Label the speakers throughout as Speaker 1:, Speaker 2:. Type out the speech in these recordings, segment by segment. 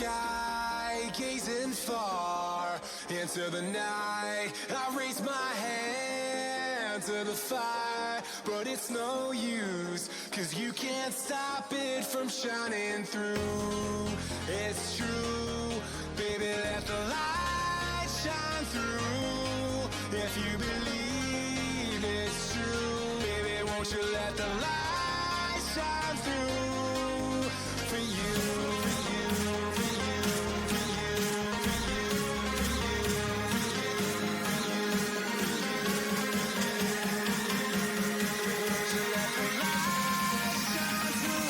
Speaker 1: sky, gazing far into the night. I raise my hand to the fire, but it's no use, 'cause you can't stop it from shining through. It's true, baby, let the light shine through. If you believe it's true, baby, won't you let the light shine through for you, for you, for you, for you, for you, for you, for you, for you, for you. Won't you let the light shine through?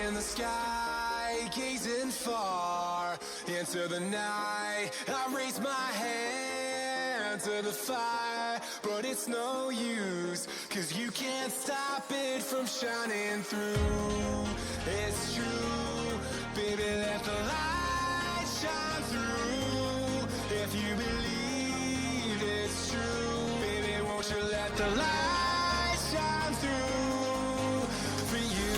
Speaker 1: In the sky, gazing far into the night. I raise my hand to the fire, but it's no use, 'cause you can't stop it from shining through. It's true, baby, let the light shine through. If you believe it's true, baby, won't you let the light shine through for you.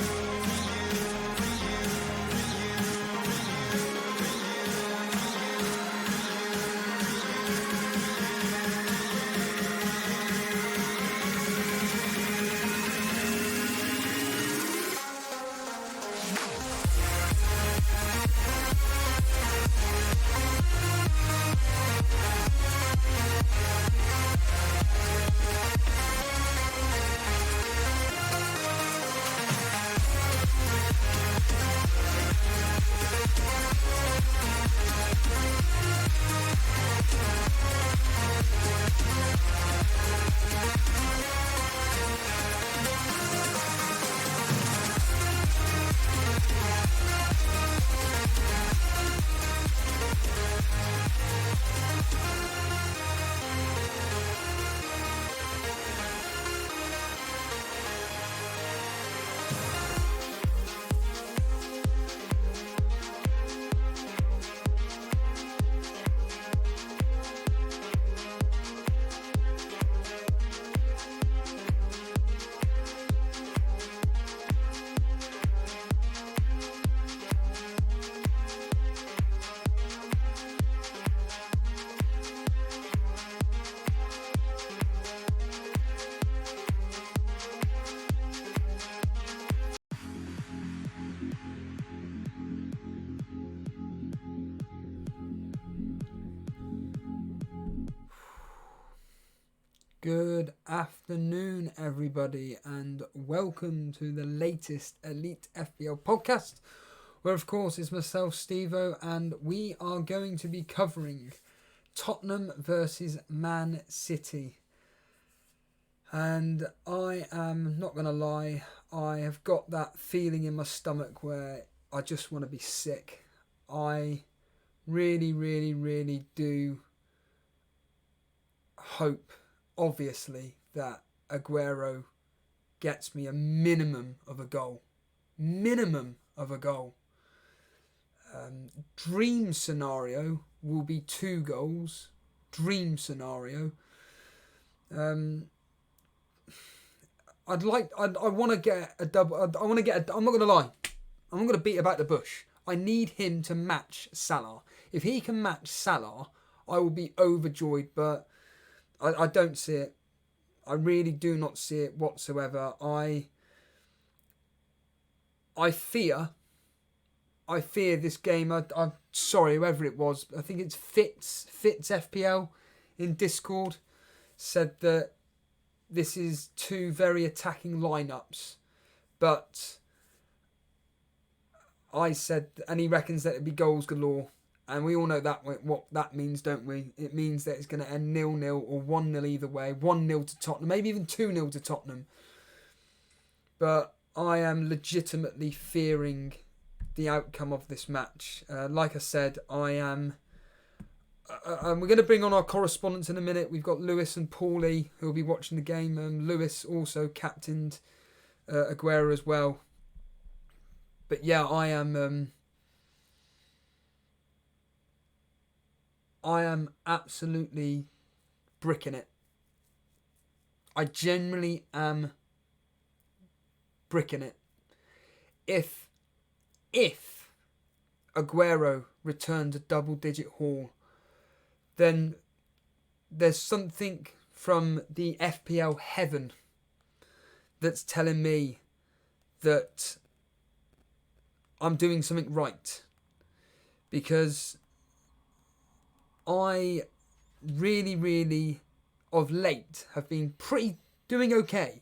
Speaker 2: Good afternoon, everybody, and welcome to the latest Elite FPL podcast, where, of course, it's myself, Stevo, and we are going to be covering Tottenham versus Man City. And I am not going to lie, I have got that feeling in my stomach where I just want to be sick. I really do hope, obviously, that Aguero gets me a minimum of a goal. Minimum of a goal. Dream scenario will be 2 goals. Dream scenario. I want to get a double. I'm not going to lie. I'm not going to beat about the bush. I need him to match Salah. If he can match Salah, I will be overjoyed, but I don't see it. I really do not see it whatsoever. I fear this game. I'm sorry, whoever it was. I think it's Fitz FPL in Discord said that this is 2 very attacking lineups, but I said, and he reckons that it'd be goals galore, and we all know that what that means, don't we? It means that it's going to end 0-0 or 1-0 either way, 1-0 to Tottenham, maybe even 2-0 to Tottenham. But I am legitimately fearing the outcome of this match. Like I said, I am. We're going to bring on our correspondents in a minute. We've got Lewis and Paulie who will be watching the game. Lewis also captained Aguero as well. But yeah, I am absolutely bricking it. I genuinely am bricking it. If Aguero returned a double-digit haul, then there's something from the FPL heaven that's telling me that I'm doing something right. Because I really, really, of late, have been doing okay.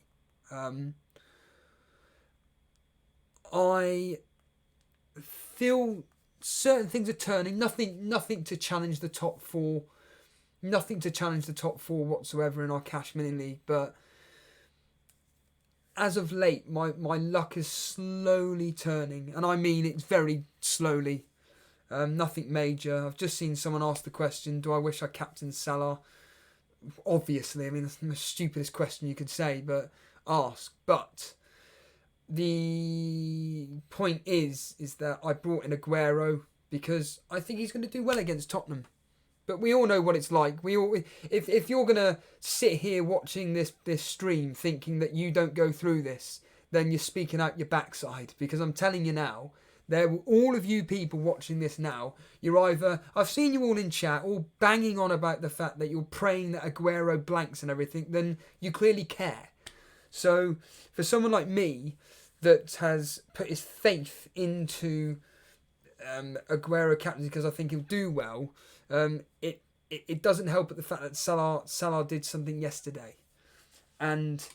Speaker 2: I feel certain things are turning. Nothing to challenge the top 4. Nothing to challenge the top 4 whatsoever in our Cash Mini League. But as of late, my luck is slowly turning. And I mean it's very slowly. Nothing major. I've just seen someone ask the question, do I wish I captained Salah? Obviously, I mean, that's the stupidest question you could say, but ask. But the point is that I brought in Aguero because I think he's going to do well against Tottenham. But we all know what it's like. If you're going to sit here watching this stream thinking that you don't go through this, then you're speaking out your backside. Because I'm telling you now, all of you people watching this now, you're either... I've seen you all in chat, all banging on about the fact that you're praying that Aguero blanks and everything, then you clearly care. So, for someone like me that has put his faith into Aguero captaincy because I think he'll do well, it doesn't help at the fact that Salah did something yesterday. And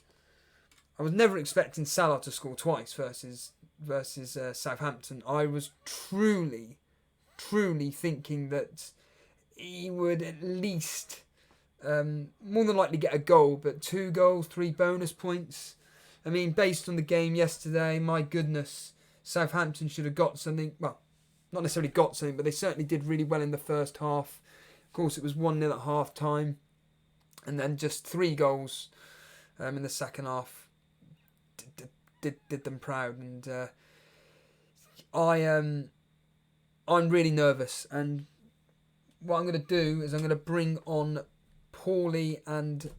Speaker 2: I was never expecting Salah to score twice versus Southampton. I was truly thinking that he would at least more than likely get a goal, but 2 goals, 3 bonus points. I mean, based on the game yesterday, my goodness, Southampton should have got something. Well, not necessarily got something, but they certainly did really well in the first half. Of course, it was 1-0 at half time, and then just 3 goals in the second half did them proud. And I'm really nervous. And what I'm going to do is I'm going to bring on Paulie and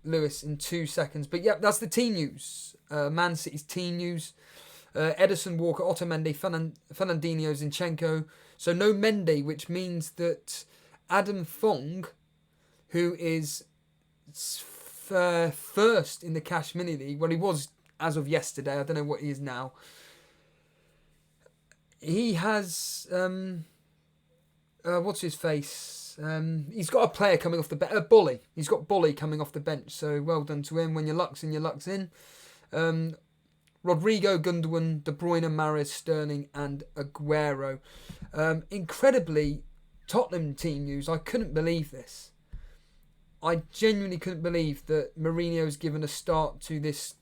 Speaker 2: Lewis in 2 seconds. But yeah, that's the team news. Man City's team news. Edison, Walker, Otamendi, Fernandinho, Zinchenko. So no Mendy, which means that Adam Fong, who is first in the Cash Mini League, well, he was as of yesterday. I don't know what he is now. He has what's his face? He's got a player coming off the bench. Bolly. He's got Bolly coming off the bench. So well done to him. When your luck's in, your luck's in. Rodrigo, Gundogan, De Bruyne, Mahrez, Sterling and Aguero. Incredibly, Tottenham team news. I couldn't believe this. I genuinely couldn't believe that Mourinho's given a start to this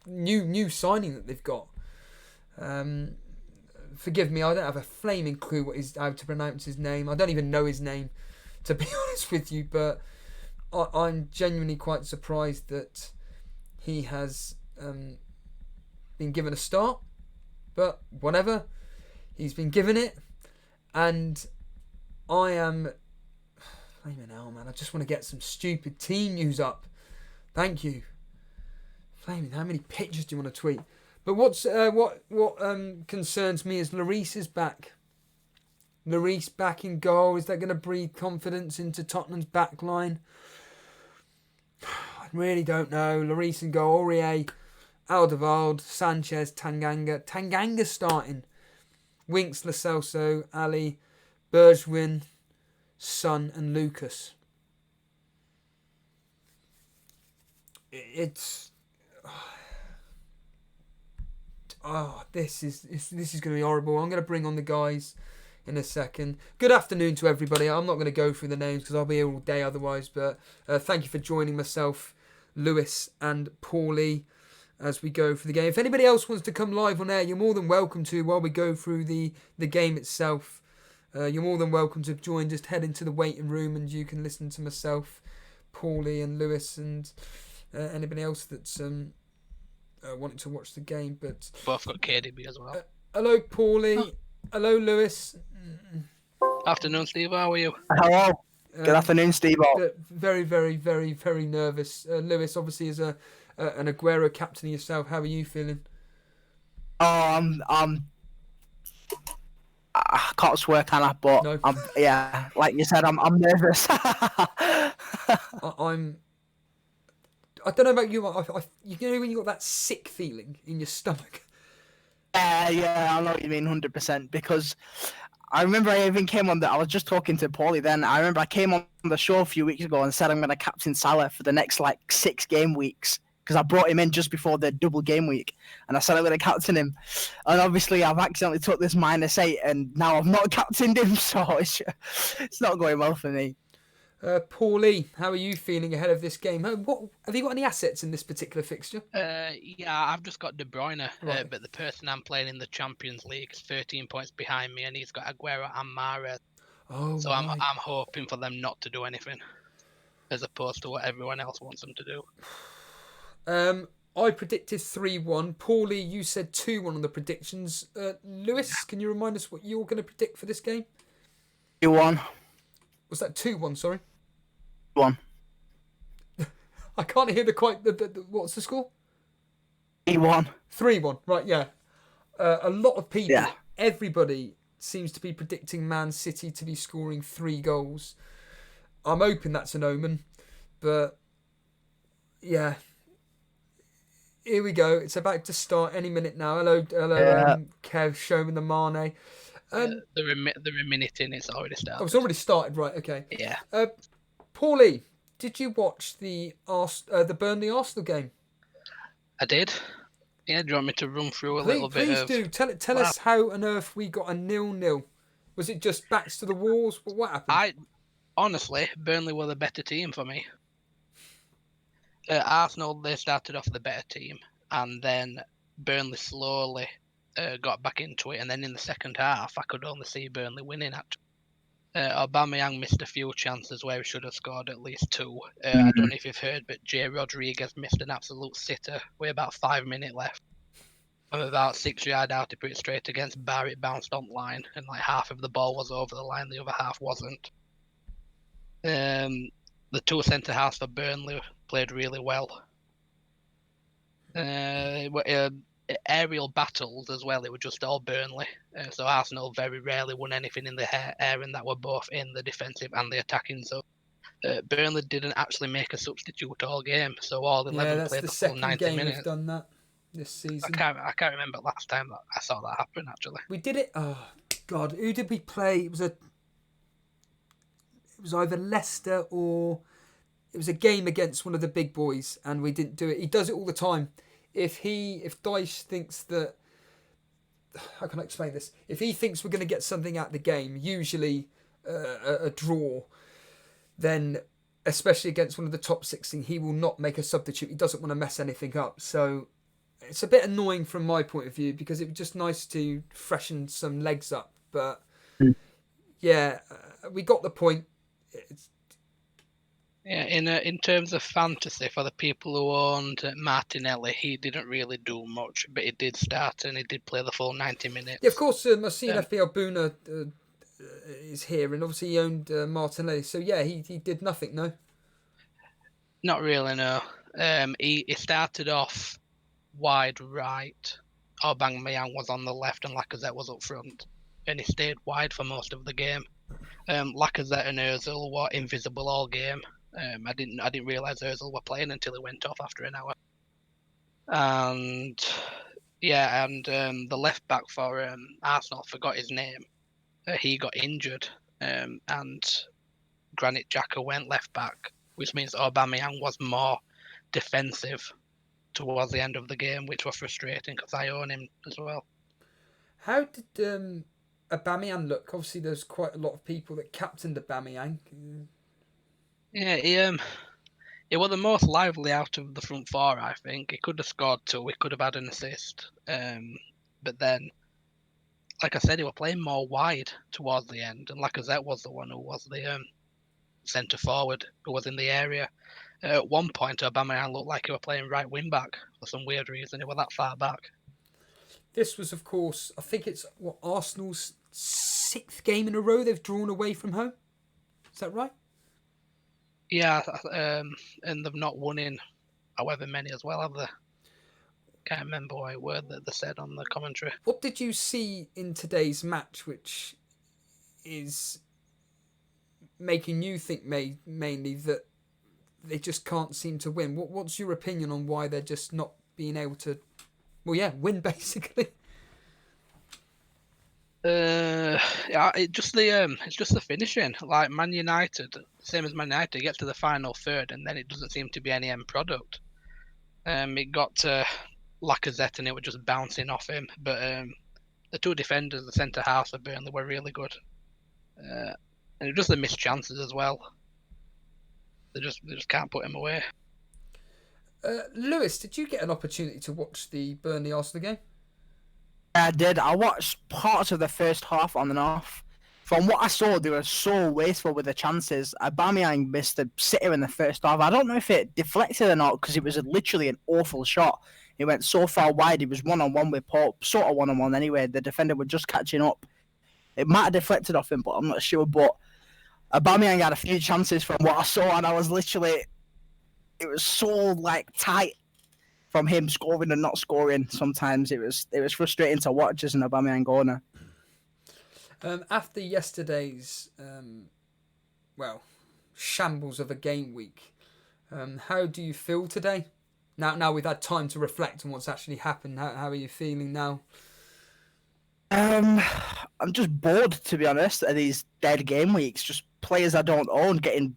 Speaker 2: new signing that they've got. Forgive me, I don't have a flaming clue how to pronounce his name. I don't even know his name, to be honest with you. But I'm genuinely quite surprised that he has been given a start, but whatever. He's been given it, and I am... Flaming hell, man. I just want to get some stupid team news up. Thank you. Flaming, how many pictures do you want to tweet? But what concerns me is Lloris is back. Lloris back in goal. Is that going to breathe confidence into Tottenham's back line? I really don't know. Lloris in goal. Aurier, Alderweireld, Sanchez, Tanganga. Tanganga starting. Winks, Lo Celso, Ali, Bergwijn, Son and Lucas. It's... this is going to be horrible. I'm going to bring on the guys in a second. Good afternoon to everybody. I'm not going to go through the names because I'll be here all day otherwise. But thank you for joining myself, Lewis and Paulie, as we go through the game. If anybody else wants to come live on air, you're more than welcome to while we go through the game itself. You're more than welcome to join. Just head into the waiting room and you can listen to myself, Paulie and Lewis and anybody else that's wanting to watch the game. But
Speaker 3: both got KDB as well.
Speaker 2: Hello, Paulie. Hello, Lewis.
Speaker 3: Afternoon, Steve. How are you?
Speaker 4: Hello. Good afternoon, Steve.
Speaker 2: Very, very, very, very nervous. Lewis, obviously, is an Aguero captain yourself. How are you feeling?
Speaker 4: Oh, I can't swear, can I? But
Speaker 2: no.
Speaker 4: Yeah, like you said, I'm nervous.
Speaker 2: I don't know about you. You know when you got that sick feeling in your stomach.
Speaker 4: Yeah, I know what you mean, 100%. Because I remember I even came on I was just talking to Paulie then. I remember I came on the show a few weeks ago and said I'm going to captain Salah for the next 6 game weeks. Because I brought him in just before the double game week. And I said I'm going to captain him. And obviously I've accidentally took this -8 and now I've not captained him. So it's not going well for me.
Speaker 2: Paulie, how are you feeling ahead of this game? Have you got any assets in this particular fixture?
Speaker 3: Yeah, I've just got De Bruyne,
Speaker 2: Right.
Speaker 3: but the person I'm playing in the Champions League is 13 points behind me, and he's got Aguero and Mahrez.
Speaker 2: Oh,
Speaker 3: So
Speaker 2: right.
Speaker 3: I'm hoping for them not to do anything, as opposed to what everyone else wants them to do.
Speaker 2: I predicted 3-1. Paulie, you said 2-1 on the predictions. Lewis, can you remind us what you're going to predict for this game?
Speaker 4: 2-1.
Speaker 2: Was that 2-1, sorry?
Speaker 4: 1.
Speaker 2: I can't hear the what's the score?
Speaker 4: 3-1.
Speaker 2: 3-1, right, yeah. A lot of people,
Speaker 4: Yeah.
Speaker 2: Everybody seems to be predicting Man City to be scoring 3 goals. I'm hoping that's an omen, but yeah. Here we go. It's about to start any minute now. Hello,
Speaker 4: Yeah.
Speaker 2: Kev, Showman the Mane.
Speaker 3: They're a minute in, it's already started.
Speaker 2: Oh, it's already started, right, okay.
Speaker 3: Yeah.
Speaker 2: Paulie, did you watch the Burnley Arsenal game?
Speaker 3: I did. Yeah, do you want me to run through a little bit
Speaker 2: Please
Speaker 3: of...
Speaker 2: do. Tell us how on earth we got a 0-0. Was it just backs to the walls? What happened?
Speaker 3: Honestly, Burnley were the better team for me. Arsenal, they started off the better team, and then Burnley slowly got back into it, and then in the second half, I could only see Burnley winning. Actually, Aubameyang missed a few chances where he should have scored at least 2. I don't know if you've heard, but Jay Rodriguez missed an absolute sitter with about 5 minutes left. From about 6 yards out, he put it straight against bar. It bounced on line, and half of the ball was over the line, the other half wasn't. The 2 centre halves for Burnley played really well. Aerial battles as well, it was just all Burnley. So Arsenal very rarely won anything in the air, and that were both in the defensive and the attacking zone. Burnley didn't actually make a substitute all game, so all 11 played the full 90 minutes.
Speaker 2: That's the second game we've done that this season.
Speaker 3: I can't remember last time that I saw that happen, actually.
Speaker 2: We did it. Oh God, who did we play? It was either Leicester or it was a game against one of the big boys, and we didn't do it. He does it all the time. If Dyche thinks that, how can I explain this? If he thinks we're going to get something out of the game, usually a draw, then especially against one of the top 16, he will not make a substitute. He doesn't want to mess anything up. So it's a bit annoying from my point of view because it was just nice to freshen some legs up. But yeah, we got the point.
Speaker 3: Yeah, in terms of fantasy, for the people who owned Martinelli, he didn't really do much, but he did start and he did play the full 90 minutes.
Speaker 2: Yeah, of course, I've seen FPL Boona is here, and obviously he owned Martinelli. So yeah, he did nothing, no?
Speaker 3: Not really, no. He started off wide right. Aubameyang was on the left and Lacazette was up front, and he stayed wide for most of the game. Lacazette and Ozil were invisible all game. I didn't realise Ozil were playing until he went off after an hour. And yeah, and the left back for Arsenal, forgot his name. He got injured, and Granit Xhaka went left back, which means Aubameyang was more defensive towards the end of the game, which was frustrating because I own him as well.
Speaker 2: How did Aubameyang look? Obviously, there's quite a lot of people that captained Aubameyang.
Speaker 3: Yeah, he was the most lively out of the front four, I think. He could have scored 2, he could have had an assist. But then, like I said, he was playing more wide towards the end, and Lacazette was the one who was the centre forward, who was in the area. At one point, Aubameyang looked like he was playing right wing back for some weird reason. He was that far back.
Speaker 2: This was, of course, I think it's Arsenal's 6th game in a row they've drawn away from home. Is that right?
Speaker 3: Yeah, and they've not won in however many as well, have they? Can't remember what word that they said on the commentary.
Speaker 2: What did you see in today's match, which is making you think mainly that they just can't seem to win? What's your opinion on why they're just not being able to, win basically?
Speaker 3: It's just the finishing. Like Man United, same as Man United, get to the final third and then it doesn't seem to be any end product. It got to Lacazette and it was just bouncing off him. But the two defenders, the centre halves of Burnley, were really good. And it was just the missed chances as well. They just can't put him away.
Speaker 2: Lewis, did you get an opportunity to watch the Burnley Arsenal game?
Speaker 4: I did. I watched parts of the first half on and off. From what I saw, they were so wasteful with the chances. Aubameyang missed a sitter in the first half. I don't know if it deflected or not because it was literally an awful shot. It went so far wide. He was one-on-one with Pope, sort of one-on-one anyway. The defender was just catching up. It might have deflected off him, but I'm not sure. But Aubameyang had a few chances from what I saw, and I was literally... It was so, tight from him scoring and not scoring. Sometimes it was frustrating to watch as an Aubameyang owner.
Speaker 2: After yesterday's, shambles of a game week, how do you feel today? Now we've had time to reflect on what's actually happened. How are you feeling now?
Speaker 4: I'm just bored, to be honest, of these dead game weeks. Just players I don't own getting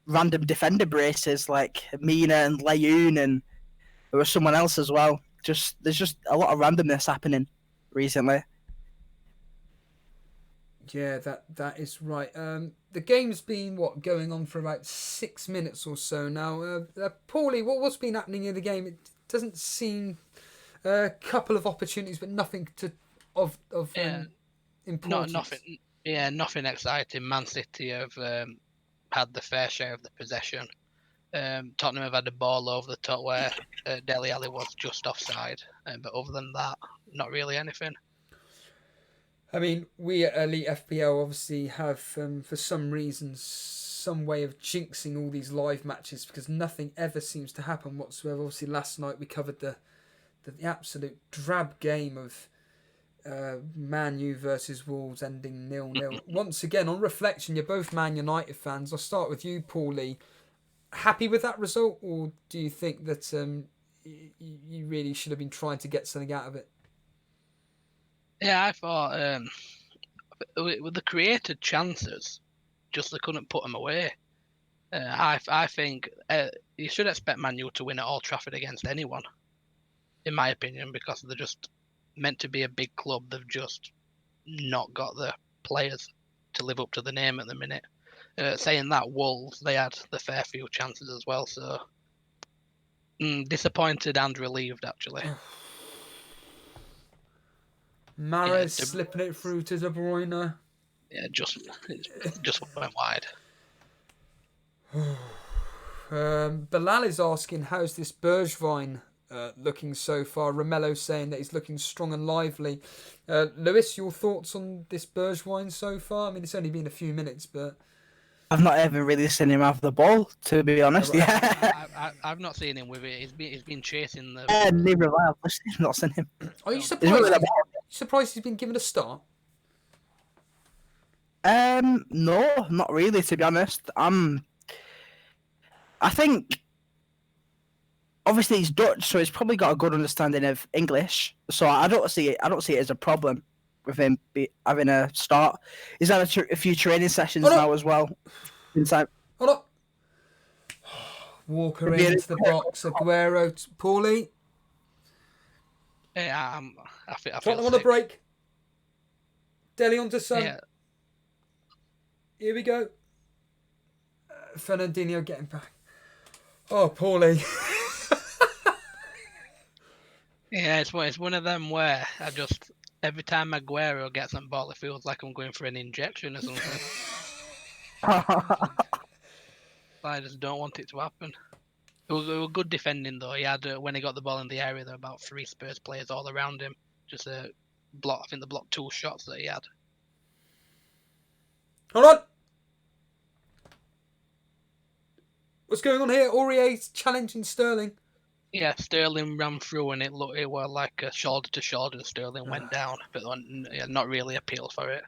Speaker 4: random defender braces like Mina and Layun, and there was someone else as well. There's just a lot of randomness happening recently.
Speaker 2: Yeah, that is right. The game's been going on for about 6 minutes or so now. Paulie, what's been happening in the game? It doesn't seem a couple of opportunities, but nothing of importance.
Speaker 3: Nothing exciting. Man City have had the fair share of the possession. Tottenham have had the ball over the top where Dele Alli was just offside, but other than that, not really anything.
Speaker 2: I mean, we at Elite FPL obviously have, for some reason, some way of jinxing all these live matches because nothing ever seems to happen whatsoever. Obviously, last night we covered the absolute drab game of Man U versus Wolves ending 0-0. Once again, on reflection, you're both Man United fans. I'll start with you, Paulie. Happy with that result, or do you think that you really should have been trying to get something out of it?
Speaker 3: Yeah, I thought with the created chances, just they couldn't put them away. I think you should expect Man U to win at Old Trafford against anyone, in my opinion, because they're just meant to be a big club. They've just not got the players to live up to the name at the minute. Saying that, Wolves, they had the fair few chances as well, so disappointed and relieved, actually.
Speaker 2: Mahrez slipping it through to De Bruyne.
Speaker 3: Yeah, just went wide.
Speaker 2: Bilal is asking, how's this Bergwijn looking so far? Romello saying that he's looking strong and lively. Lewis, your thoughts on this Bergwijn so far? I mean, it's only been a few minutes, but...
Speaker 4: I've not ever really seen him have the ball, to be honest.
Speaker 2: Right.
Speaker 4: Yeah.
Speaker 3: I've not seen him with it. He's been chasing the.
Speaker 4: Neither have I. I've not seen him.
Speaker 2: Are you
Speaker 4: He's
Speaker 2: surprised?
Speaker 4: really
Speaker 2: Surprised he's been given a start?
Speaker 4: No, not really, to be honest. I think obviously he's Dutch, so he's probably got a good understanding of English. So I don't see it as a problem with him having a start. He's had a few training sessions now as well. Inside.
Speaker 2: Hold up. Walker into the box. Aguero. Paulie.
Speaker 3: Yeah, I feel
Speaker 2: Tottenham on a break. Dele on to Son.
Speaker 3: Yeah.
Speaker 2: Here we go. Fernandinho getting back. Oh, Paulie.
Speaker 3: Yeah, it's one of them where every time Aguero gets on ball, it feels like I'm going for an injection or something. I just don't want it to happen. It was good defending though. He had when he got the ball in the area, there were about 3 Spurs players all around him. Just a block. I think the blocked 2 shots that he had.
Speaker 2: Hold on. What's going on here? Aurier's challenging Sterling.
Speaker 3: Yeah, Sterling ran through and it was like a shoulder to shoulder. And Sterling went down, but not really appealed for it.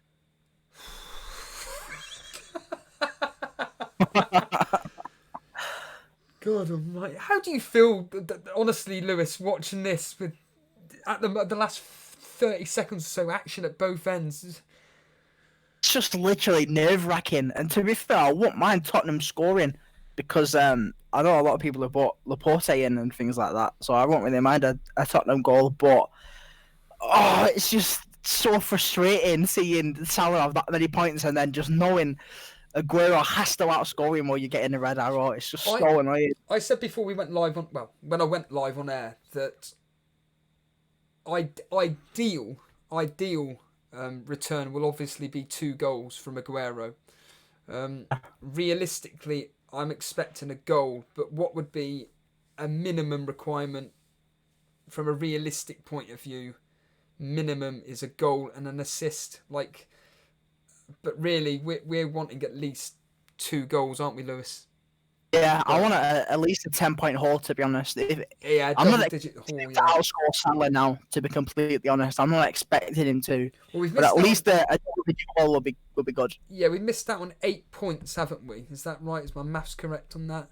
Speaker 2: God almighty. How do you feel, honestly, Lewis, watching this with at the last 30 seconds or so action at both ends?
Speaker 4: It's just literally nerve-wracking. And to be fair, I wouldn't mind Tottenham scoring because I know a lot of people have bought Laporte in and things like that, so I won't really mind a Tottenham goal. But it's just so frustrating seeing Salah have that many points and then just knowing Aguero has to outscore him or you're getting a red arrow. It's just so annoying.
Speaker 2: I said before we went live on, when I went live on air, that ideal return will obviously be 2 goals from Aguero. Realistically, I'm expecting a goal, but what would be a minimum requirement from a realistic point of view? Minimum is a goal and an assist. But really, we're wanting at least 2 goals, aren't we, Lewis?
Speaker 4: Yeah, I want at least a 10-point haul, to be honest. I'm not expecting to outscore Salah now, to be completely honest. I'm not expecting him to. Well, but at least a double-digit haul will be good.
Speaker 2: Yeah, we missed out on 8 points, haven't we? Is that right? Is my maths correct on that?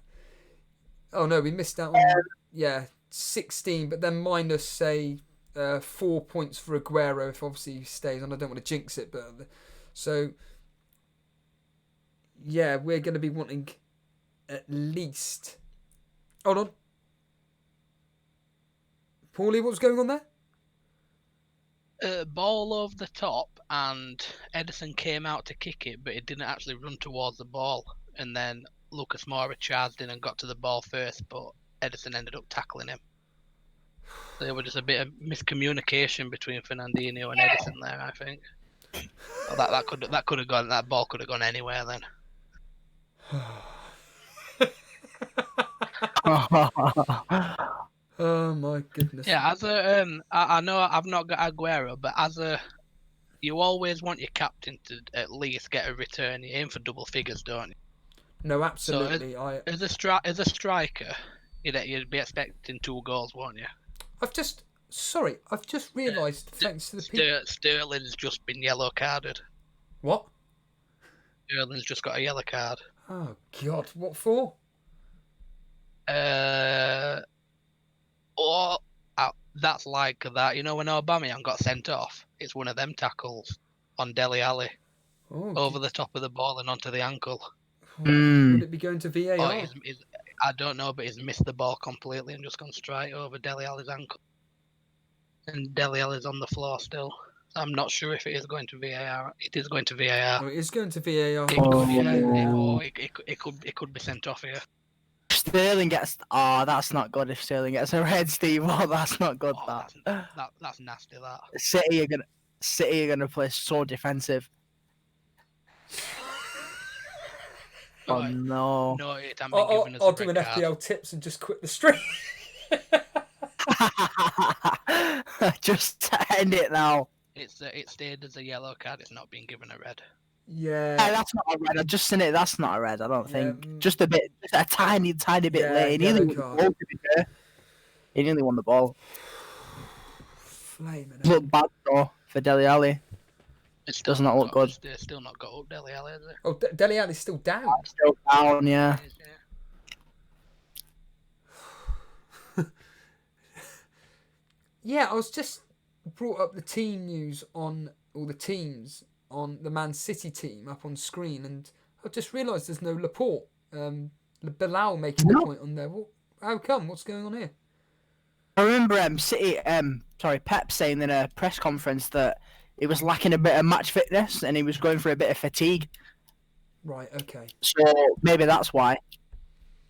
Speaker 2: Oh, no, we missed out on, 16, but then minus, say, 4 points for Aguero if obviously he stays on. I don't want to jinx it, but... So, yeah, we're going to be wanting at least... Hold on. Paulie, what's going on there?
Speaker 3: Ball over the top, and Edison came out to kick it, but he didn't actually run towards the ball. And then Lucas Moura charged in and got to the ball first, but Edison ended up tackling him. So there was just a bit of miscommunication between Fernandinho and Edison there, I think. Well, that could have gone. That ball could have gone anywhere then.
Speaker 2: Oh my goodness.
Speaker 3: Yeah, I know I've not got Aguero, but you always want your captain to at least get a return. You aim for double figures, don't you?
Speaker 2: No, absolutely.
Speaker 3: So as a striker, you'd be expecting 2 goals, won't you?
Speaker 2: I've just realised, thanks to the people...
Speaker 3: Sterling's just been yellow carded.
Speaker 2: What?
Speaker 3: Sterling's just got a yellow card.
Speaker 2: Oh, God. What for?
Speaker 3: That's like that. You know when Aubameyang got sent off? It's one of them tackles on Dele Alli. Over the top of the ball and onto the ankle.
Speaker 2: Would it be going to VAR?
Speaker 3: I don't know, but he's missed the ball completely and just gone straight over Dele Alli's ankle. And Dele Alli's on the floor still. I'm not sure if it is going to VAR. It is going to VAR.
Speaker 2: Oh, it is going to VAR.
Speaker 3: It could be sent off here.
Speaker 4: Sterling gets... Oh, that's not good if Sterling gets a red, Steve. Oh, that's not good,
Speaker 3: That's nasty, that.
Speaker 4: City are gonna play so defensive. Oh
Speaker 3: Right.
Speaker 4: no.
Speaker 3: No, it hasn't been given as
Speaker 2: I'll
Speaker 3: a
Speaker 2: do
Speaker 3: red
Speaker 2: an
Speaker 3: card.
Speaker 2: FPL tips and just quit the stream.
Speaker 4: Just end it now.
Speaker 3: It stayed as a yellow card. It's not been given a red.
Speaker 2: Yeah.
Speaker 4: That's not a red. I've just seen it. That's not a red. I don't
Speaker 2: Yeah,
Speaker 4: think. Just a bit, just a tiny bit
Speaker 2: Yeah,
Speaker 4: late. He nearly
Speaker 2: yellow
Speaker 4: won the
Speaker 2: card.
Speaker 4: ball. To be fair. He nearly won the ball.
Speaker 2: Flaming it.
Speaker 4: Look bad though for Dele Alli.
Speaker 3: It still
Speaker 4: Does not look good.
Speaker 3: It's still not got up Dele Alli, is it?
Speaker 2: Oh, Dele Alli's still down.
Speaker 4: Still down, yeah.
Speaker 3: It is, yeah.
Speaker 2: Yeah, I was just brought up the team news on all the teams on the Man City team up on screen, and I just realised there's no Laporte. Bilal making the point on there. How come? What's going on here?
Speaker 4: I remember Pep saying in a press conference that he was lacking a bit of match fitness and he was going for a bit of fatigue.
Speaker 2: Right. Okay.
Speaker 4: So maybe that's why.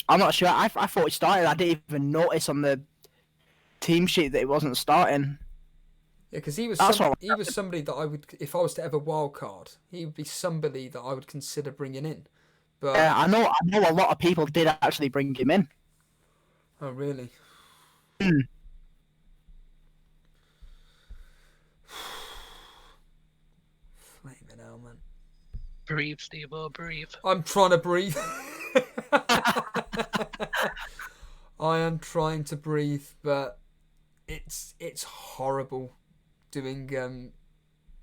Speaker 4: I'm not sure. I thought he started. I didn't even notice on the team sheet that he wasn't starting.
Speaker 2: Yeah, because he was somebody that I would, if I was to ever wildcard, he would be somebody that I would consider bringing in. But
Speaker 4: I know a lot of people did actually bring him in.
Speaker 2: Oh, really? Flaming hell, man.
Speaker 3: Breathe, Steve-O, breathe.
Speaker 2: I'm trying to breathe. I am trying to breathe, but it's horrible doing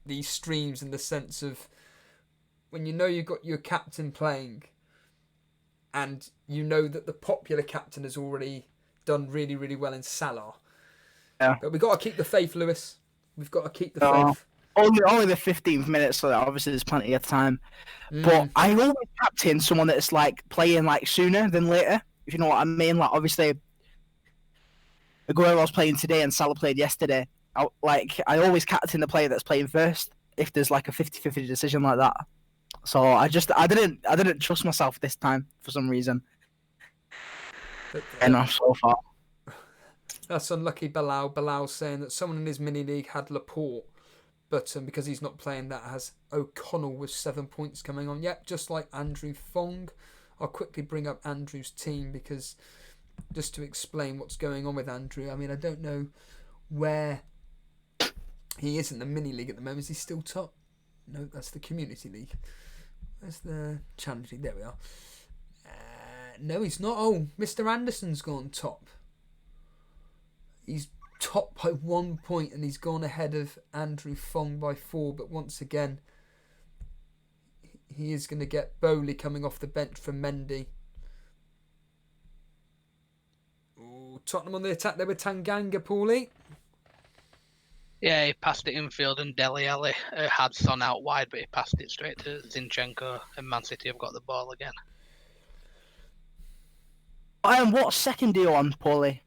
Speaker 2: these streams in the sense of when you know you've got your captain playing and you know that the popular captain has already done really, really well in Salah.
Speaker 4: Yeah.
Speaker 2: But we've got to keep the faith, Lewis. We've got to keep the faith.
Speaker 4: Only the 15th minute, so obviously there's plenty of time. But I always captain someone that's like playing like sooner than later, if you know what I mean. Like obviously, Aguero's playing today and Salah played yesterday. I always captain the player that's playing first if there's like a 50-50 decision like that. So I didn't trust myself this time for some reason. Enough so far.
Speaker 2: That's unlucky, Bilal. Bilal's saying that someone in his mini league had Laporte, but because he's not playing, that has O'Connell with 7 points coming on. Yep, just like Andrew Fong. I'll quickly bring up Andrew's team because just to explain what's going on with Andrew. I mean, I don't know where he is in the mini league at the moment. Is he still top? No, that's the community league. Where's the challenge league? There we are. No, he's not. Oh, Mr. Anderson's gone top. He's top by 1 point and he's gone ahead of Andrew Fong by 4. But once again, he is going to get Bowley coming off the bench from Mendy. Ooh, Tottenham on the attack there with Tanganga, Paulie.
Speaker 3: Yeah, he passed it infield and Dele Alli had Son out wide, but he passed it straight to Zinchenko and Man City have got the ball again.
Speaker 4: What second are you on, Paulie?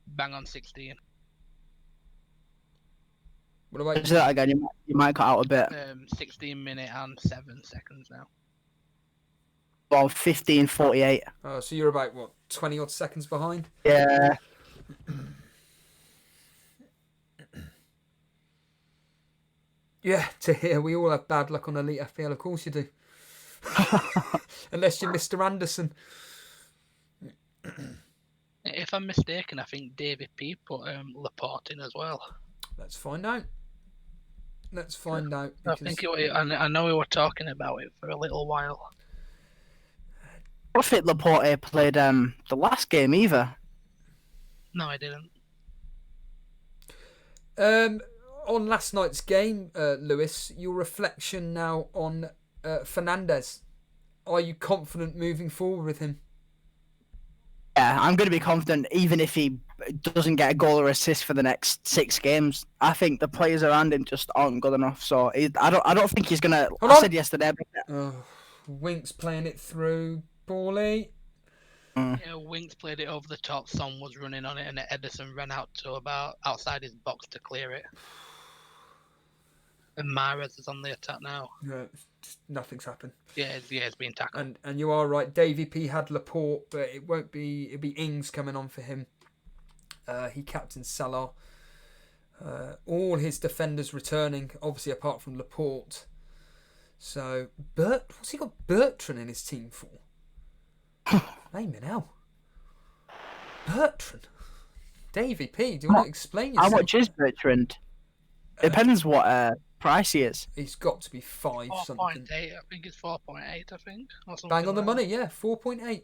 Speaker 3: Bang on 16.
Speaker 2: What about
Speaker 4: Say that again. You might cut out a bit.
Speaker 3: 16 minute and 7 seconds now.
Speaker 4: Well, 15:48.
Speaker 2: Oh, so you're about, 20 odd seconds behind?
Speaker 4: Yeah.
Speaker 2: Yeah, to hear. We all have bad luck on Elite FPL, of course you do. Unless you're Mr. Anderson.
Speaker 3: If I'm mistaken, I think David P put Laporte in as well.
Speaker 2: Let's find out.
Speaker 3: I think I know we were talking about it for a little while.
Speaker 4: I don't think Laporte played the last game either.
Speaker 3: No, I didn't.
Speaker 2: On last night's game, Lewis, your reflection now on Fernandes. Are you confident moving forward with him?
Speaker 4: Yeah, I'm going to be confident even if he doesn't get a goal or assist for the next 6 games. I think the players around him just aren't good enough. So I don't think he's going to... I said yesterday...
Speaker 2: Winks playing it through. Bally.
Speaker 3: Yeah, Winks played it over the top. Son was running on it and Edison ran out to about outside his box to clear it. And Mahrez is on the attack now.
Speaker 2: No, nothing's happened.
Speaker 3: Yeah, it's being tackled.
Speaker 2: And you are right. Davy P had Laporte, but it'll be Ings coming on for him. He captained Salah. All his defenders returning, obviously apart from Laporte. So, what's he got Bertrand in his team for? Name it now. Bertrand. Davey P, do you want to explain yourself?
Speaker 4: How much is Bertrand? Depends what price he is.
Speaker 2: He's got to be 5 something.
Speaker 3: 4.8, I think it's 4.8, I think. Or
Speaker 2: Bang on the
Speaker 3: like
Speaker 2: money, yeah, 4.8.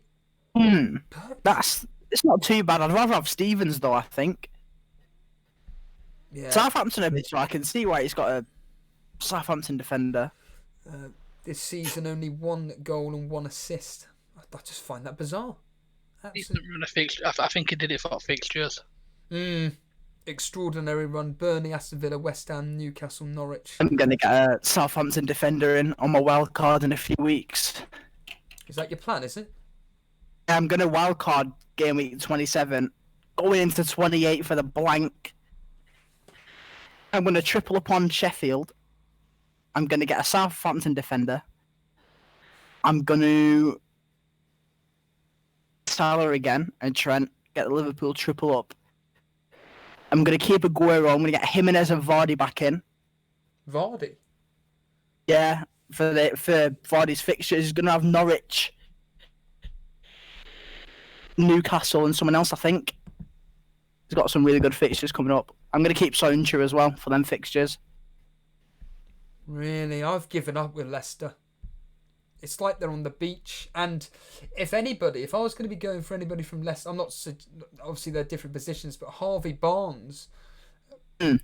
Speaker 4: It's not too bad. I'd rather have Stevens though, I think.
Speaker 2: Yeah.
Speaker 4: Southampton a bit, so I can see why he's got a Southampton defender.
Speaker 2: This season, only 1 goal and 1 assist. I just find that bizarre.
Speaker 3: Decent run of fixtures. I think he did it for fixtures.
Speaker 2: Extraordinary run. Burnley, Aston Villa, West Ham, Newcastle, Norwich.
Speaker 4: I'm going to get a Southampton defender in on my wild card in a few weeks.
Speaker 2: Is that your plan, is it?
Speaker 4: I'm going to wild card game week 27, going into 28 for the blank. I'm going to triple up on Sheffield. I'm going to get a Southampton defender. I'm going to Salah again and Trent, get the Liverpool triple up. I'm going to keep Aguero. I'm going to get Jimenez and Vardy back in.
Speaker 2: Vardy?
Speaker 4: Yeah, for Vardy's fixtures. He's going to have Norwich, Newcastle and someone else, I think. He's got some really good fixtures coming up. I'm going to keep Souncha as well for them fixtures.
Speaker 2: Really? I've given up with Leicester. It's like they're on the beach. And if I was going to be going for anybody from Leicester, I'm not, obviously they're different positions, but Harvey Barnes.
Speaker 4: I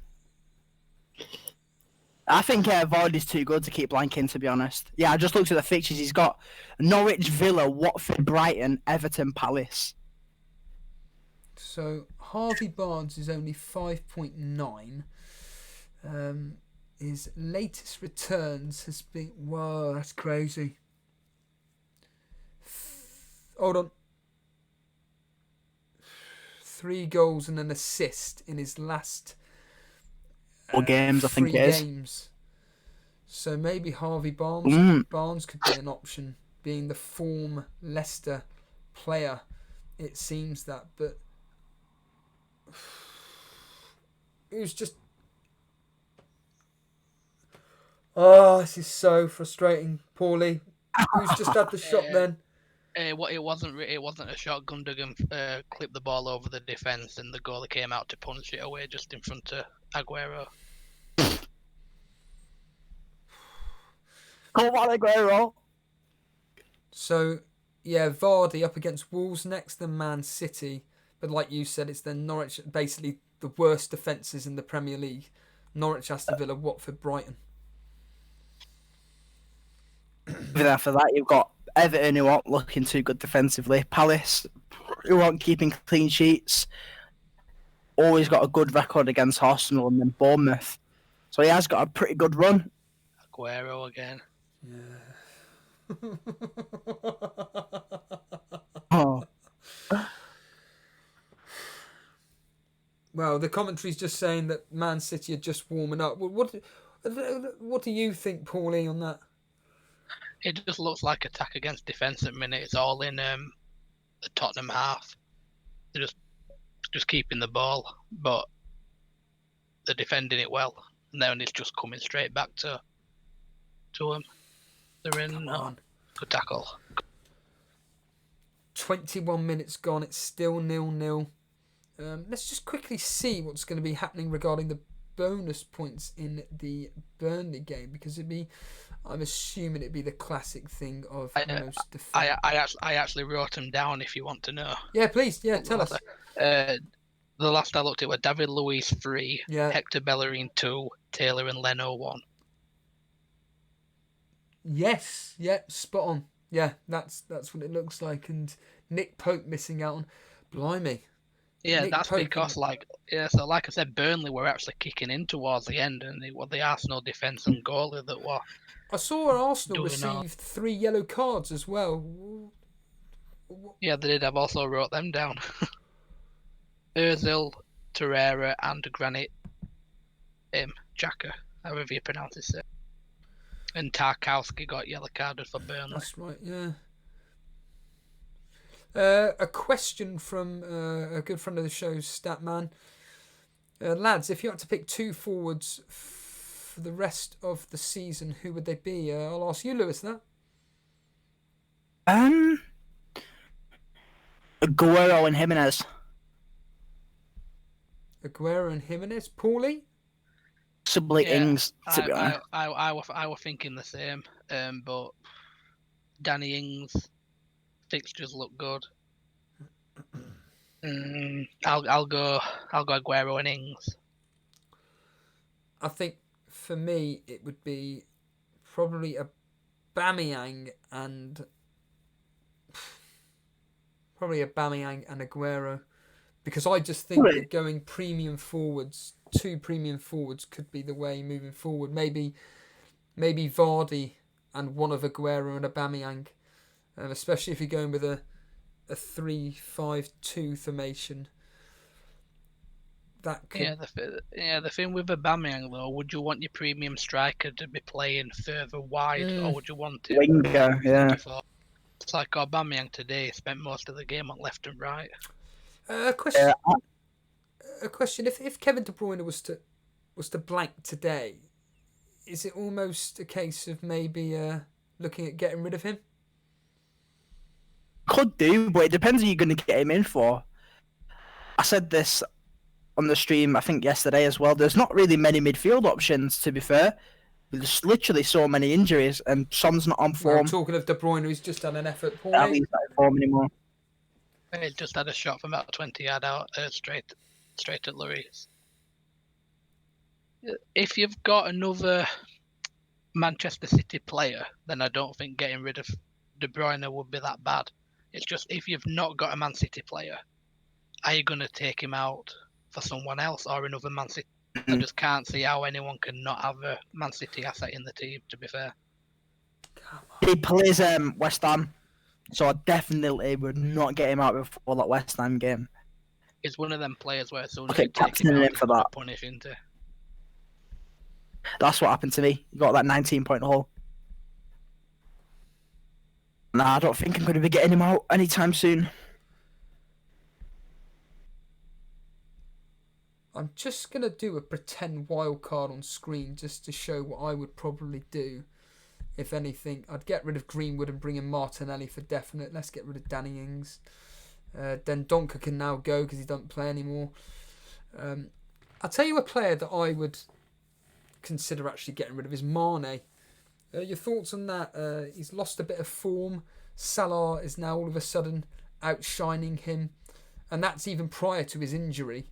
Speaker 4: think Vardy's too good to keep blanking, to be honest. Yeah, I just looked at the fixtures. He's got Norwich, Villa, Watford, Brighton, Everton, Palace.
Speaker 2: So Harvey Barnes is only 5.9. His latest returns has been... Whoa, that's crazy. Hold on. 3 goals and an assist in his last...
Speaker 4: 4 games, I think it is.
Speaker 2: Games. So maybe Harvey Barnes could be an option, being the form Leicester player. It seems that, but it was just... Oh, this is so frustrating, Paulie. Who's just had the shot then?
Speaker 3: It wasn't a shot. Gundogan clipped the ball over the defence, and the goalie came out to punch it away just in front of Aguero.
Speaker 4: Come on, Aguero.
Speaker 2: So, yeah, Vardy up against Wolves next, then Man City. But like you said, it's then Norwich, basically the worst defences in the Premier League. Norwich, Aston Villa, Watford, Brighton.
Speaker 4: Then after that, you've got Everton, who aren't looking too good defensively. Palace, who aren't keeping clean sheets. Always got a good record against Arsenal, and then Bournemouth. So he has got a pretty good run.
Speaker 3: Aguero again.
Speaker 2: Yeah.
Speaker 4: Oh.
Speaker 2: Well, the commentary's just saying that Man City are just warming up. What do you think, Paulie, on that?
Speaker 3: It just looks like attack against defence at the minute. It's all in the Tottenham half. They're just keeping the ball, but they're defending it well. And then it's just coming straight back to them. They're in. Good tackle.
Speaker 2: 21 minutes gone. It's still 0-0. Let's just quickly see what's going to be happening regarding the bonus points in the Burnley game, because I'm assuming it'd be the classic thing of most defense.
Speaker 3: I actually wrote them down if you want to know.
Speaker 2: Yeah, please. Yeah, tell us.
Speaker 3: The last I looked at were David Luiz 3,
Speaker 2: yeah.
Speaker 3: Hector Bellerin 2, Taylor and Leno 1.
Speaker 2: Yes, yeah, spot on. Yeah, that's what it looks like. And Nick Pope missing out on. Blimey.
Speaker 3: Yeah,
Speaker 2: Nick
Speaker 3: that's
Speaker 2: Pope
Speaker 3: because, so like I said, Burnley were actually kicking in towards the end, and it was the Arsenal defence and goalie that were.
Speaker 2: I saw Arsenal received 3 yellow cards as well.
Speaker 3: Yeah, they did. I've also wrote them down. Ozil, Torreira, and Granit Xhaka, however you pronounce his name. And Tarkowski got yellow carded for Burnley.
Speaker 2: That's right, yeah. A question from a good friend of the show, Statman. Lads, if you had to pick 2 forwards for the rest of the season, who would they be? I'll ask you, Lewis, that.
Speaker 4: Aguero and Jimenez.
Speaker 2: Aguero and Jimenez. Paulie?
Speaker 4: Possibly Ings, to be honest.
Speaker 3: I were thinking the same, but Danny Ings fixtures look good. I'll go Aguero and Ings.
Speaker 2: I think for me it would be probably Aubameyang and Aguero, because I just think that going two premium forwards could be the way moving forward. Maybe Vardy and one of Aguero and Aubameyang, especially if you're going with a 3-5-2 formation. That could...
Speaker 3: the thing with Aubameyang though, would you want your premium striker to be playing further wide, or would you want him
Speaker 4: winger? Yeah.
Speaker 3: It's like Aubameyang today spent most of the game on left and right.
Speaker 2: A question. If Kevin De Bruyne was to blank today, is it almost a case of maybe looking at getting rid of him?
Speaker 4: Could do, but it depends who you're going to get him in for. I said this on the stream, I think yesterday as well. There's not really many midfield options, to be fair. There's literally so many injuries, and Son's not on form.
Speaker 2: Well, talking of De Bruyne, who's just done an effort.
Speaker 4: He's not in form anymore.
Speaker 3: He just had a shot from about 20 yard out, straight at Lloris. If you've got another Manchester City player, then I don't think getting rid of De Bruyne would be that bad. It's just if you've not got a Man City player, are you going to take him out for someone else or another Man City? I just can't see how anyone can not have a Man City asset in the team, to be fair.
Speaker 4: He plays West Ham, so I definitely would not get him out before that West Ham game.
Speaker 3: He's one of them players where as soon as
Speaker 4: Okay,
Speaker 3: you take him
Speaker 4: captaining
Speaker 3: out,
Speaker 4: him for that.
Speaker 3: punish into.
Speaker 4: That's what happened to me. You got that 19-point haul. Nah, I don't think I'm going to be getting him out anytime soon.
Speaker 2: I'm just going to do a pretend wildcard on screen just to show what I would probably do. If anything, I'd get rid of Greenwood and bring in Martinelli for definite. Let's get rid of Danny Ings. Then Donker can now go because he doesn't play anymore. I'll tell you a player that I would consider actually getting rid of is Mane. Your thoughts on that? He's lost a bit of form. Salah is now all of a sudden outshining him. And that's even prior to his injury.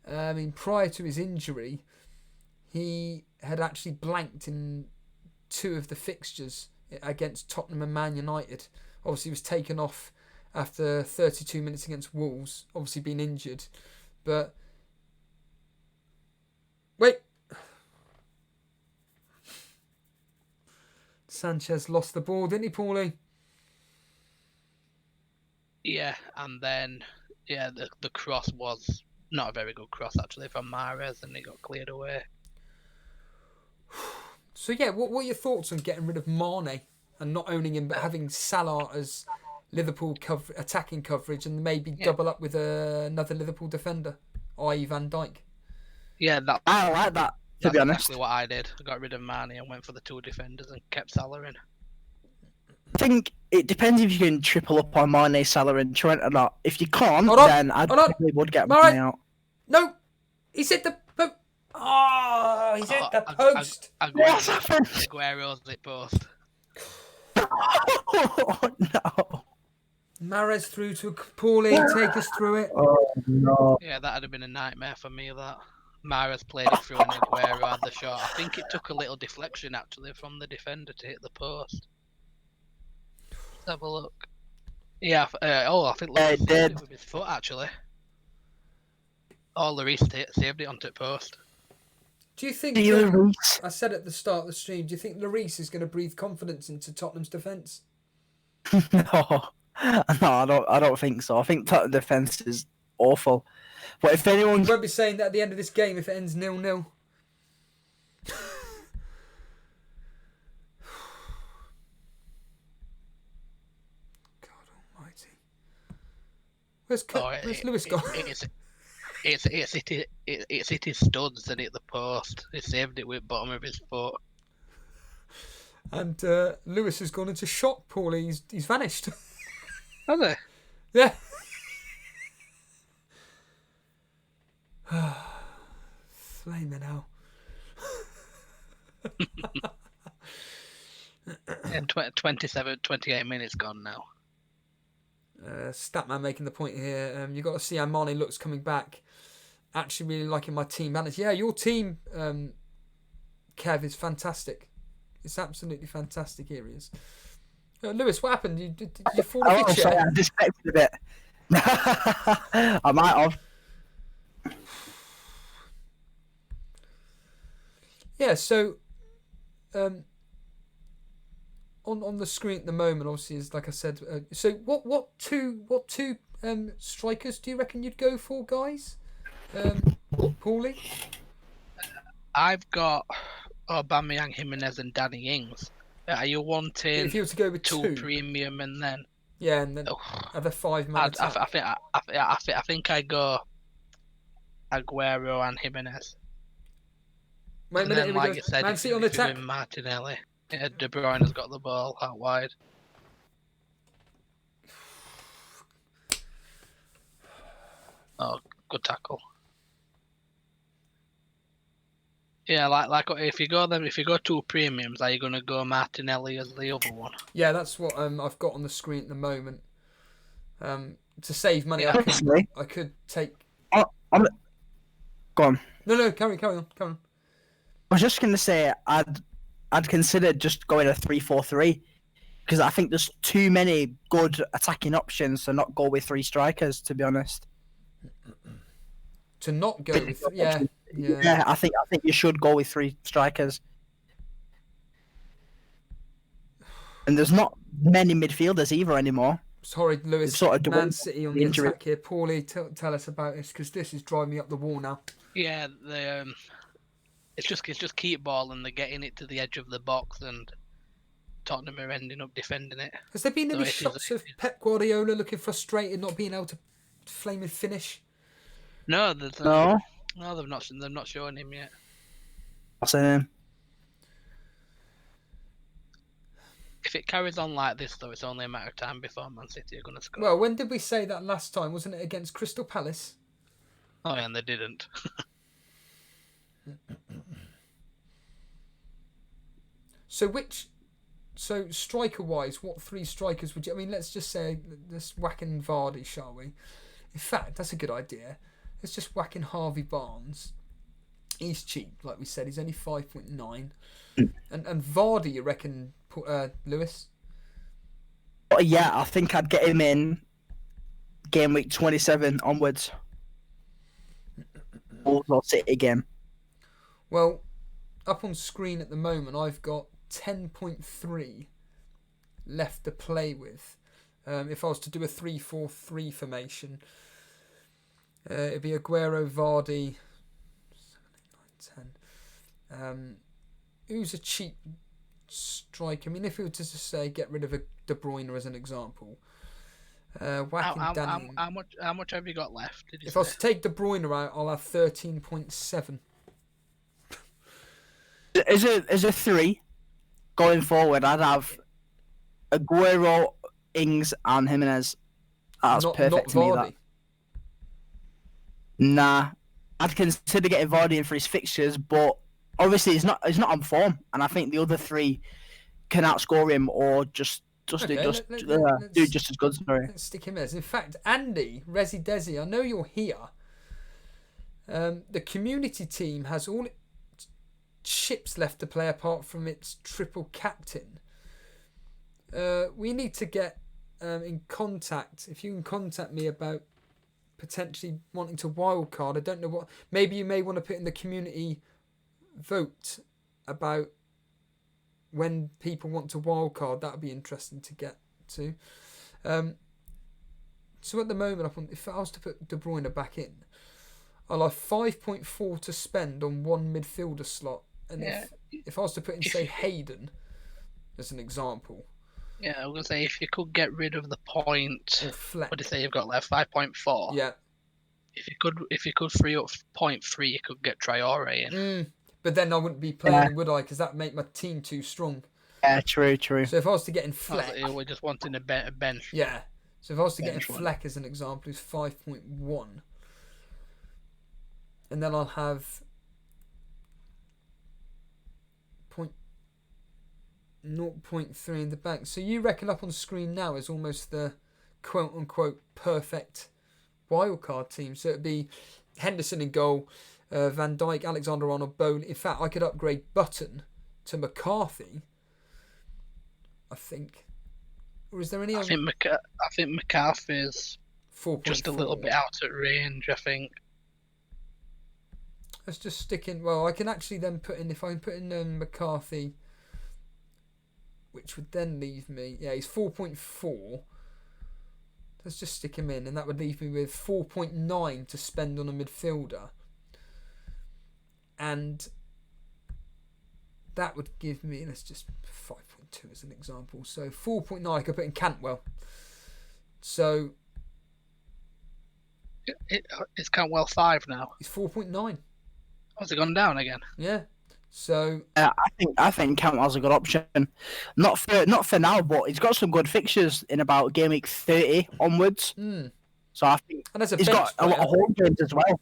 Speaker 2: Prior to his injury, he had actually blanked in 2 of the fixtures against Tottenham and Man United. Obviously, he was taken off after 32 minutes against Wolves, obviously been injured. But, wait. Sanchez lost the ball, didn't he, Paulie?
Speaker 3: Yeah, and then, the cross was not a very good cross, actually, from Mahrez, and it got cleared away.
Speaker 2: So, what are your thoughts on getting rid of Mane and not owning him, but having Salah as Liverpool attacking coverage and maybe double up with another Liverpool defender, i.e. Van Dijk?
Speaker 3: Yeah,
Speaker 4: I like that, to be honest.
Speaker 3: That's exactly what I did. I got rid of Mane and went for the 2 defenders and kept Salah in.
Speaker 4: I think it depends if you can triple up on Mane, Salah and Trent or not. If you can't, then I definitely would get Mane out.
Speaker 2: No! He's hit the... Oh, he's hit the post!
Speaker 4: What's happened?
Speaker 3: Aguero's hit post.
Speaker 4: Oh, no.
Speaker 2: Mahrez through to Paulie. Take us through it.
Speaker 4: Oh, no.
Speaker 3: Yeah, that would have been a nightmare for me, that. Mahrez played it through and Aguero had the shot. I think it took a little deflection, actually, from the defender to hit the post. Let's have a look. Yeah, I think Lloris saved it with his foot, actually. Oh, Lloris saved it onto the post.
Speaker 2: Do you think... I said at the start of the stream, do you think Lloris is going to breathe confidence into Tottenham's defence?
Speaker 4: No, I don't think so. I think Tottenham defence is awful. But if anyone...
Speaker 2: You won't be saying that at the end of this game if it ends 0-0. God almighty. Where's Lewis gone?
Speaker 3: It's hit his studs and hit the post. He saved it with bottom of his foot.
Speaker 2: And Lewis has gone into shock, Paulie. He's vanished.
Speaker 3: Has he?
Speaker 2: Yeah. Flaming hell.
Speaker 3: And 28 minutes gone now.
Speaker 2: Statman making the point here. You got to see how Mane looks coming back. Actually, really liking my team balance. Yeah, your team, Kev, is fantastic. It's absolutely fantastic. Here he is. Lewis, what happened? Did you fall off your chair?
Speaker 4: Sorry, I disconnected a bit. I might have.
Speaker 2: Yeah, so on the screen at the moment, obviously, is like I said. So what two strikers do you reckon you'd go for, guys? Paulie?
Speaker 3: I've got Aubameyang, Jimenez, and Danny Ings. Are you wanting
Speaker 2: If you were to go with two
Speaker 3: premium and then?
Speaker 2: Yeah, and then have a 5-man attack.
Speaker 3: I think I go Aguero and Jimenez.
Speaker 2: Wait a minute, here we
Speaker 3: like
Speaker 2: go.
Speaker 3: you said,
Speaker 2: Man City on the
Speaker 3: if you're
Speaker 2: attack.
Speaker 3: doing Martinelli. Yeah, De Bruyne has got the ball out wide. Oh, good tackle. Yeah, like if you go two premiums, are you gonna go Martinelli as the other one?
Speaker 2: Yeah, that's what I've got on the screen at the moment. To save money,
Speaker 3: Yeah.
Speaker 2: I could take.
Speaker 4: Go on.
Speaker 2: No, carry on.
Speaker 4: I was just gonna say I'd consider just going a 3-4-3 because I think there's too many good attacking options to not go with three strikers. To be honest.
Speaker 2: To not go with yeah.
Speaker 4: I think you should go with three strikers. And there's not many midfielders either anymore.
Speaker 2: Sorry, Lewis.
Speaker 4: Sort of
Speaker 2: Man City on the
Speaker 4: injury.
Speaker 2: attack here. Paulie, tell us about this because this is driving me up the wall now.
Speaker 3: Yeah, it's just keep ball and they're getting it to the edge of the box and Tottenham are ending up defending it.
Speaker 2: Has there been any
Speaker 3: So
Speaker 2: shots of Pep Guardiola looking frustrated, not being able to flaming finish?
Speaker 3: No,
Speaker 4: No.
Speaker 3: No, they've not shown him yet.
Speaker 4: What's his name?
Speaker 3: If it carries on like this, though, it's only a matter of time before Man City are going to score.
Speaker 2: Well, when did we say that last time? Wasn't it against Crystal Palace?
Speaker 3: Oh, yeah, and they didn't.
Speaker 2: So striker-wise, what three strikers would you... I mean, let's just say, let's whack in Vardy, shall we? In fact, that's a good idea. Let's just whack in Harvey Barnes. He's cheap, like we said. He's only 5.9. And Vardy, you reckon, Lewis?
Speaker 4: Yeah, I think I'd get him in Gameweek 27 onwards. Or City game.
Speaker 2: Well, up on screen at the moment, I've got 10.3 left to play with. If I was to do a 3-4-3 formation, it'd be Aguero, Vardy, 7, 8, 9, 10. Who's a cheap striker? I mean, if we were to just say get rid of a De Bruyne as an example,
Speaker 3: How much have you got left?
Speaker 2: If I was to take De Bruyne out, I'll have 13.7.
Speaker 4: As a three going forward, I'd have Aguero, Ings, and Jimenez. That's perfect to me. That. Nah, I'd consider getting Vardy in for his fixtures, but obviously he's not on form, and I think the other three can outscore him or do just as good. Sorry.
Speaker 2: Let's stick him as. In fact, Andy, Resi Desi, I know you're here. The community team has all its ships left to play apart from its triple captain. We need to get in contact. If you can contact me about potentially wanting to wildcard, I don't know what. Maybe you may want to put in the community vote about when people want to wildcard. That would be interesting to get to. So at the moment, if I was to put De Bruyne back in, I'll have 5.4 to spend on one midfielder slot. And if I was to put in, say, Hayden as an example.
Speaker 3: Yeah, I was going to say, if you could get rid of the point...
Speaker 2: Or Fleck.
Speaker 3: What do you say you've got left? 5.4?
Speaker 2: Yeah.
Speaker 3: if you could free up 0.3, you could get Traore in.
Speaker 2: But then I wouldn't be playing him, would I? Because that make my team too strong.
Speaker 4: Yeah, true.
Speaker 2: So if I was to get in Fleck...
Speaker 3: We're just wanting a bench.
Speaker 2: Yeah. So if I was to get in
Speaker 3: Bench one.
Speaker 2: Fleck as an example, who's 5.1. And then I'll have 0.3 in the back. So you reckon up on screen now is almost the quote-unquote perfect wildcard team. So it'd be Henderson in goal, Van Dijk, Alexander-Arnold, Bowley. In fact, I could upgrade Button to McCarthy, I think. Or is there any other?
Speaker 3: I think McCarthy's
Speaker 2: 4.4.
Speaker 3: just a little bit out of range, I think.
Speaker 2: Let's just stick in... Well, I can actually then put in... If I put in McCarthy, which would then leave me... Yeah, he's 4.4. Let's just stick him in, and that would leave me with 4.9 to spend on a midfielder. And that would give me... Let's just... 5.2 as an example. So 4.9 I could put in Cantwell. So...
Speaker 3: It's Cantwell 5 now.
Speaker 2: He's 4.9.
Speaker 3: Has it gone down again?
Speaker 2: Yeah. So
Speaker 4: I think Cantwell's a good option. Not for now, but he's got some good fixtures in about game week 30 onwards. So I think
Speaker 2: and as a
Speaker 4: he's
Speaker 2: bench
Speaker 4: got a lot of home games as well.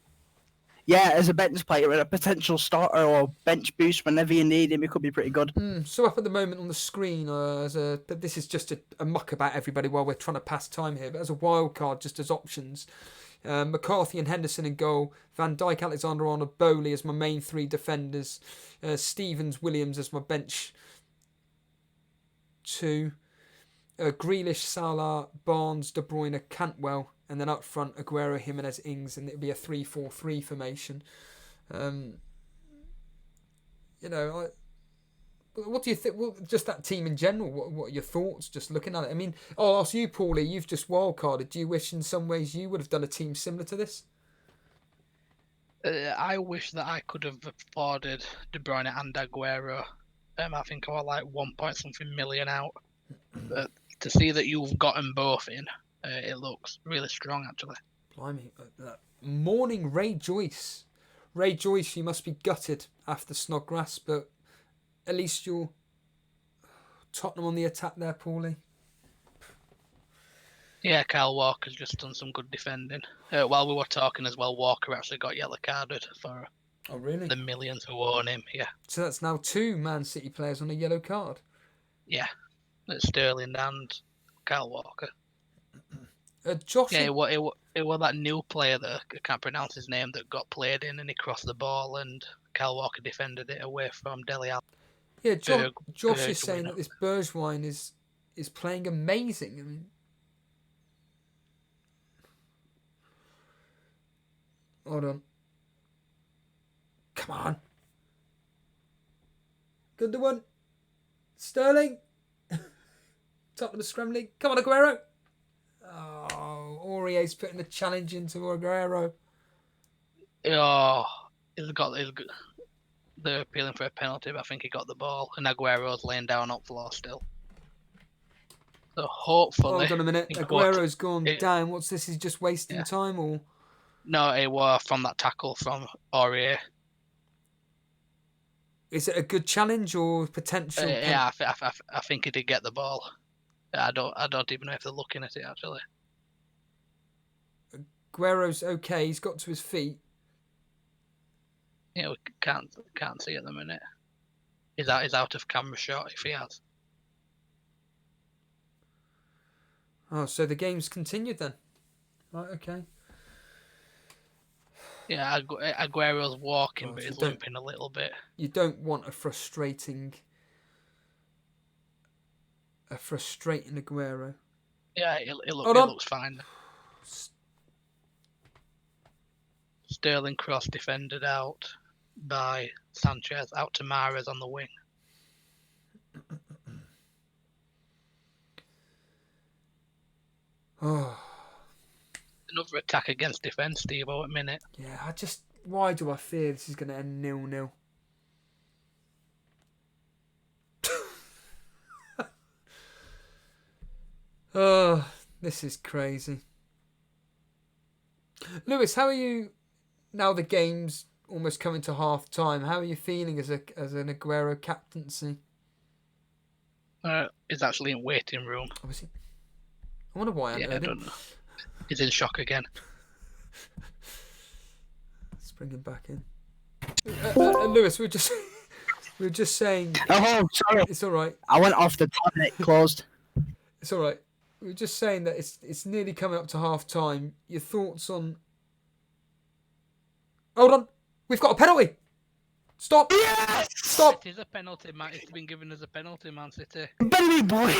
Speaker 4: Yeah, as a bench player and a potential starter or bench boost whenever you need him, he could be pretty good.
Speaker 2: So up at the moment on the screen, but this is just a muck about everybody while we're trying to pass time here. But as a wild card, just as options. McCarthy and Henderson in goal, Van Dijk, Alexander-Arnold, Bowley as my main 3 defenders, Stevens, Williams as my bench 2, Grealish, Salah, Barnes, De Bruyne, Cantwell, and then up front Aguero, Jimenez, Ings, and it'll be a 3-4-3 formation. What do you think? Well, just that team in general. What are your thoughts? Just looking at it. I mean, I'll ask you, Paulie. You've just wildcarded. Do you wish, in some ways, you would have done a team similar to this?
Speaker 3: I wish that I could have afforded De Bruyne and Aguero. I think I was like 1 million out. But to see that you've gotten both in, it looks really strong, actually.
Speaker 2: Blimey! Morning, Ray Joyce. Ray Joyce, you must be gutted after Snodgrass, but. At least you're Tottenham on the attack there, Paulie.
Speaker 3: Yeah, Kyle Walker's just done some good defending. While we were talking as well, Walker actually got yellow carded for the millions who own him. Yeah.
Speaker 2: So that's now 2 Man City players on a yellow card.
Speaker 3: Yeah, it's Sterling and Kyle Walker.
Speaker 2: Josh.
Speaker 3: Yeah, it was that new player that I can't pronounce his name that got played in and he crossed the ball and Kyle Walker defended it away from Dele Alli.
Speaker 2: Yeah, Josh is saying that this Bergwijn is playing amazing. I mean, hold on. Come on. Good one. Sterling. Top of the scrum league. Come on, Aguero. Oh, Aurier's putting the challenge into Aguero.
Speaker 3: Oh, they're appealing for a penalty, but I think he got the ball. And Aguero's laying down up floor still. So hopefully...
Speaker 2: Hold on a minute. Aguero's gone down. What's this? He's just wasting time, or...?
Speaker 3: No, it was from that tackle from Aurier.
Speaker 2: Is it a good challenge or potential?
Speaker 3: Yeah, I think he did get the ball. I don't even know if they're looking at it, actually.
Speaker 2: Aguero's okay. He's got to his feet.
Speaker 3: Yeah, we can't see at the minute. He's out of camera shot if he has.
Speaker 2: Oh, so the game's continued then. Right, okay.
Speaker 3: Yeah, Aguero's walking, but he's limping a little bit.
Speaker 2: You don't want a frustrating Aguero.
Speaker 3: Yeah, it looks fine. Sterling cross defended out by Sanchez, out to Mahrez on the wing.
Speaker 2: Oh.
Speaker 3: Another attack against defence, Steve-O, at minute.
Speaker 2: Yeah, why do I fear this is going to end 0-0? Oh, this is crazy. Lewis, how are you now? The game's almost coming to half time. How are you feeling as an Aguero captaincy?
Speaker 3: He's actually in waiting room.
Speaker 2: Oh, is he? I wonder why I
Speaker 3: I
Speaker 2: heard him.
Speaker 3: don't know. He's in shock again.
Speaker 2: Let's bring him back in. Lewis, we were just saying.
Speaker 4: Oh, sorry.
Speaker 2: It's all right.
Speaker 4: I went off the tab and it closed.
Speaker 2: It's all right. We were just saying that it's nearly coming up to half time. Your thoughts on? Hold on, we've got a penalty. Stop!
Speaker 4: Yes!
Speaker 2: Stop!
Speaker 3: It is a penalty, man. It's been given as a penalty, Man City.
Speaker 4: Baby boy!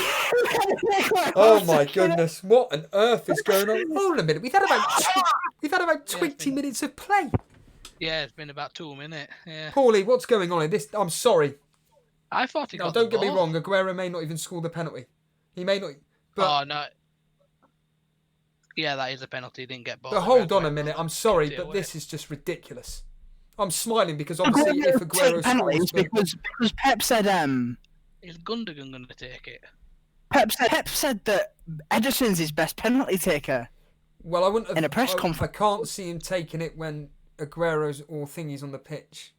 Speaker 2: Oh my goodness! What on earth is going on? Hold on a minute. We've had about 20 minutes of play.
Speaker 3: Yeah, it's been about 2 minutes. Yeah.
Speaker 2: Paulie, what's going on in this? I'm sorry.
Speaker 3: I thought he
Speaker 2: No,
Speaker 3: got
Speaker 2: don't
Speaker 3: the
Speaker 2: get me
Speaker 3: ball.
Speaker 2: wrong. Aguero may not even score the penalty. He may not. But
Speaker 3: Oh no. Yeah, that is a penalty. He didn't get ball.
Speaker 2: but hold on a minute. I'm sorry, but this is just ridiculous. I'm smiling because obviously if Aguero
Speaker 4: penalties
Speaker 2: scores,
Speaker 4: because Pep said
Speaker 3: Is Gundogan going to take it?
Speaker 4: Pep said that Ederson's his best penalty taker.
Speaker 2: well, I wouldn't have.
Speaker 4: In a press
Speaker 2: I
Speaker 4: conference.
Speaker 2: can't see him taking it when Aguero's or thingy's on the pitch.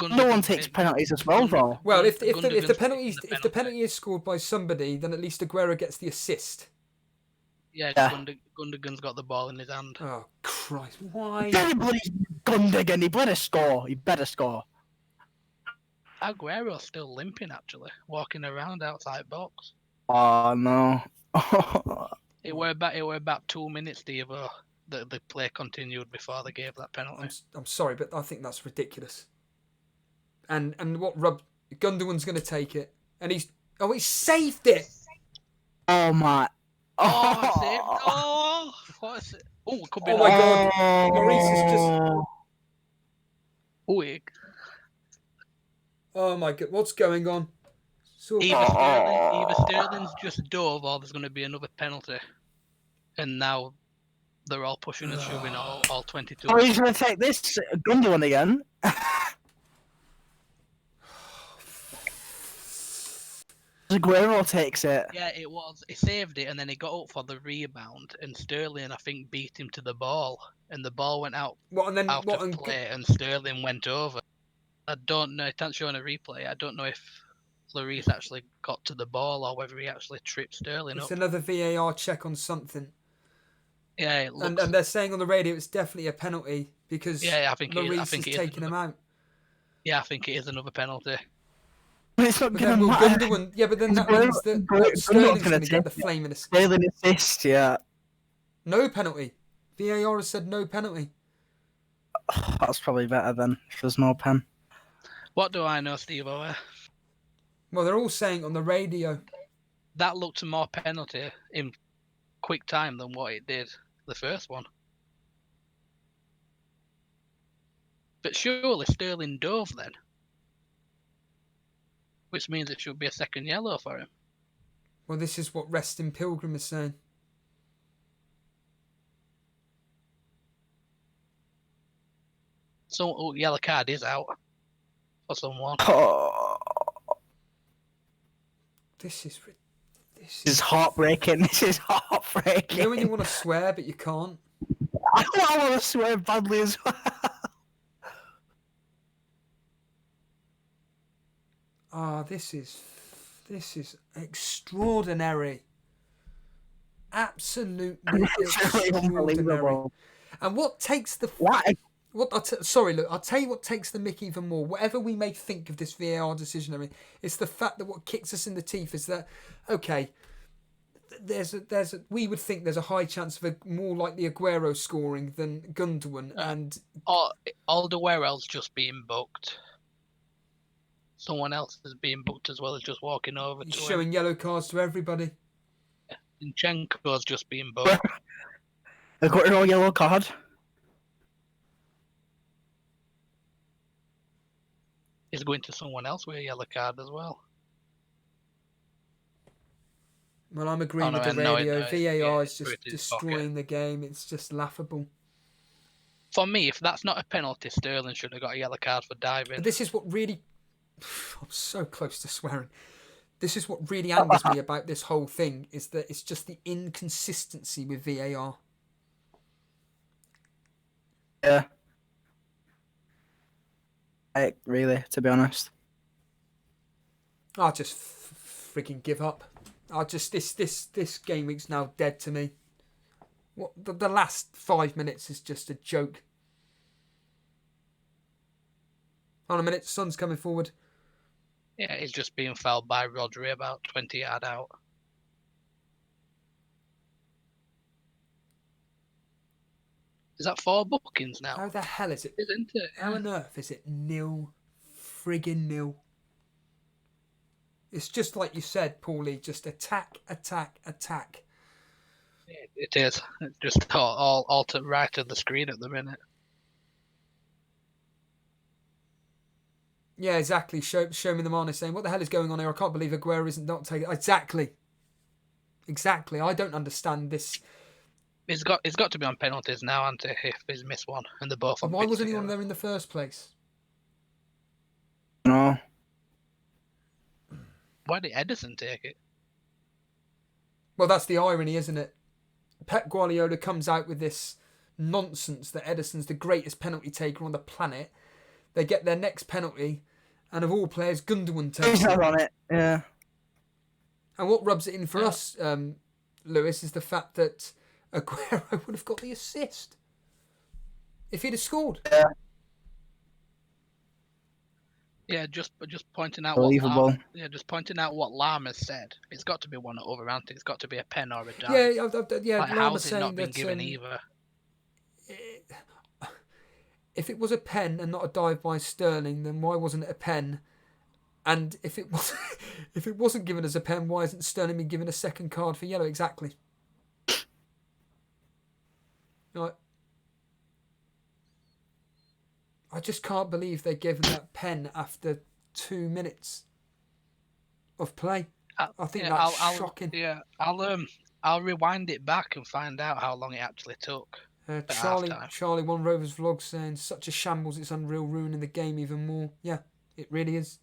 Speaker 4: No one takes penalties as well, though.
Speaker 2: Well, if the
Speaker 3: Gundogan's
Speaker 2: penalty
Speaker 3: taking
Speaker 2: if the penalty is scored by somebody, then at least Aguero gets the assist.
Speaker 3: Yeah,
Speaker 4: Yeah.
Speaker 3: Gundogan's got the ball in his hand.
Speaker 2: Oh Christ! Why?
Speaker 4: Everybody's Gundogan. He better score. He better score.
Speaker 3: Aguero's still limping, actually, walking around outside box.
Speaker 4: Oh no.
Speaker 3: It were about 2 minutes, Devo, that the play continued before they gave that penalty.
Speaker 2: I'm sorry, but I think that's ridiculous. And what Gundogan's going to take it, and he saved it.
Speaker 4: Oh my.
Speaker 3: Oh, it's it. Oh, what is it? Oh, it could be.
Speaker 2: Oh my God. Maurice is just.
Speaker 3: Oh,
Speaker 2: Oh my God! What's going on? So
Speaker 3: either Sterling's just dove, or there's going to be another penalty. And now they're all pushing and shoving all 22.
Speaker 4: Oh, he's going to take this Gundogan again. Aguero takes it.
Speaker 3: Yeah, it was. He saved it, and then he got up for the rebound, and Sterling, I think, beat him to the ball, and the ball went out of play, and Sterling went over. I don't know. It can't show on a replay. I don't know if Lloris actually got to the ball or whether he actually tripped Sterling
Speaker 2: it's
Speaker 3: up.
Speaker 2: another VAR check on something.
Speaker 3: Yeah, it looks.
Speaker 2: And they're saying on the radio it's definitely a penalty because
Speaker 3: I think
Speaker 2: Lloris
Speaker 3: it
Speaker 2: is taking him out.
Speaker 3: Yeah, I think it is another penalty.
Speaker 4: But it's not
Speaker 2: But
Speaker 4: going
Speaker 2: then
Speaker 4: to
Speaker 2: will
Speaker 4: matter.
Speaker 2: Gundogan? Yeah, but then that
Speaker 4: Gundogan-
Speaker 2: means that
Speaker 4: Gundogan's
Speaker 2: Sterling's
Speaker 4: gonna
Speaker 2: going to get
Speaker 4: take
Speaker 2: the
Speaker 4: it.
Speaker 2: flaming assist.
Speaker 4: Sterling assist, yeah.
Speaker 2: No penalty. VAR has said no penalty.
Speaker 4: That's probably better then, if there's no pen.
Speaker 3: What do I know, Steve?
Speaker 2: Well, they're all saying on the radio.
Speaker 3: That looked more penalty in quick time than what it did the first one. But surely Sterling dove then. Which means it should be a second yellow for him.
Speaker 2: Well, this is what Resting Pilgrim is saying.
Speaker 3: So, yellow card is out for someone.
Speaker 4: Oh,
Speaker 2: This is
Speaker 4: this is heartbreaking. This is heartbreaking.
Speaker 2: You know when you want to swear but you can't.
Speaker 4: I want to swear badly as well.
Speaker 2: Ah, this is extraordinary. Absolutely
Speaker 4: It's really
Speaker 2: extraordinary.
Speaker 4: unbelievable.
Speaker 2: And what takes the
Speaker 4: What?
Speaker 2: sorry, look, I'll tell you what takes the mick even more. Whatever we may think of this VAR decision, I mean, it's the fact that what kicks us in the teeth is that okay, we would think there's a high chance of a more likely Aguero scoring than Gundogan, and
Speaker 3: Alderweireld's just being booked. Someone else is being booked as well as just walking over
Speaker 2: he's
Speaker 3: to
Speaker 2: showing
Speaker 3: him.
Speaker 2: yellow cards to everybody.
Speaker 3: Zinchenko's just being booked.
Speaker 4: I got no yellow card.
Speaker 3: He's going to someone else with a yellow card as well.
Speaker 2: Well, I'm agreeing with the
Speaker 3: no,
Speaker 2: radio. VAR is
Speaker 3: put
Speaker 2: just
Speaker 3: it in his
Speaker 2: destroying the game. It's just laughable.
Speaker 3: For me, if that's not a penalty, Sterling should have got a yellow card for diving.
Speaker 2: But this is what really... I'm so close to swearing. This is what really angers me about this whole thing, is that it's just the inconsistency with VAR.
Speaker 4: Yeah. Really, to be honest.
Speaker 2: I'll just freaking give up. This game week's now dead to me. What the last 5 minutes is just a joke. Hold on a minute, Son's coming forward.
Speaker 3: Yeah, he's just being fouled by Rodri about 20 yards out. Is that 4 bookings now?
Speaker 2: How the hell is it?
Speaker 3: Isn't it?
Speaker 2: How on earth is it 0-0? It's just like you said, Paulie, just attack.
Speaker 3: It is. It's just all to right of the screen at the minute.
Speaker 2: Yeah, exactly. Show me the Mane saying, what the hell is going on here? I can't believe Aguero isn't not taking... Exactly. I don't understand this.
Speaker 3: He's got to be on penalties now, hasn't he, if he's missed one. And they're both on
Speaker 2: Why wasn't he
Speaker 3: together.
Speaker 2: on there in the first place?
Speaker 4: No.
Speaker 3: Why did Ederson take it?
Speaker 2: Well, that's the irony, isn't it? Pep Guardiola comes out with this nonsense that Ederson's the greatest penalty taker on the planet. They get their next penalty, and of all players, Gundogan takes
Speaker 4: He's
Speaker 2: it.
Speaker 4: not on it, yeah.
Speaker 2: And what rubs it in for us, Lewis, is the fact that Aguero would have got the assist if he'd have scored.
Speaker 3: Yeah, just pointing out
Speaker 4: Unbelievable.
Speaker 3: just pointing out what Lama's said. It's got to be one at Wolverhampton. It's got to be a pen or a dive.
Speaker 2: Yeah.
Speaker 3: Like,
Speaker 2: Lama's
Speaker 3: how's it
Speaker 2: saying
Speaker 3: not been
Speaker 2: that
Speaker 3: given either?
Speaker 2: if it was a pen and not a dive by Sterling, then why wasn't it a pen? And if it wasn't given as a pen, why isn't Sterling been given a second card for yellow? Exactly. Right. I just can't believe they gave him that pen after 2 minutes of play. I think that's shocking.
Speaker 3: I'll rewind it back and find out how long it actually took.
Speaker 2: Charlie One Rovers vlog saying such a shambles, it's unreal, ruining the game even more. Yeah, it really is.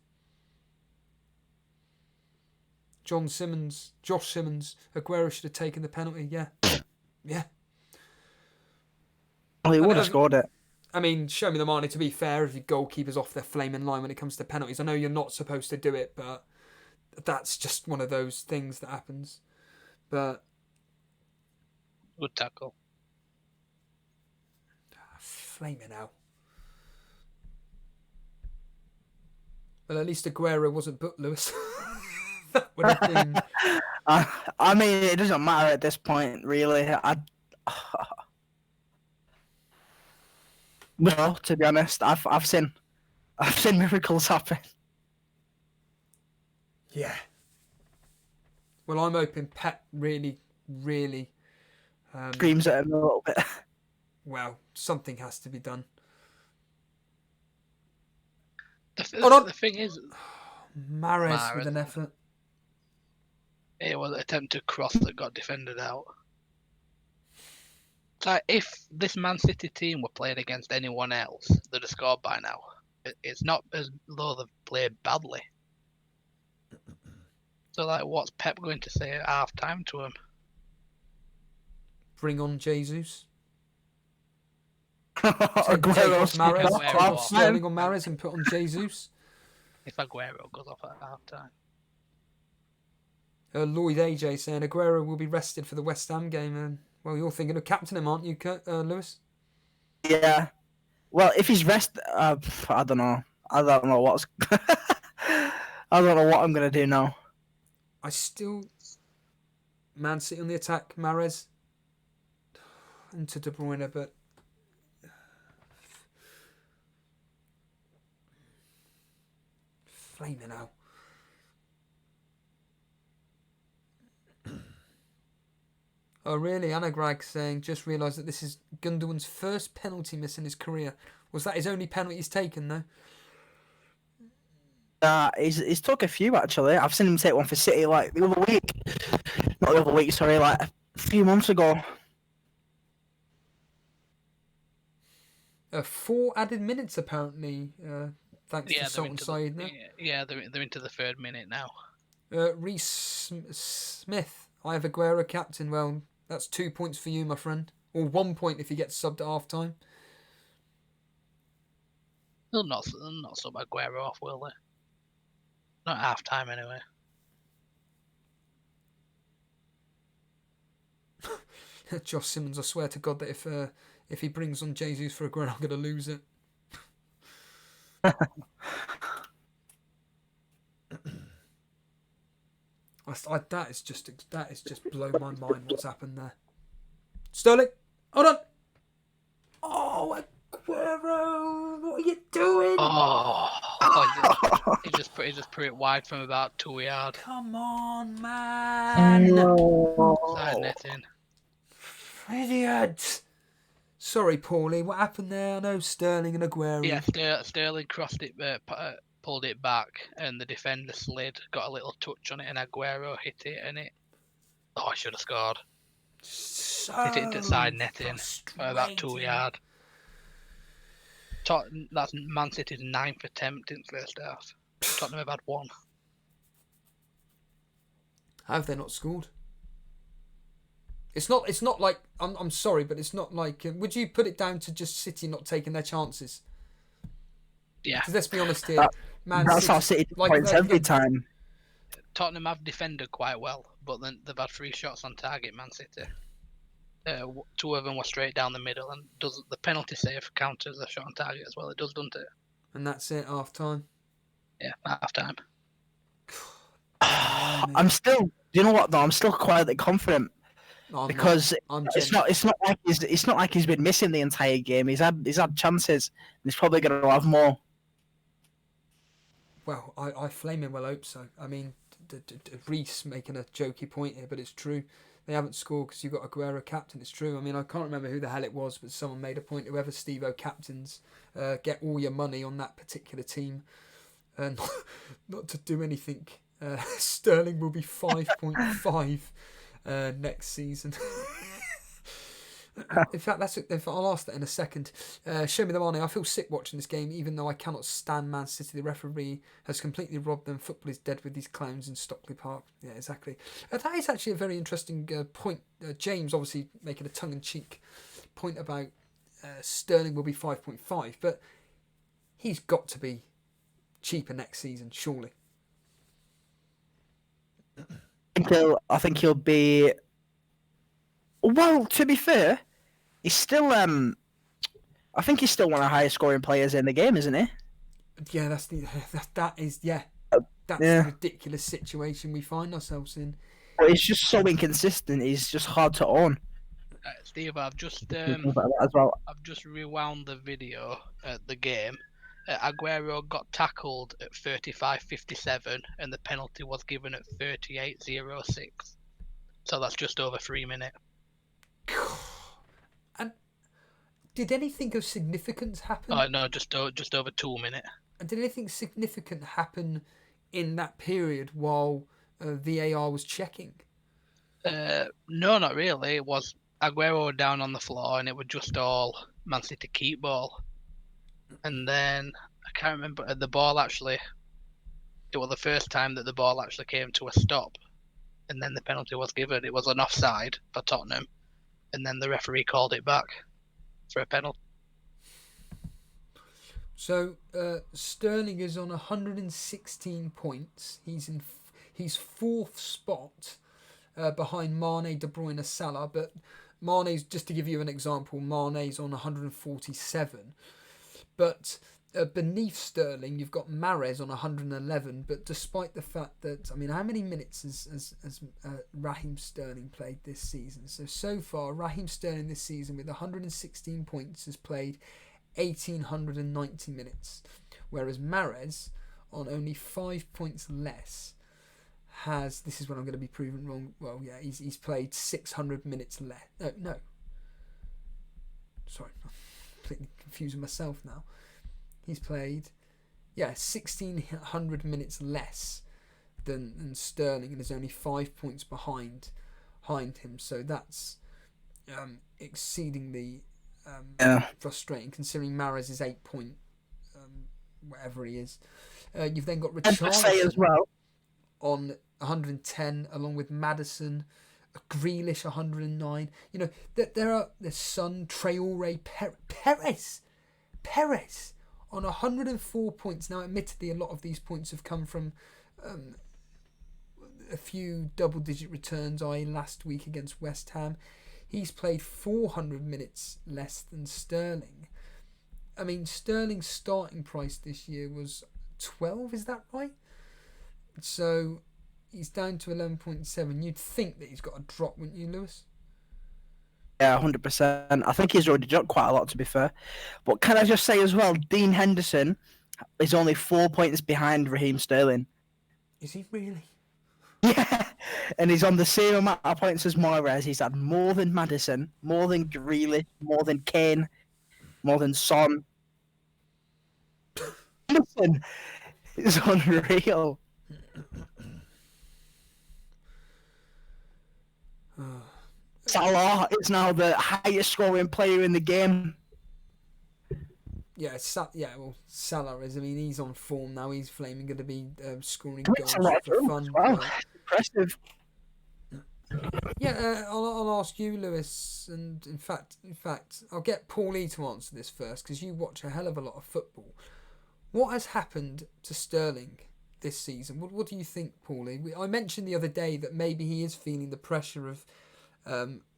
Speaker 2: Josh Simmons, Aguero should have taken the penalty. Yeah.
Speaker 4: Well, he would have scored it.
Speaker 2: I mean, show me the money. To be fair, if your goalkeeper's off their flaming line when it comes to penalties, I know you're not supposed to do it, but that's just one of those things that happens. But
Speaker 3: good tackle.
Speaker 2: Flaming out. Well, at least Aguero wasn't booked, Lewis. That would have been.
Speaker 4: I mean, it doesn't matter at this point, really. No, to be honest, I've seen miracles happen.
Speaker 2: Yeah. Well, I'm hoping Pep really
Speaker 4: Screams at him a little bit.
Speaker 2: Well, something has to be done.
Speaker 3: The thing is,
Speaker 2: Mahrez with an effort.
Speaker 3: It was an attempted cross that got defended out. Like, if this Man City team were playing against anyone else, they'd have scored by now. It's not as though they've played badly. So, like, what's Pep going to say at half time to him?
Speaker 2: Bring on Jesus.
Speaker 4: Aguero,
Speaker 2: take off Sterling on Mahrez and put on Jesus.
Speaker 3: If Aguero goes off at half time.
Speaker 2: Lloyd AJ saying Aguero will be rested for the West Ham game. Well, you're thinking of captain him, aren't you, Lewis?
Speaker 4: Yeah. Well, if he's rested, I don't know. I don't know what I'm gonna do now.
Speaker 2: Man City on the attack, Mahrez into De Bruyne, but flaming out. Oh, really? Anna Grag saying, just realised that this is Gundogan's first penalty miss in his career. Was that his only penalty he's taken, though?
Speaker 4: He's took a few, actually. I've seen him take one for City, like, the other week. Not the other week, sorry, like, a few months ago.
Speaker 2: 4 added minutes, apparently, thanks to Sultan Saeed.
Speaker 3: Yeah, they're into the 3rd minute now.
Speaker 2: Reece Smith, I have Aguero captain. Well, that's 2 points for you, my friend. Or 1 point if he gets subbed at half time.
Speaker 3: They'll not sub Aguero off, will they? Not half time anyway.
Speaker 2: Josh Simmons, I swear to God that if he brings on Jesus for Aguero, I'm going to lose it. That is just blow my mind what's happened there. Sterling, hold on. Oh, Aguero, what are you doing?
Speaker 3: He just put it wide from about 2 yards.
Speaker 2: Come on, man.
Speaker 3: Side netting.
Speaker 2: Idiot. Sorry, Paulie. What happened there? I know Sterling and Aguero.
Speaker 3: Yeah, Sterling crossed it, pulled it back, and the defender slid, got a little touch on it, and Aguero hit it, and it. Oh, I should have scored. Hit it into side netting by about 2 yards. That's Man City's 9th attempt in first half. Tottenham have had 1.
Speaker 2: How have they not scored? It's not like I'm sorry, but it's not like. Would you put it down to just City not taking their chances?
Speaker 3: Yeah.
Speaker 2: Because let's be honest here,
Speaker 4: that's how City points every time.
Speaker 3: Tottenham have defended quite well, but then they've had 3 shots on target. Man City. 2 of them were straight down the middle, and does the penalty save count as a shot on target as well? It does, doesn't it?
Speaker 2: And that's it. Half time.
Speaker 3: Yeah, half time.
Speaker 4: I'm still. Do you know what though? I'm still quietly confident. Because it's not like he's been missing the entire game. He's had chances, and he's probably going to have more.
Speaker 2: Well, I flaming well hope so. I mean, Reece making a jokey point here, but it's true. They haven't scored because you've got Aguero captain. It's true. I mean, I can't remember who the hell it was, but someone made a point. Whoever Steve-O captains, get all your money on that particular team, and not to do anything. Sterling will be 5.5. Next season. In fact, I'll ask that in a second. Show me the money. I feel sick watching this game, even though I cannot stand Man City. The referee has completely robbed them. Football is dead with these clowns in Stockley Park. Yeah, exactly. That is actually a very interesting point. James obviously making a tongue-in-cheek point about Sterling will be 5.5, but he's got to be cheaper next season, surely.
Speaker 4: I think he'll be. Well, to be fair, he's still. I think he's still one of the highest scoring players in the game, isn't he?
Speaker 2: Yeah, that's the ridiculous situation we find ourselves in.
Speaker 4: But he's just so inconsistent. He's just hard to own.
Speaker 3: Steve, I've just I've just rewound the video at the game. Aguero got tackled at 35.57 and the penalty was given at 38.06. So that's just over 3 minutes.
Speaker 2: And did anything of significance happen?
Speaker 3: Oh no, just over 2 minutes.
Speaker 2: And did anything significant happen in that period while VAR was checking?
Speaker 3: No, not really. It was Aguero down on the floor and it was just all Man City keep ball. And then, I can't remember, the ball actually, it was the first time that the ball actually came to a stop. And then the penalty was given. It was an offside for Tottenham. And then the referee called it back for a penalty.
Speaker 2: So, Sterling is on 116 points. He's 4th spot behind Mane, De Bruyne, Salah. But Mane's, just to give you an example, Mane's on 147. But beneath Sterling, you've got Mahrez on 111. But despite the fact that, I mean, how many minutes has Raheem Sterling played this season? So far, Raheem Sterling this season with 116 points has played 1,890 minutes. Whereas Mahrez, on only 5 points less, has, this is when I'm going to be proven wrong, well, yeah, he's played 600 minutes less. No. Sorry, I'm completely confusing myself now. He's played, 1,600 minutes less than Sterling and is only 5 points behind him. So that's exceedingly frustrating, considering Mahrez is 8 point, whatever he is. You've then got Richarlison
Speaker 4: as well
Speaker 2: on 110, along with Maddison, Grealish 109. You know, there's Son, Traore, Perez on 104 points. Now, admittedly, a lot of these points have come from a few double-digit returns, i.e. last week against West Ham. He's played 400 minutes less than Sterling. I mean, Sterling's starting price this year was 12, is that right? So he's down to 11.7. You'd think that he's got a drop, wouldn't you, Lewis?
Speaker 4: Yeah, 100%. I think he's already dropped quite a lot, to be fair. But can I just say as well, Dean Henderson is only 4 points behind Raheem Sterling.
Speaker 2: Is he really?
Speaker 4: Yeah, and he's on the same amount of points as Moyes. He's had more than Maddison, more than Grealish, more than Kane, more than Son. Henderson is unreal. Salah is now the highest scoring player in the game.
Speaker 2: Yeah, well, Salah is. I mean, he's on form now. He's flaming going to be scoring
Speaker 4: It's
Speaker 2: goals
Speaker 4: a lot
Speaker 2: for
Speaker 4: of
Speaker 2: fun.
Speaker 4: as well.
Speaker 2: but-
Speaker 4: Impressive.
Speaker 2: Yeah, I'll ask you, Lewis, and in fact, I'll get Paulie to answer this first because you watch a hell of a lot of football. What has happened to Sterling this season? What do you think, Paulie? I mentioned the other day that maybe he is feeling the pressure of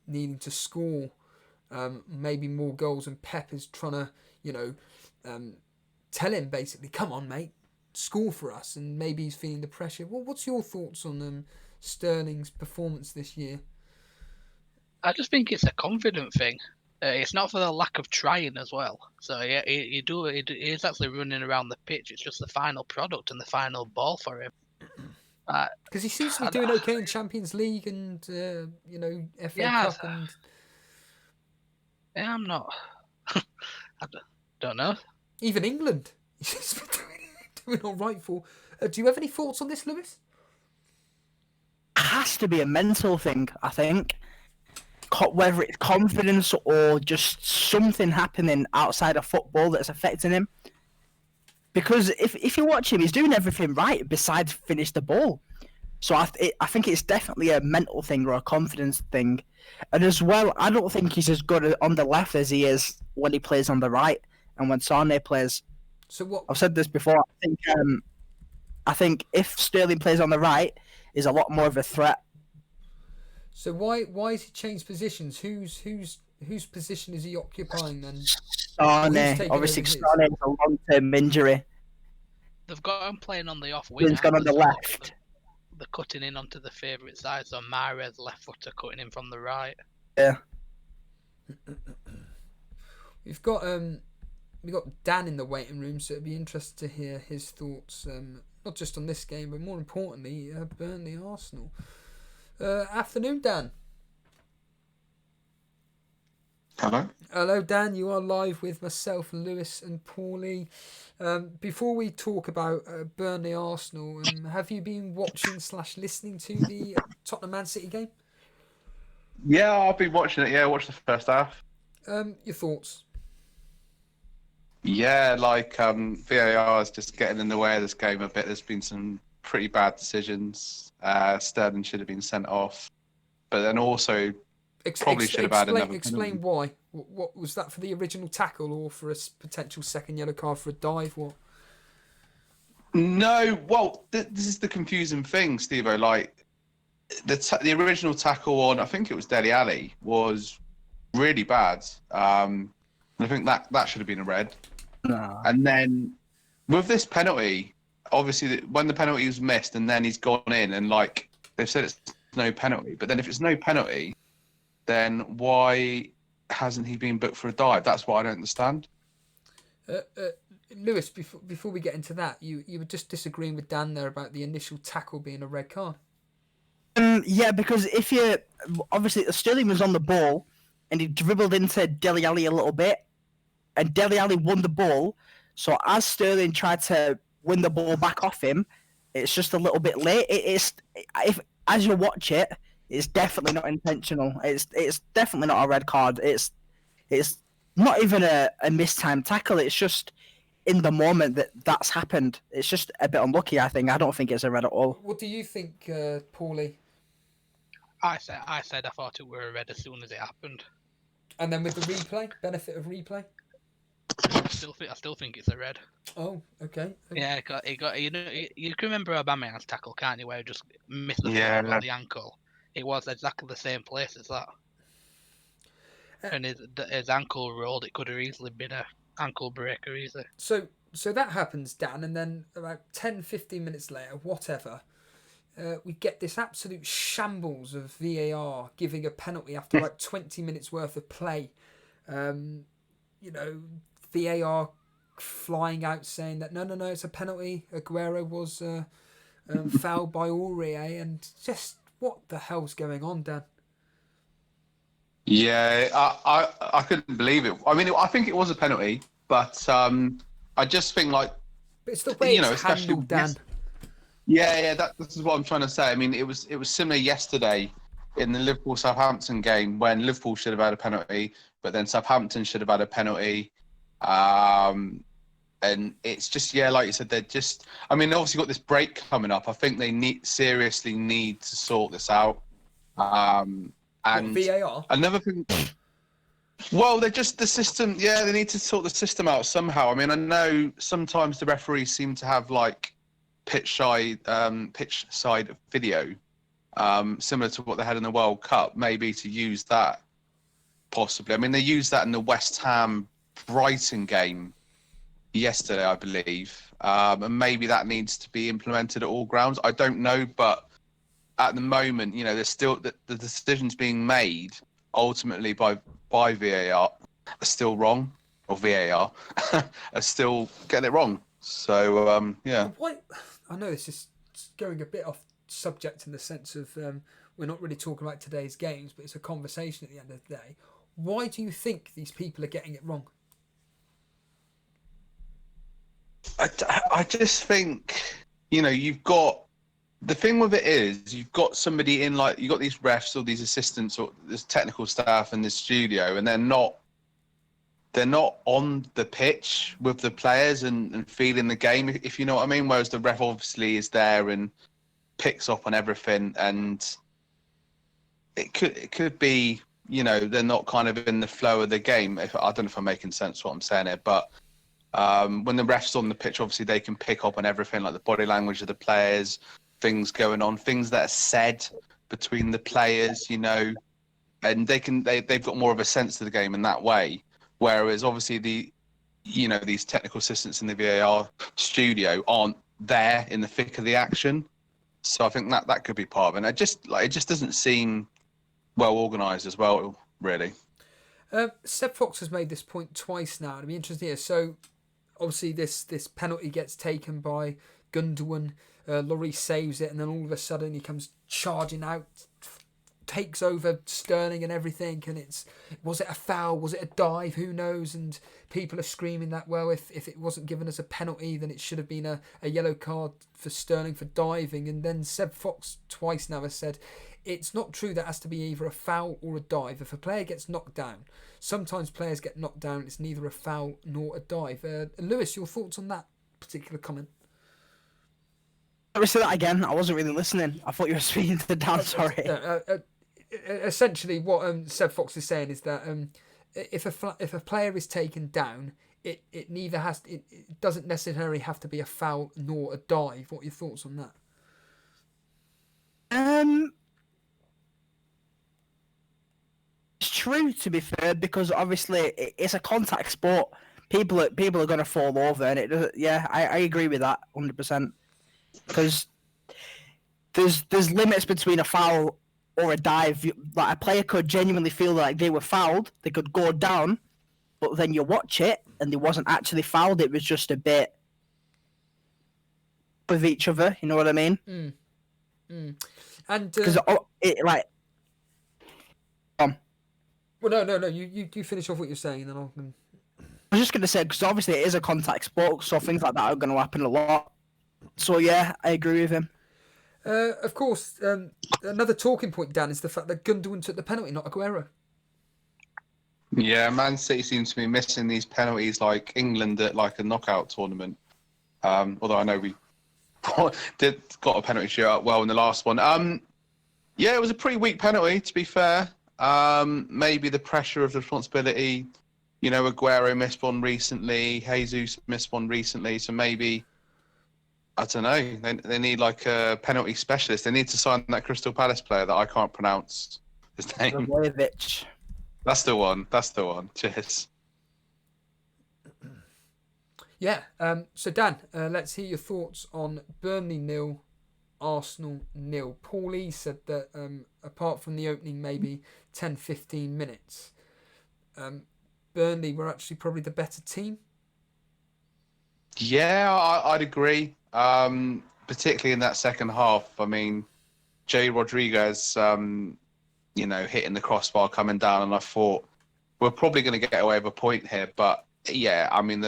Speaker 2: needing to score maybe more goals, and Pep is trying to, tell him basically, come on, mate, score for us, and maybe he's feeling the pressure. Well, what's your thoughts on Sterling's performance this year?
Speaker 3: I just think it's a confident thing. It's not for the lack of trying as well. So yeah, he's actually running around the pitch. It's just the final product and the final ball for him.
Speaker 2: Because he seems to be doing okay in Champions League and FA Cup and.
Speaker 3: Yeah, I'm not. I don't know.
Speaker 2: Even England, he's been doing all right for. Do you have any thoughts on this, Lewis?
Speaker 4: It has to be a mental thing, I think. Whether it's confidence or just something happening outside of football that's affecting him. Because if you watch him, he's doing everything right besides finish the ball. So I think it's definitely a mental thing or a confidence thing. And as well, I don't think he's as good on the left as he is when he plays on the right and when Sane plays.
Speaker 2: So what?
Speaker 4: I've said this before. I think if Sterling plays on the right, he's a lot more of a threat.
Speaker 2: So why has he changed positions? Whose position is he occupying then?
Speaker 4: Sane, obviously Sane has a long-term injury.
Speaker 3: They've got him playing on the off wing.
Speaker 4: He's gone on the left.
Speaker 3: They're cutting in onto the favourite side, so Mahrez left footer cutting in from the right.
Speaker 4: Yeah.
Speaker 2: We've got Dan in the waiting room, so it'd be interesting to hear his thoughts, not just on this game, but more importantly, Burnley Arsenal. Afternoon, Dan. Hello, Dan. You are live with myself, Lewis, and Paulie. Before we talk about Burnley Arsenal, have you been watching / listening to the Tottenham Man City game?
Speaker 5: Yeah, I've been watching it. Yeah, I watched the first half.
Speaker 2: Your thoughts?
Speaker 5: Yeah, VAR is just getting in the way of this game a bit. There's been some pretty bad decisions. Sterling should have been sent off, but then also probably should have had another.
Speaker 2: Explain why. What was that, for the original tackle or for a potential second yellow card for a dive? What?
Speaker 5: No, well, this is the confusing thing, Steve-O. Like the original tackle on, I think it was Dele Alli, was really bad. I think that should have been a red.
Speaker 4: No.
Speaker 5: And then with this penalty, obviously when the penalty was missed and then he's gone in and they've said it's no penalty, but then if it's no penalty, then why hasn't he been booked for a dive? That's what I don't understand.
Speaker 2: Lewis, before we get into that, you were just disagreeing with Dan there about the initial tackle being a red card.
Speaker 4: Yeah, because obviously Sterling was on the ball and he dribbled into Dele Alli a little bit, and Dele Alli won the ball. So as Sterling tried to win the ball back off him, it's just a little bit late. As you watch it, it's definitely not intentional. It's definitely not a red card. It's not even a mistimed tackle. It's just in the moment that's happened. It's just a bit unlucky, I think. I don't think it's a red at all.
Speaker 2: What do you think, Paulie?
Speaker 3: I said I thought it were a red as soon as it happened.
Speaker 2: And then with the replay, benefit of replay?
Speaker 3: I still think it's a red.
Speaker 2: Oh, okay.
Speaker 3: Yeah, he got you can remember Aubameyang's tackle, can't you? Where he just missed the
Speaker 5: Yeah.
Speaker 3: foot on the ankle. It was exactly the same place as that. And his ankle rolled. It could have easily been a ankle breaker, easily.
Speaker 2: So that happens, Dan, and then about 10, 15 minutes later, whatever, we get this absolute shambles of VAR giving a penalty after about 20 minutes worth of play. VAR flying out saying that no, it's a penalty. Aguero was fouled by Aurier, and just what the hell's going on, Dan?
Speaker 5: Yeah, I couldn't believe it. I mean, I think it was a penalty, but I just think like,
Speaker 2: but it's the way it's
Speaker 5: especially
Speaker 2: handled, Dan.
Speaker 5: Yeah, this is what I'm trying to say. I mean, it was similar yesterday in the Liverpool-Southampton game when Liverpool should have had a penalty, but then Southampton should have had a penalty. And it's just, like you said, they're just... I mean, obviously got this break coming up. I think they seriously need to sort this out. And
Speaker 2: VAR?
Speaker 5: another thing... Well, they're just the system... Yeah, they need to sort the system out somehow. I mean, I know sometimes the referees seem to have, like, pitch side video, similar to what they had in the World Cup, maybe to use that, possibly. I mean, they used that in the West Ham-Brighton game yesterday, I believe, and maybe that needs to be implemented at all grounds. I don't know, but at the moment, there's still the decisions being made ultimately by VAR are still wrong, or VAR are still getting it wrong. So yeah.
Speaker 2: I know this is going a bit off subject in the sense of we're not really talking about today's games, but it's a conversation at the end of the day. Why do you think these people are getting it wrong?
Speaker 5: I just think, you've got... The thing with it is, you've got somebody in, like, you've got these refs or these assistants or this technical staff in the studio, and they're not on the pitch with the players and feeling the game, if you know what I mean. Whereas the ref obviously is there and picks up on everything, and it could be, they're not kind of in the flow of the game. I don't know if I'm making sense what I'm saying here, but when the ref's on the pitch, obviously they can pick up on everything, like the body language of the players, things going on, things that are said between the players, and they've got more of a sense of the game in that way. Whereas obviously these technical assistants in the VAR studio aren't there in the thick of the action. So I think that could be part of it. And it just doesn't seem well organised as well, really.
Speaker 2: Seb Fox has made this point twice now. It'd be interesting here. So obviously this penalty gets taken by Gundogan. Lloris saves it, and then all of a sudden he comes charging out, takes over Sterling and everything, and was it a foul, was it a dive, who knows? And people are screaming that, well, if it wasn't given as a penalty, then it should have been a yellow card for Sterling for diving. And then Seb Fox twice now has said it's not true, that has to be either a foul or a dive. If a player gets knocked down, sometimes players get knocked down, it's neither a foul nor a dive. Lewis, your thoughts on that particular comment?
Speaker 4: Let me say that again. I wasn't really listening. I thought you were speaking to Dan. Sorry.
Speaker 2: Essentially, what Seb Fox is saying is that if a player is taken down, it doesn't necessarily have to be a foul nor a dive. What are your thoughts on that?
Speaker 4: It's true, to be fair, because obviously it's a contact sport. People are going to fall over, and it doesn't. Yeah, I agree with that 100%. Because there's limits between a foul or a dive. Like, a player could genuinely feel like they were fouled, they could go down, but then you watch it and they wasn't actually fouled. It was just a bit with each other. You know what I mean?
Speaker 2: And
Speaker 4: because
Speaker 2: well, no. You finish off what you're saying, and then I'll.
Speaker 4: I was just going to say, because obviously it is a contact sport, so things like that are going to happen a lot. So yeah, I agree with him.
Speaker 2: Of course, another talking point, Dan, is the fact that Gundogan took the penalty, not Aguero.
Speaker 5: Yeah, Man City seems to be missing these penalties like England at like a knockout tournament. Although I know we got a penalty shootout well in the last one. Yeah, it was a pretty weak penalty, to be fair. Maybe the pressure of the responsibility Aguero missed one recently, Jesus missed one recently, so maybe, I don't know, they need like a penalty specialist. They need to sign that Crystal Palace player that I can't pronounce his name.
Speaker 4: Blavovic.
Speaker 5: That's the one. Cheers.
Speaker 2: Yeah. So Dan, let's hear your thoughts on Burnley 0, Arsenal 0. Paulie said that apart from the opening maybe 10-15 minutes, Burnley were actually probably the better team.
Speaker 5: Yeah, I'd agree. Particularly in that second half. I mean, Jay Rodriguez, hitting the crossbar coming down, and I thought we're probably going to get away with a point here. But yeah, I mean,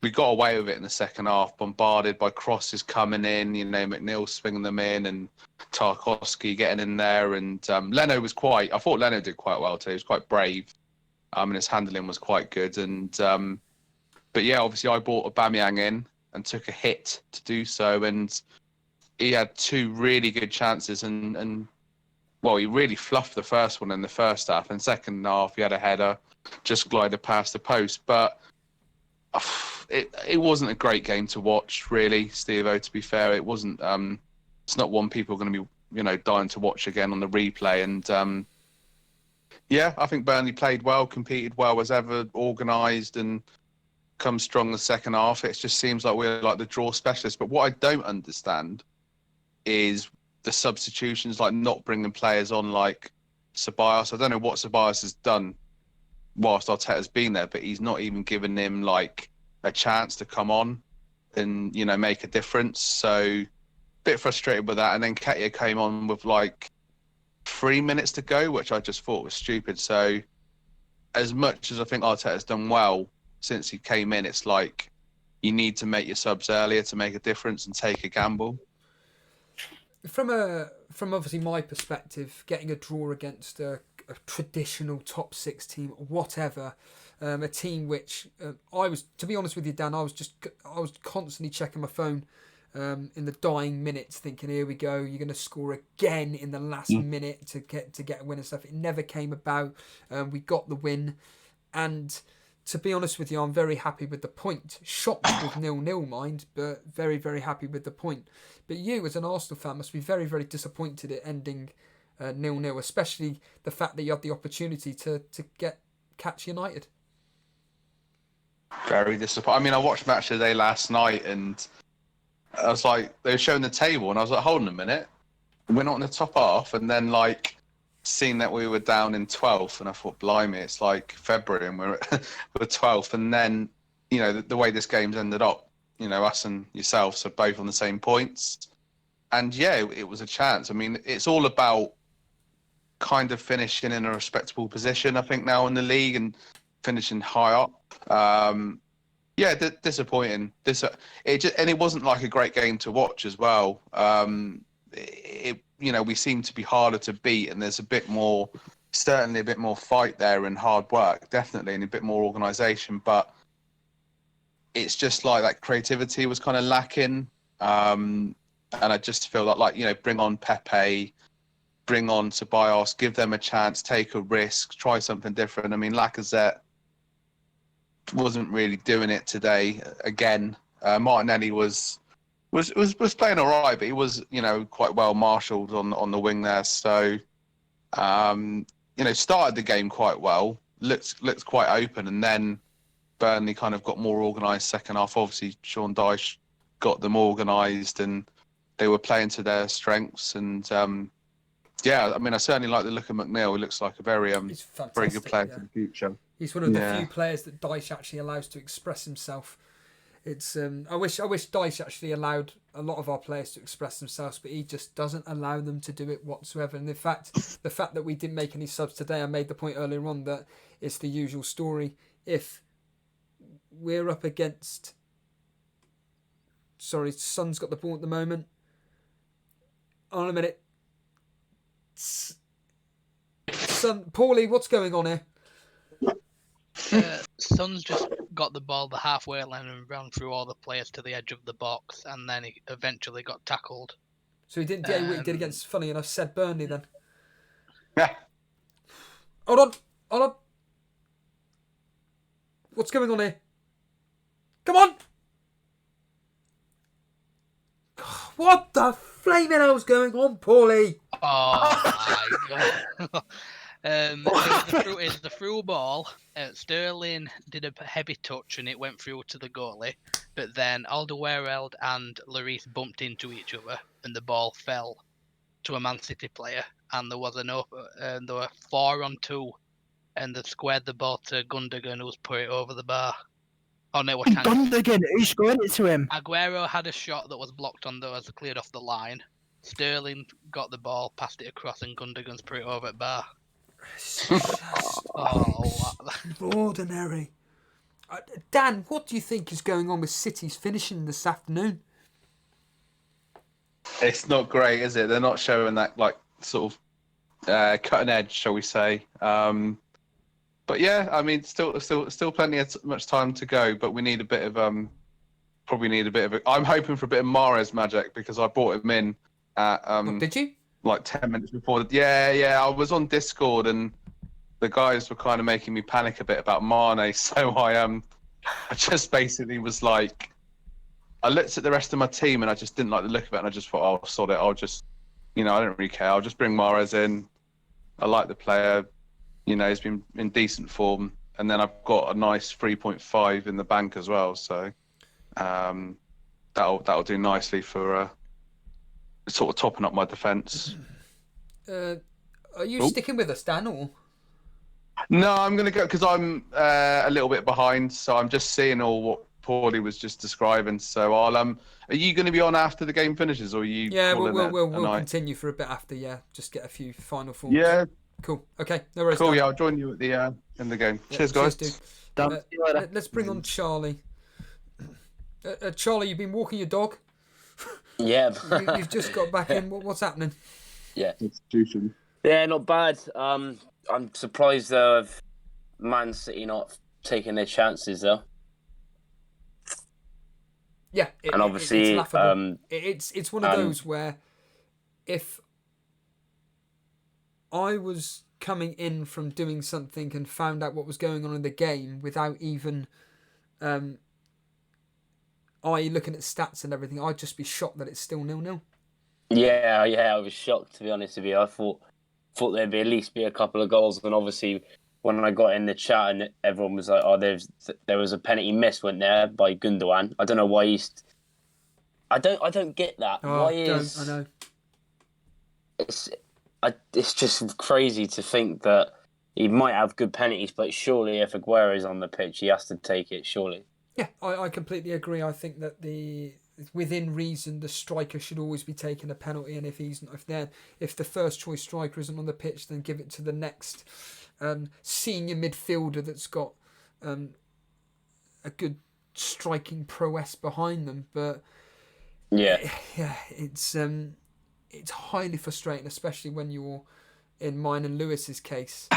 Speaker 5: we got away with it in the second half, bombarded by crosses coming in, McNeil swinging them in and Tarkowski getting in there. And Leno I thought Leno did quite well today. He was quite brave, and his handling was quite good. And but yeah, obviously I brought Aubameyang in and took a hit to do so. And he had two really good chances and well, he really fluffed the first one in the first half. And second half, he had a header, just glided past the post. But it wasn't a great game to watch, really, Steve-O, to be fair. It wasn't. It's not one people are going to be, dying to watch again on the replay. And yeah, I think Burnley played well, competed well as ever, organised and come strong the second half. It just seems like we're like the draw specialists. But what I don't understand is the substitutions, like not bringing players on like Ceballos. I don't know what Ceballos has done whilst Arteta's been there, but he's not even given him like a chance to come on and make a difference. So a bit frustrated with that. And then Ketia came on with like 3 minutes to go, which I just thought was stupid. So as much as I think Arteta's done well since he came in, it's like you need to make your subs earlier to make a difference and take a gamble.
Speaker 2: From obviously my perspective, getting a draw against a traditional top 6 team, whatever, a team which I was, to be honest with you, Dan, I was constantly checking my phone in the dying minutes, thinking, here we go, you're going to score again in the last minute to get a win and stuff. It never came about. We got the win, and to be honest with you, I'm very happy with the point. Shocked with 0-0, mind, but very, very happy with the point. But you, as an Arsenal fan, must be very, very disappointed at ending 0-0, especially the fact that you had the opportunity to catch United.
Speaker 5: Very disappointed. I mean, I watched Match of the Day last night, and I was like, they were showing the table, and I was like, hold on a minute, we're not in the top half. And then like seeing that we were down in 12th, and I thought, blimey, it's like February and we're 12th. And then the way this game's ended up, us and yourselves are both on the same points. And yeah, it was a chance. I mean, it's all about kind of finishing in a respectable position, I think, now in the league and finishing high up. Yeah, disappointing. It wasn't like a great game to watch as well. We seem to be harder to beat, and there's certainly a bit more fight there and hard work, definitely, and a bit more organisation. But it's just like that creativity was kind of lacking. And I just feel like bring on Pepe, bring on Ceballos, give them a chance, take a risk, try something different. I mean, Lacazette wasn't really doing it today. Again, Martinelli was playing all right, but he was quite well marshalled on the wing there. So started the game quite well, looked quite open, and then Burnley kind of got more organised second half. Obviously, Sean Dyche got them organised, and they were playing to their strengths. And yeah, I mean, I certainly like the look of McNeil. He looks like a very good player for the future.
Speaker 2: He's one of the few players that Dyche actually allows to express himself. It's I wish Dyche actually allowed a lot of our players to express themselves, but he just doesn't allow them to do it whatsoever. And in fact, the fact that we didn't make any subs today, I made the point earlier on that it's the usual story. If we're up against, Son's got the ball at the moment. Hold on a minute. Son, Paulie, what's going on here?
Speaker 3: Son's just got the ball the halfway line and ran through all the players to the edge of the box, and then he eventually got tackled.
Speaker 2: So he didn't do what he did against, funny enough, said Burnley then.
Speaker 5: Yeah.
Speaker 2: Hold on. What's going on here? Come on! What the flaming hell's going on, Paulie?
Speaker 3: Oh my god. It was the through ball. Sterling did a heavy touch and it went through to the goalie. But then Alderweireld and Lloris bumped into each other and the ball fell to a Man City player. And there was there were 4-on-2 and they squared the ball to Gundogan, who's put it over the bar. Oh no, it was
Speaker 4: Gundogan, who scored it to him?
Speaker 3: Aguero had a shot that was blocked on as it cleared off the line. Sterling got the ball, passed it across, and Gundogan's put it over at bar.
Speaker 2: Ordinary. Dan, what do you think is going on with City's finishing this afternoon?
Speaker 5: It's not great, is it? They're not showing that like sort of cutting edge, shall we say? But yeah, I mean, still plenty of much time to go. But we need a bit of probably need a bit of. I'm hoping for a bit of Mahrez magic because I brought him in at
Speaker 2: Did you?
Speaker 5: like 10 minutes before. Yeah, I was on Discord and the guys were kind of making me panic a bit about Mane. So I just basically was like, I looked at the rest of my team and I just didn't like the look of it, and I just thought, oh, sod it. I'll just, I don't really care. I'll just bring Mahrez in. I like the player. He's been in decent form, and then I've got a nice 3.5 in the bank as well. So that'll do nicely for sort of topping up my defence.
Speaker 2: Are you sticking with us, Dan, or?
Speaker 5: No, I'm going to go because I'm a little bit behind, so I'm just seeing all what Paulie was just describing. So I'll are you going to be on after the game finishes, or are you?
Speaker 2: Yeah, we'll continue for a bit after. Yeah, just get a few final thoughts.
Speaker 5: Yeah.
Speaker 2: Cool. Okay. No worries.
Speaker 5: Cool.
Speaker 2: Dan.
Speaker 5: Yeah, I'll join you at the in the game.
Speaker 2: Yeah,
Speaker 5: cheers, guys.
Speaker 2: Cheers, dude. Let's bring on Charlie. Charlie, you've been walking your dog.
Speaker 6: Yeah.
Speaker 2: You've just got back in. What's happening?
Speaker 6: Yeah.
Speaker 5: Institution.
Speaker 6: Yeah, not bad. I'm surprised though of Man City not taking their chances though.
Speaker 2: Yeah,
Speaker 6: and obviously,
Speaker 2: it's laughable. It's one of those where if I was coming in from doing something and found out what was going on in the game without even looking at stats and everything, I'd just be shocked that it's still 0-0.
Speaker 6: Yeah, I was shocked, to be honest with you. I thought there'd be at least a couple of goals, and obviously when I got in the chat and everyone was like, "Oh, there was a penalty miss, went there by Gundogan." I don't know why I don't get that. I
Speaker 2: know.
Speaker 6: It's just crazy to think that he might have good penalties, but surely if Aguero's on the pitch, he has to take it. Surely.
Speaker 2: Yeah, I completely agree. I think that within reason, the striker should always be taking a penalty, and if the first choice striker isn't on the pitch, then give it to the next senior midfielder that's got a good striking prowess behind them. But yeah, it's highly frustrating, especially when you're in mine and Lewis's case.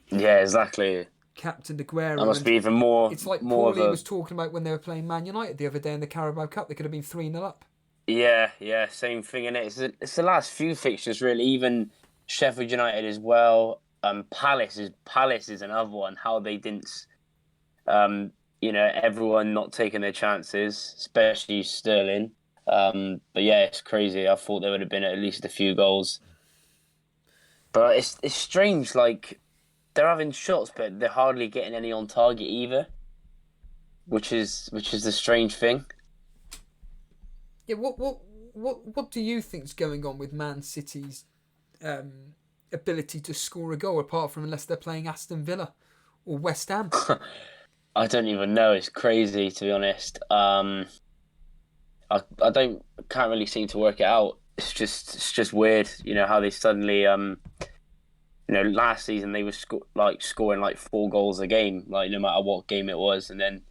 Speaker 6: Yeah, exactly.
Speaker 2: Captain Aguero.
Speaker 6: That must be even more.
Speaker 2: It's like
Speaker 6: more
Speaker 2: Paulie was talking about when they were playing Man United the other day in the Carabao Cup. They could have been 3-0 up.
Speaker 6: Yeah, same thing. And it's the last few fixtures really. Even Sheffield United as well. Palace is another one. How they didn't, everyone not taking their chances, especially Sterling. But yeah, it's crazy. I thought there would have been at least a few goals. But it's strange. Like they're having shots, but they're hardly getting any on target either. Which is the strange thing.
Speaker 2: Yeah. What do you think's going on with Man City's ability to score a goal, apart from unless they're playing Aston Villa or West Ham?
Speaker 6: I don't even know. It's crazy, to be honest. I can't really seem to work it out. It's just weird, how they suddenly last season they were scoring like 4 goals a game, like no matter what game it was, and then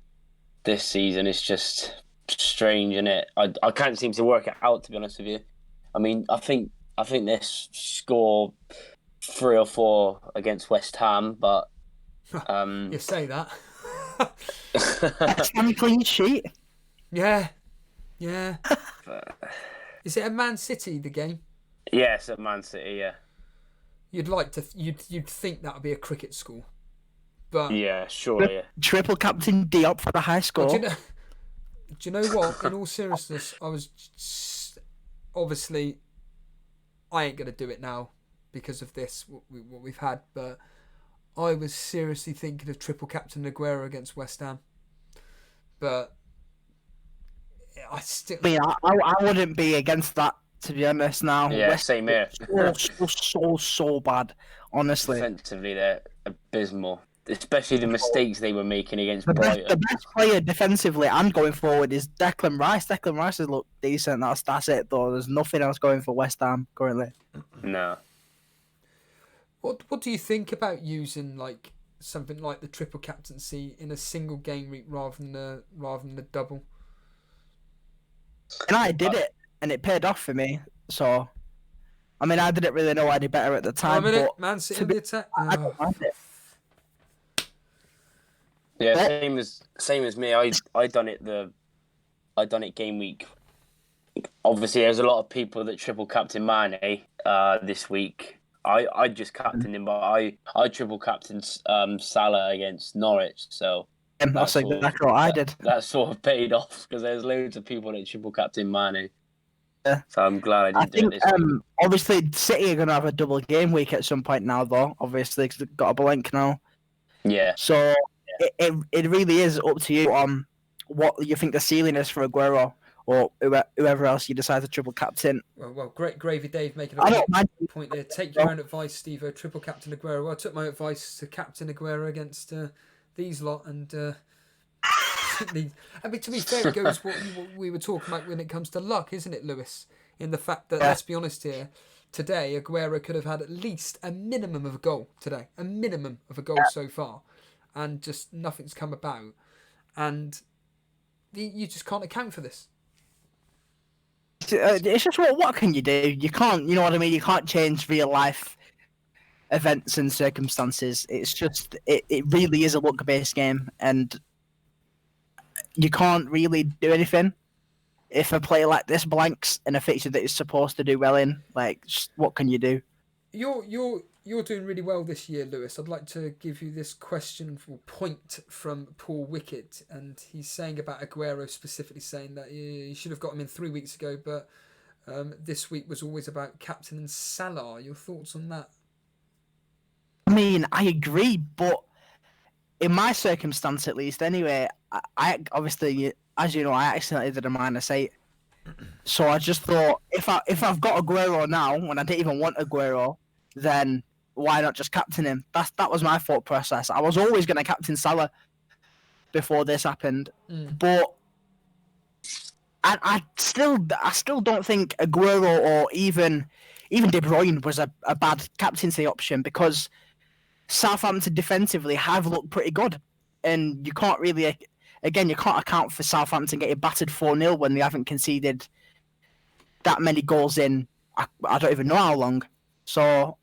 Speaker 6: this season it's just strange, isn't it? I can't seem to work it out, to be honest with you. I mean, I think they score 3 or 4 against West Ham, but
Speaker 2: you say that.
Speaker 4: West Ham clean sheet.
Speaker 2: Yeah. Is it at Man City, the game?
Speaker 6: Yes, at Man City. Yeah.
Speaker 2: You'd think that would be a cricket score. But
Speaker 6: Yeah, sure, yeah.
Speaker 4: Triple captain Diop for the high score.
Speaker 2: do you know what? In all seriousness, I was obviously I ain't gonna do it now because of this what we've had, but I was seriously thinking of triple captain Aguero against West Ham, but I still.
Speaker 4: I mean, I wouldn't be against that, to be honest. Now,
Speaker 6: Yeah,
Speaker 4: West
Speaker 6: same here.
Speaker 4: so bad, honestly.
Speaker 6: Defensively, they're abysmal. Especially the mistakes they were making against
Speaker 4: The
Speaker 6: Brighton.
Speaker 4: best player defensively and going forward is Declan Rice. Declan Rice has looked decent. That's it, though. There's nothing else going for West Ham currently.
Speaker 6: No.
Speaker 2: What do you think about using like something like the triple captaincy in a single game week rather than a double?
Speaker 4: And I did it, and it paid off for me. So, I mean, I didn't really know any better at the time. But
Speaker 2: Man City in the attack.
Speaker 4: I don't mind it.
Speaker 6: Yeah, same as me. I done it game week. Obviously, there's a lot of people that triple captain Mane this week. I just captained him, but I triple captained Salah against Norwich. So
Speaker 4: That's exactly what I did.
Speaker 6: That sort of paid off because there's loads of people that triple captain Mane.
Speaker 4: Yeah.
Speaker 6: So I'm glad I didn't do it this week.
Speaker 4: Obviously, City are going to have a double game week at some point now, though. Obviously, because they've got a blank now.
Speaker 6: Yeah.
Speaker 4: So it really is up to you on what you think the ceiling is for Aguero or whoever else you decide to triple captain.
Speaker 2: Well, great Gravy Dave making
Speaker 4: I
Speaker 2: a
Speaker 4: don't mind.
Speaker 2: point there. Take your own advice, Steve-O. Triple captain Aguero. Well, I took my advice to captain Aguero against these lot, and I mean, to be fair, it goes what we were talking about when it comes to luck, isn't it, Lewis? In the fact that, let's be honest here, today Aguero could have had at least a minimum of a goal today, a minimum of a goal so far, and just nothing's come about, and you just can't account for this.
Speaker 4: It's just what can you do? You can't, you know what I mean? You can't change real life events and circumstances. It's just it really is a luck based game, and you can't really do anything if a player like this blanks in a fixture that is supposed to do well in. Like, what can you do?
Speaker 2: You're doing really well this year, Lewis. I'd like to give you this question or point from Paul Wickett, and he's saying about Aguero specifically, saying that you should have got him in 3 weeks ago, but this week was always about captain and Salah. Your thoughts on that?
Speaker 4: I mean, I agree, but in my circumstance, at least, anyway, I obviously, as you know, I accidentally did a -8. So I just thought, if I've got Aguero now, when I didn't even want Aguero, then why not just captain him? That was my thought process. I was always going to captain Salah before this happened, but I still don't think Aguero or even De Bruyne was a bad captaincy option, because Southampton defensively have looked pretty good, and you can't really, again, you can't account for Southampton getting battered 4-0 when they haven't conceded that many goals in I don't even know how long. So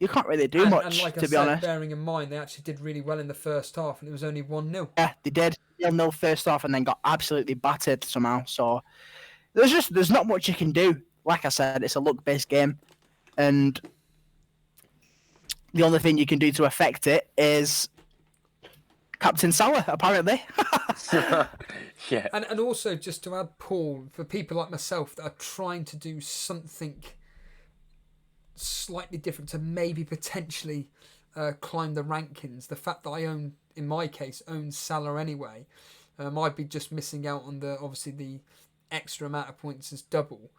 Speaker 4: you can't really do much,
Speaker 2: and like
Speaker 4: to be
Speaker 2: I said,
Speaker 4: honest.
Speaker 2: bearing in mind they actually did really well in the first half, and it was only 1-0.
Speaker 4: Yeah, they did 0-0 first half and then got absolutely battered somehow. So there's not much you can do. Like I said, it's a luck-based game, and the only thing you can do to affect it is Captain Salah, apparently.
Speaker 6: Yeah.
Speaker 2: And also, just to add, Paul, for people like myself that are trying to do something slightly different to maybe potentially climb the rankings, the fact that I own Salah anyway, I'd be just missing out on the extra amount of points as double,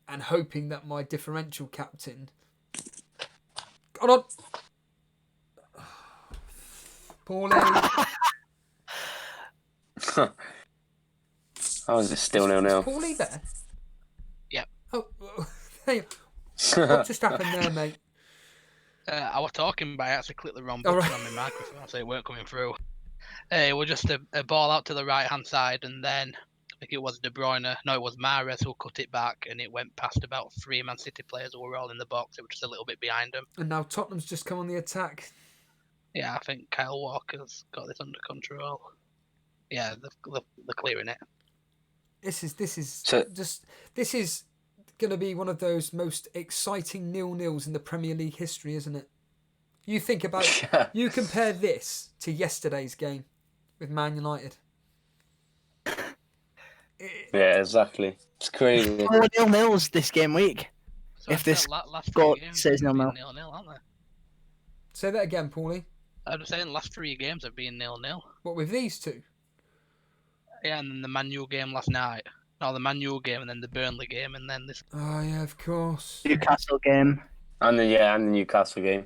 Speaker 2: and hoping that my differential captain... Hold on! Paulie!
Speaker 6: How is it still 0-0?
Speaker 2: Is Paulie there?
Speaker 3: Yep.
Speaker 2: Oh, hey, what just happened there, mate?
Speaker 3: I was talking, but I actually clicked the wrong button on my microphone, so it weren't coming through. It was just a ball out to the right-hand side, and then I think it was De Bruyne. No, it was Mahrez who cut it back, and it went past about 3 Man City players who were all in the box. It was just a little bit behind them.
Speaker 2: And now Tottenham's just come on the attack.
Speaker 3: Yeah, I think Kyle Walker's got this under control. Yeah, they're clearing it.
Speaker 2: This is going to be one of those most exciting 0-0s in the Premier League history, isn't it? You think about, you compare this to yesterday's game with Man United.
Speaker 6: Yeah, exactly. It's crazy.
Speaker 4: 4-0 this game week.
Speaker 3: So
Speaker 4: If this
Speaker 3: last
Speaker 4: score
Speaker 3: 3 games
Speaker 4: says
Speaker 3: have been
Speaker 4: 0-0.
Speaker 3: 0-0, aren't they?
Speaker 2: Say that again, Paulie.
Speaker 3: I was saying last 3 games have been 0-0.
Speaker 2: What with these two?
Speaker 3: Yeah, and then the Man U game last night. No, the Man U game and then the Burnley game and then this.
Speaker 2: Oh yeah, of course.
Speaker 4: Newcastle game.
Speaker 6: And the Newcastle game.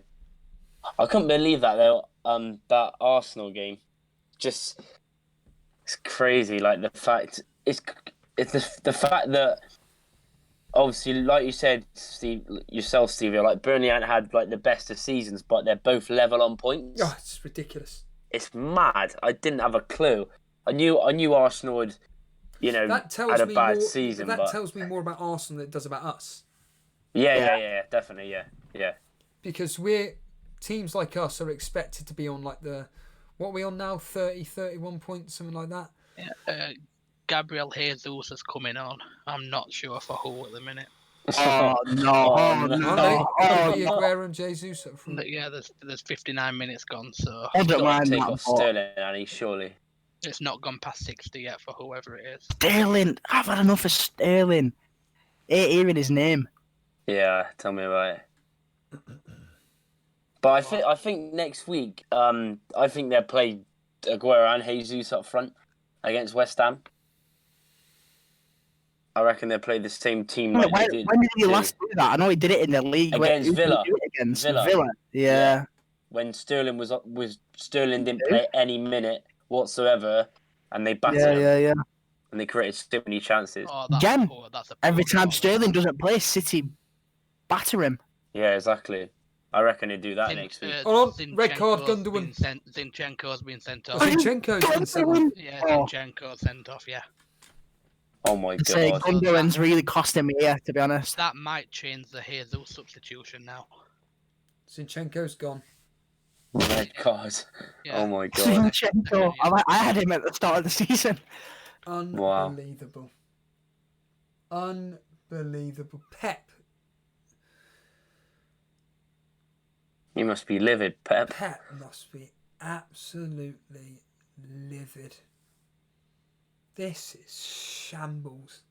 Speaker 6: I couldn't believe that though. That Arsenal game, it's crazy. Like the fact it's the fact that obviously, like you said, Steve, like Burnley ain't had like the best of seasons, but they're both level on points.
Speaker 2: Oh, it's ridiculous.
Speaker 6: It's mad. I didn't have a clue. I knew Arsenal had, had a bad season.
Speaker 2: That tells me more about Arsenal than it does about us.
Speaker 6: Yeah, definitely, yeah.
Speaker 2: Because teams like us are expected to be on like what are we on now? 30, 31 points, something like that.
Speaker 3: Yeah, Gabriel Jesus is coming on. I'm not sure for who at the minute.
Speaker 4: Oh no!
Speaker 2: Oh, Aguero and Jesus up front.
Speaker 3: Yeah, there's 59 minutes gone, so
Speaker 4: I don't mind
Speaker 6: Take
Speaker 4: that.
Speaker 6: off Sterling, Annie, surely.
Speaker 3: it's not gone past 60 yet for whoever it is.
Speaker 4: Sterling, I've had enough of Sterling. Ain't hearing his name.
Speaker 6: Yeah, tell me about it. But I think next week, I think they'll play Aguero and Jesus up front against West Ham. I reckon they'll play the same team.
Speaker 4: When did he last do that? I know he did it in the league
Speaker 6: against Villa.
Speaker 4: Against Villa. Yeah.
Speaker 6: When Sterling Sterling didn't play any minute whatsoever, and they battered him.
Speaker 4: Yeah.
Speaker 6: And they created so many chances.
Speaker 3: Oh,
Speaker 4: Again,
Speaker 3: that's
Speaker 4: every time Sterling doesn't play, City batter him.
Speaker 6: Yeah, exactly. I reckon they'd do that next week.
Speaker 2: Hold on, red card, Gundogan.
Speaker 3: Zinchenko's been sent off.
Speaker 2: Zinchenko's been sent off.
Speaker 3: Yeah, Zinchenko's sent off, yeah.
Speaker 6: Oh my god.
Speaker 4: Say Gundogan's really costing me here, to be honest.
Speaker 3: That might change the Jesus substitution now.
Speaker 2: Zinchenko's gone.
Speaker 6: Oh my god.
Speaker 3: Yeah.
Speaker 6: Oh my god.
Speaker 4: Zinchenko. I had him at the start of the season.
Speaker 2: Unbelievable. Unbelievable. Pep.
Speaker 6: You must be livid, Pep.
Speaker 2: Pep must be absolutely livid. This is shambles.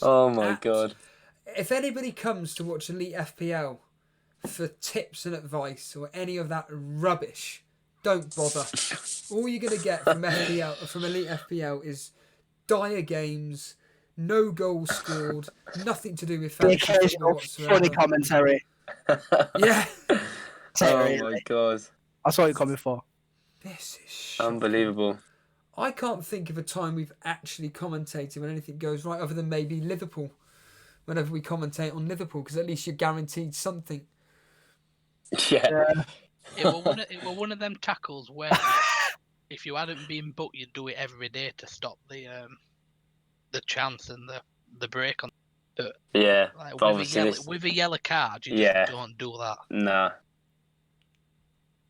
Speaker 6: Oh my god.
Speaker 2: If anybody comes to watch Elite FPL for tips and advice or any of that rubbish, don't bother. All you're going to get from Elite FPL is dire games, no goals scored, nothing to do with fantasy football whatsoever.
Speaker 4: Funny commentary.
Speaker 2: Yeah.
Speaker 6: Oh my god.
Speaker 4: I saw you coming for.
Speaker 2: This is shocking.
Speaker 6: Unbelievable.
Speaker 2: I can't think of a time we've actually commentated when anything goes right, other than maybe Liverpool. Whenever we commentate on Liverpool, because at least you're guaranteed something.
Speaker 6: Yeah.
Speaker 3: It were one of them tackles where if you hadn't been booked, you'd do it every day to stop the chance and the break on. But
Speaker 6: Yeah.
Speaker 3: like,
Speaker 6: But
Speaker 3: with a yellow card, you just don't do that.
Speaker 6: Nah.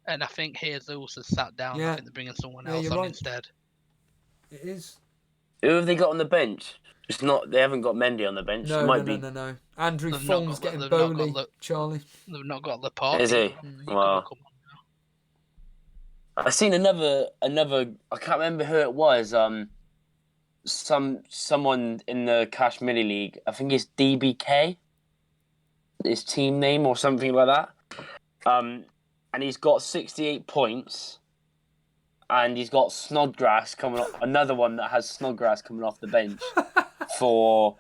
Speaker 3: And I think Jesus has sat down.
Speaker 2: Yeah.
Speaker 3: I think they're bringing someone else
Speaker 2: you're
Speaker 3: on
Speaker 2: right.
Speaker 3: instead.
Speaker 2: It is.
Speaker 6: Who have they got on the bench? It's not. They haven't got Mendy on the bench.
Speaker 2: No,
Speaker 6: it might be.
Speaker 2: no. Andrew
Speaker 3: They've not
Speaker 2: Fong's
Speaker 3: got-
Speaker 2: getting
Speaker 3: they've not got
Speaker 2: Bowley,
Speaker 3: the-
Speaker 2: Charlie.
Speaker 3: They've not got Laporte.
Speaker 6: Is he?
Speaker 3: He could
Speaker 6: Wow.
Speaker 3: have come on now.
Speaker 6: I seen another. I can't remember who it was. Someone in the Cash Mini League. I think it's DBK. His team name or something like that. And he's got 68 points. And he's got Snodgrass coming off. Another one that has Snodgrass coming off the bench for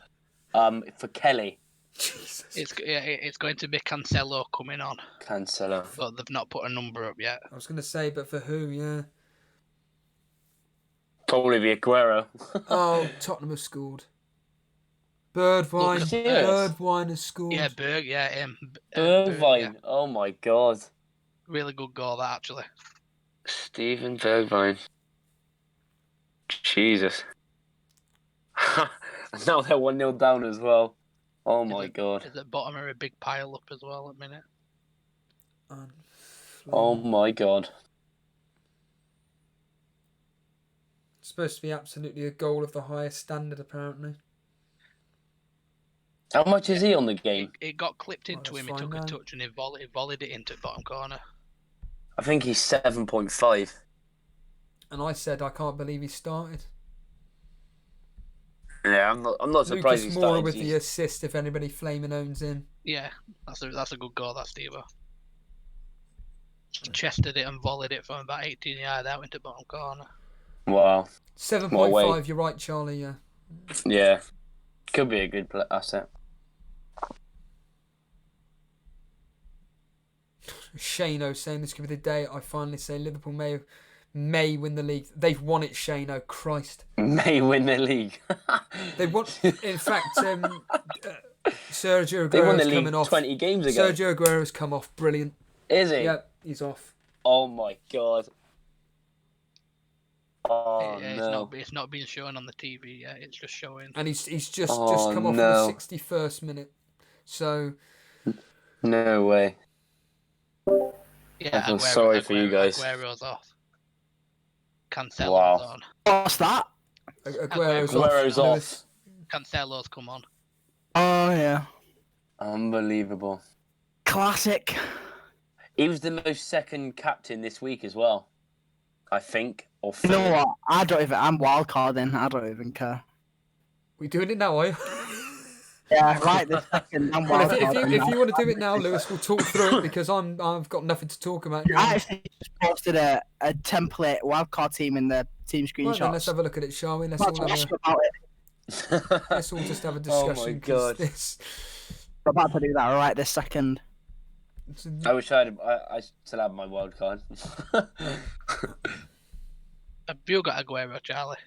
Speaker 6: Kelly.
Speaker 2: Jesus.
Speaker 3: It's going to be Cancelo coming on,
Speaker 6: Cancelo.
Speaker 3: but they've not put a number up yet.
Speaker 2: I was going to say, but for who, yeah.
Speaker 6: Probably be Aguero.
Speaker 2: Oh, Tottenham have scored. Birdvine.
Speaker 6: serious?
Speaker 2: Birdvine has scored.
Speaker 3: Yeah, Berg. Yeah, him.
Speaker 6: Bergwijn.
Speaker 3: Yeah.
Speaker 6: Oh my god.
Speaker 3: Really good goal, that actually.
Speaker 6: Steven Bergwijn. Jesus. Now they're 1-0 down as well. Oh my god.
Speaker 3: Is at bottom are a big pile up as well at the minute.
Speaker 6: Oh my god.
Speaker 2: It's supposed to be absolutely a goal of the highest standard, apparently.
Speaker 6: How much is he on the game?
Speaker 3: It got clipped into
Speaker 2: that's
Speaker 3: him. He
Speaker 2: fine
Speaker 3: took
Speaker 2: now.
Speaker 3: a touch and he volleyed it into the bottom corner.
Speaker 6: I think he's 7.5.
Speaker 2: And I said I can't believe he started.
Speaker 6: Yeah, I'm not surprised
Speaker 2: Lucas
Speaker 6: he
Speaker 2: Moura
Speaker 6: started.
Speaker 2: with the assist if anybody flaming owns in.
Speaker 3: Yeah, that's a good goal, that Steve. Chested it and volleyed it from about 18 yards out into the bottom corner.
Speaker 6: Wow.
Speaker 2: 7.5, you're right, Charlie, yeah.
Speaker 6: Yeah. Could be a good asset.
Speaker 2: Shano saying this could be the day I finally say Liverpool may win the league. They've won it, Shano. Christ.
Speaker 6: May win the league.
Speaker 2: They won. In fact, Sergio
Speaker 6: They won the
Speaker 2: Aguero's
Speaker 6: league
Speaker 2: coming off.
Speaker 6: 20 games ago.
Speaker 2: Sergio Aguero's come off. Brilliant.
Speaker 6: Is he?
Speaker 2: Yep, he's off.
Speaker 6: Oh my god. Oh
Speaker 3: Yeah,
Speaker 6: no.
Speaker 3: it's not being shown on the TV yet. It's just showing.
Speaker 2: And he's just
Speaker 6: Oh,
Speaker 2: come off
Speaker 6: no.
Speaker 2: in the 61st minute. So
Speaker 6: No way.
Speaker 3: Yeah,
Speaker 6: I feel sorry for you guys.
Speaker 3: Aguero's off. Cancelo's
Speaker 6: Wow.
Speaker 3: on.
Speaker 4: What's that?
Speaker 6: Aguero's off.
Speaker 2: Lewis.
Speaker 3: Cancelo's come on.
Speaker 4: Oh yeah,
Speaker 6: Unbelievable.
Speaker 4: classic.
Speaker 6: He was the most second captain this week as well. I think. Or
Speaker 4: You know
Speaker 6: third.
Speaker 4: what? I'm wildcarding. I don't even care.
Speaker 2: We doing it now, are you?
Speaker 4: Yeah, right this second. I'm
Speaker 2: Well,
Speaker 4: wildcarding.
Speaker 2: if you want to do it now, Lewis, we'll talk through it because I've got nothing to talk about now.
Speaker 4: I actually just posted a template wildcard team in the team
Speaker 2: Right, then
Speaker 4: screenshots.
Speaker 2: let's have a look at it, shall we? Let's
Speaker 4: Let's
Speaker 2: all
Speaker 4: talk
Speaker 2: have
Speaker 4: about it.
Speaker 2: let's all just have a
Speaker 6: Oh my
Speaker 2: discussion. 'Cause
Speaker 6: God.
Speaker 2: this.
Speaker 4: I'm about to do that right this second.
Speaker 6: I wish I still have my wild card.
Speaker 3: Have you got Aguero, Charlie?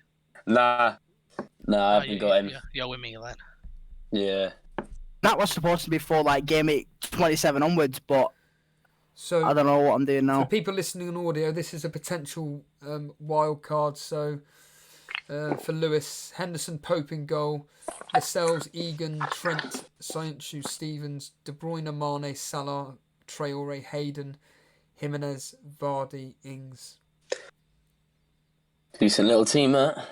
Speaker 6: Nah, I haven't got him.
Speaker 3: You're with me then.
Speaker 6: Yeah.
Speaker 4: That was supposed to be for like game week 27 onwards, but
Speaker 2: So
Speaker 4: I don't know what I'm doing
Speaker 2: for
Speaker 4: now.
Speaker 2: people listening on audio, this is a potential wild card. So for Lewis, Henderson, Pope in goal, Lascelles, Egan, Trent, Sancho, Stevens, De Bruyne, Mane, Salah, Traore, Hayden, Jimenez, Vardy, Ings.
Speaker 6: Decent little team, that.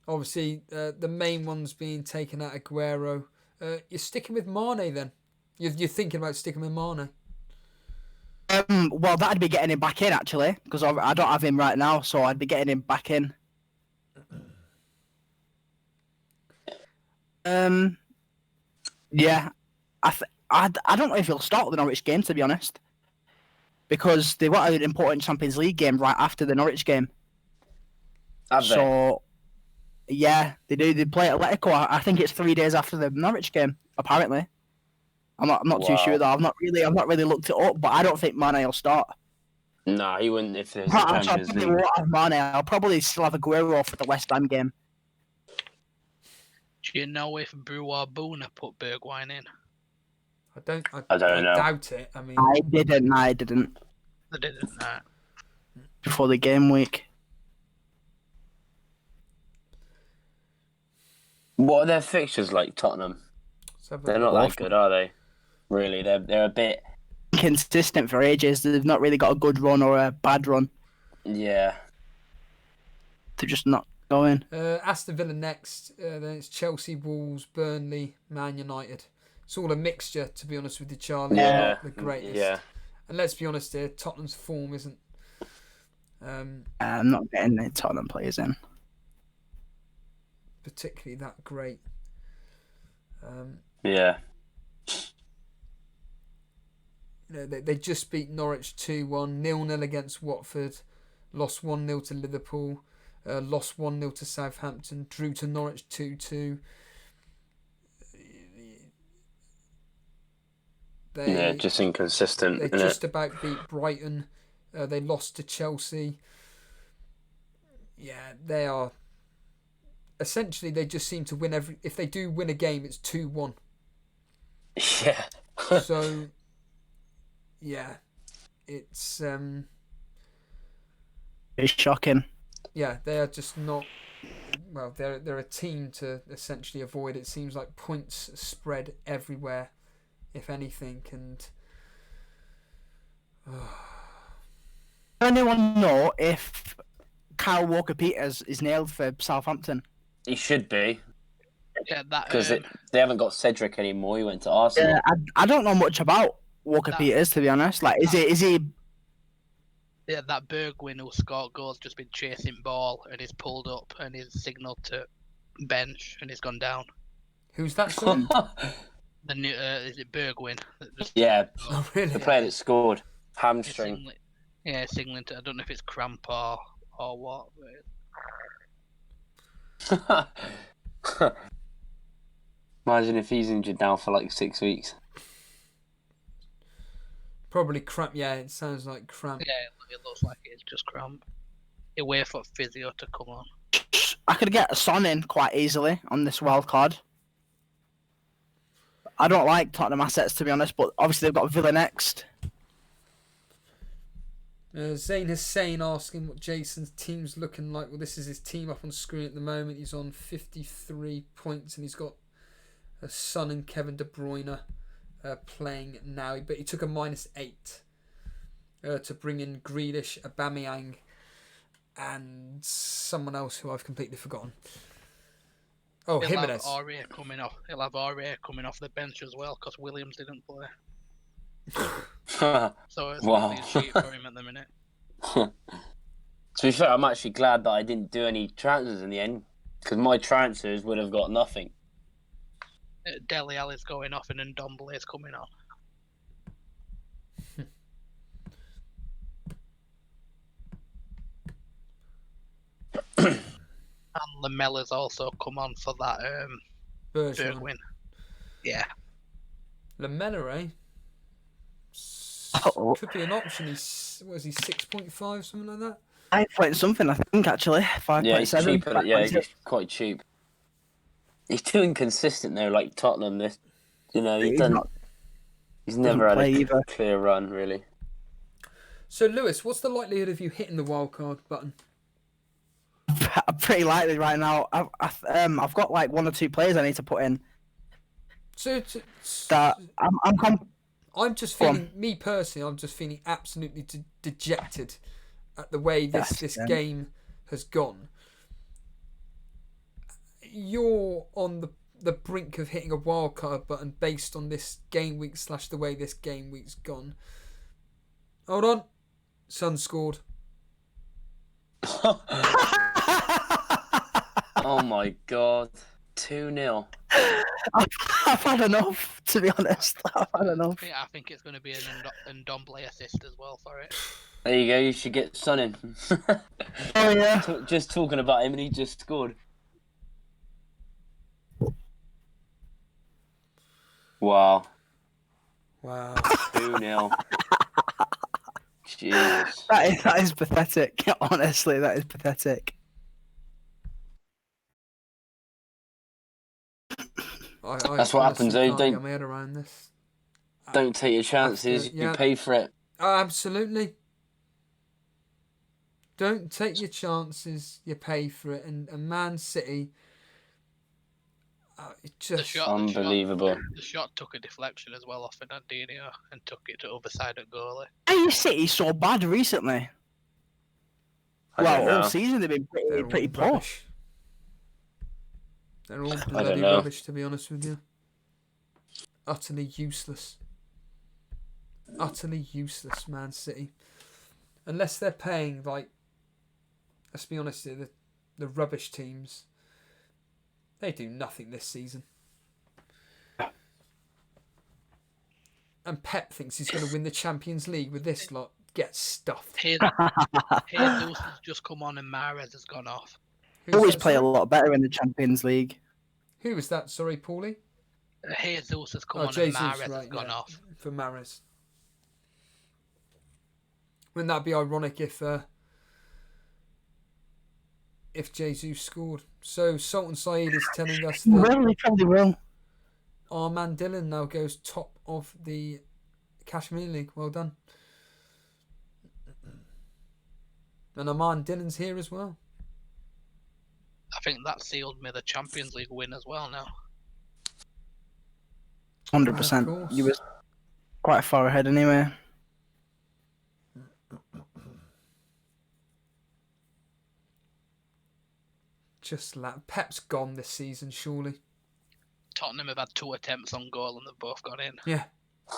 Speaker 2: Obviously, the main ones being taken out, Aguero. You're sticking with Mane then? You're thinking about sticking with Mane?
Speaker 4: Well, that'd be getting him back in actually, because I don't have him right now, so I'd be getting him back in. Yeah, I don't know if he'll start the Norwich game, to be honest, because they've got an important Champions League game right after the Norwich game.
Speaker 6: Have they?
Speaker 4: So, yeah, they do. They play Atletico. I think it's 3 days after the Norwich game. Apparently, I'm not too
Speaker 6: Wow.
Speaker 4: sure though. I've not really looked it up, but I don't think Mane will start.
Speaker 6: Nah, he wouldn't if there's a
Speaker 4: I
Speaker 6: Champions
Speaker 4: probably
Speaker 6: League.
Speaker 4: won't have Mane. I'll probably still have Aguero for the West Ham game.
Speaker 3: Do you know if Brew or Boona put Bergwijn in?
Speaker 2: I don't
Speaker 6: I don't know.
Speaker 2: doubt it. I mean,
Speaker 4: I didn't
Speaker 3: They didn't.
Speaker 4: before the game week.
Speaker 6: What are their fixtures like, Tottenham?
Speaker 2: let's have a-
Speaker 6: They're not that good, are they? Really, they're a bit.
Speaker 4: Consistent for ages. They've not really got a good run or a bad run.
Speaker 6: Yeah.
Speaker 4: They're just not going.
Speaker 2: Aston Villa next. Then it's Chelsea, Wolves, Burnley, Man United. It's all a mixture, to be honest with you, Charlie.
Speaker 6: Yeah.
Speaker 2: Not the greatest.
Speaker 6: Yeah.
Speaker 2: And let's be honest here, Tottenham's form isn't.
Speaker 4: I'm not getting the Tottenham players in.
Speaker 2: Particularly that great.
Speaker 6: Yeah.
Speaker 2: They just beat Norwich 2-1, 0-0 against Watford, lost 1-0 to Liverpool, lost 1-0 to Southampton, drew to Norwich 2-2.
Speaker 6: Yeah, just inconsistent.
Speaker 2: They
Speaker 6: Innit?
Speaker 2: just about beat Brighton. They lost to Chelsea. Yeah, they are. Essentially, they just seem to win every. If they do win a game, it's 2-1.
Speaker 6: Yeah.
Speaker 2: So, yeah, it's
Speaker 4: It's shocking.
Speaker 2: yeah, they are just not. Well, they're a team to essentially avoid. It seems like points spread everywhere, if anything, and.
Speaker 4: Does anyone know if Kyle Walker-Peters is nailed for Southampton?
Speaker 6: He should be.
Speaker 3: Yeah, that
Speaker 6: because they haven't got Cedric anymore. He went to Arsenal.
Speaker 4: Yeah, I don't know much about Walker Peters, to be honest. Like, is he?
Speaker 3: yeah, that Bergwijn who scored goals just been chasing ball and he's pulled up and he's signalled to bench and he's gone down.
Speaker 2: Who's that, sorry?
Speaker 3: The new is it Bergwijn? That just-
Speaker 6: Yeah,
Speaker 2: Oh, really?
Speaker 6: the player that scored
Speaker 3: He's
Speaker 6: hamstring.
Speaker 3: signaling to. I don't know if it's cramp or what.
Speaker 6: Imagine if he's injured now for like 6 weeks.
Speaker 2: Probably cramp. Yeah, it sounds like cramp.
Speaker 3: Yeah, it looks like it's just cramp. You wait for physio to come on.
Speaker 4: I could get Son in quite easily on this wild card. I don't like Tottenham assets, to be honest, but obviously they've got Villa next.
Speaker 2: Zane Hussein asking what Jason's team's looking like. Well, this is his team up on screen at the moment. He's on 53 points and he's got Son and Kevin De Bruyne playing now. But he took a -8 to bring in Grealish, Aubameyang, and someone else who I've completely forgotten. Oh,
Speaker 3: He'll
Speaker 2: Jimenez.
Speaker 3: have Aurier coming off. He'll have Aurier coming off the bench as well because Williams didn't play. So it's
Speaker 6: Wow.
Speaker 3: really cheap for him at the minute.
Speaker 6: To be fair, I'm actually glad that I didn't do any transfers in the end, because my transfers would have got nothing.
Speaker 3: Dele Alli's going off and Ndombele is coming on. And Lamella's also come on for that Bergwijn. Yeah.
Speaker 2: Lamella, eh?
Speaker 4: Oh.
Speaker 2: Could be an option. He's, what is he, 6.5, something like that?
Speaker 4: 5 point something, I think, actually. 5.7.
Speaker 6: Yeah, he's cheap. Yeah,
Speaker 4: 5.6.
Speaker 6: he's quite cheap. He's too inconsistent though, like Tottenham. This, he's never had
Speaker 4: play
Speaker 6: a
Speaker 4: either.
Speaker 6: clear run really.
Speaker 2: So, Lewis, what's the likelihood of you hitting the wildcard button?
Speaker 4: Pretty likely right now. I've got like 1 or 2 players I need to put in.
Speaker 2: So,
Speaker 4: That
Speaker 2: I'm just
Speaker 4: Go on.
Speaker 2: feeling, me personally, I'm just feeling absolutely dejected at the way this game has gone. You're on the brink of hitting a wildcard button based on this game week / the way this game week's gone. Hold on. Son scored.
Speaker 6: Oh my god, 2-0.
Speaker 4: I've had enough, to be honest. I've had enough.
Speaker 3: I think it's going to be an Ndombele assist as well for it.
Speaker 6: There you go. You should get Son in.
Speaker 4: Oh yeah.
Speaker 6: Just talking about him, and he just scored. Wow, 2-0. Jesus.
Speaker 4: That is pathetic. Honestly, that is pathetic.
Speaker 6: That's what happens, though.
Speaker 2: Can't get my head around this.
Speaker 6: Don't take your chances.
Speaker 2: yeah.
Speaker 6: You pay for it.
Speaker 2: Absolutely. Don't take your chances. You pay for it. And Man City, it just
Speaker 6: Unbelievable.
Speaker 3: The shot took a deflection as well off Fernandinho and took it to other side of goalie.
Speaker 4: Are you City so bad recently?
Speaker 6: I don't know.
Speaker 4: All season they've been pretty poor.
Speaker 2: rubbish. They're all bloody
Speaker 6: know.
Speaker 2: rubbish, to be honest with you. Utterly useless. Utterly useless, Man City. Unless they're paying, like, let's be honest here, the rubbish teams, they do nothing this season. And Pep thinks he's going to win the Champions League with this lot. Get stuffed.
Speaker 3: Jesus has just come on and Mahrez has gone off.
Speaker 2: Who's
Speaker 4: Always
Speaker 2: that,
Speaker 4: play a
Speaker 2: sorry?
Speaker 4: lot better in the Champions League.
Speaker 2: Who was that? Sorry, Paulie?
Speaker 3: Jesus has come on
Speaker 2: Jesus,
Speaker 3: and Mahrez has
Speaker 2: right,
Speaker 3: gone
Speaker 2: yeah,
Speaker 3: off.
Speaker 2: for Mahrez. Wouldn't that be ironic if Jesus scored? So Sultan Saeed is telling us that
Speaker 4: Well, they probably will.
Speaker 2: Armand Dillon now goes top of the Kashmir League. Well done. And Armand Dillon's here as well.
Speaker 3: I think that sealed me the Champions League win as well now.
Speaker 4: 100%.
Speaker 2: course.
Speaker 4: You was quite far ahead anyway.
Speaker 2: Just Pep's gone this season, surely.
Speaker 3: Tottenham have had 2 attempts on goal and they've both gone in.
Speaker 2: Yeah.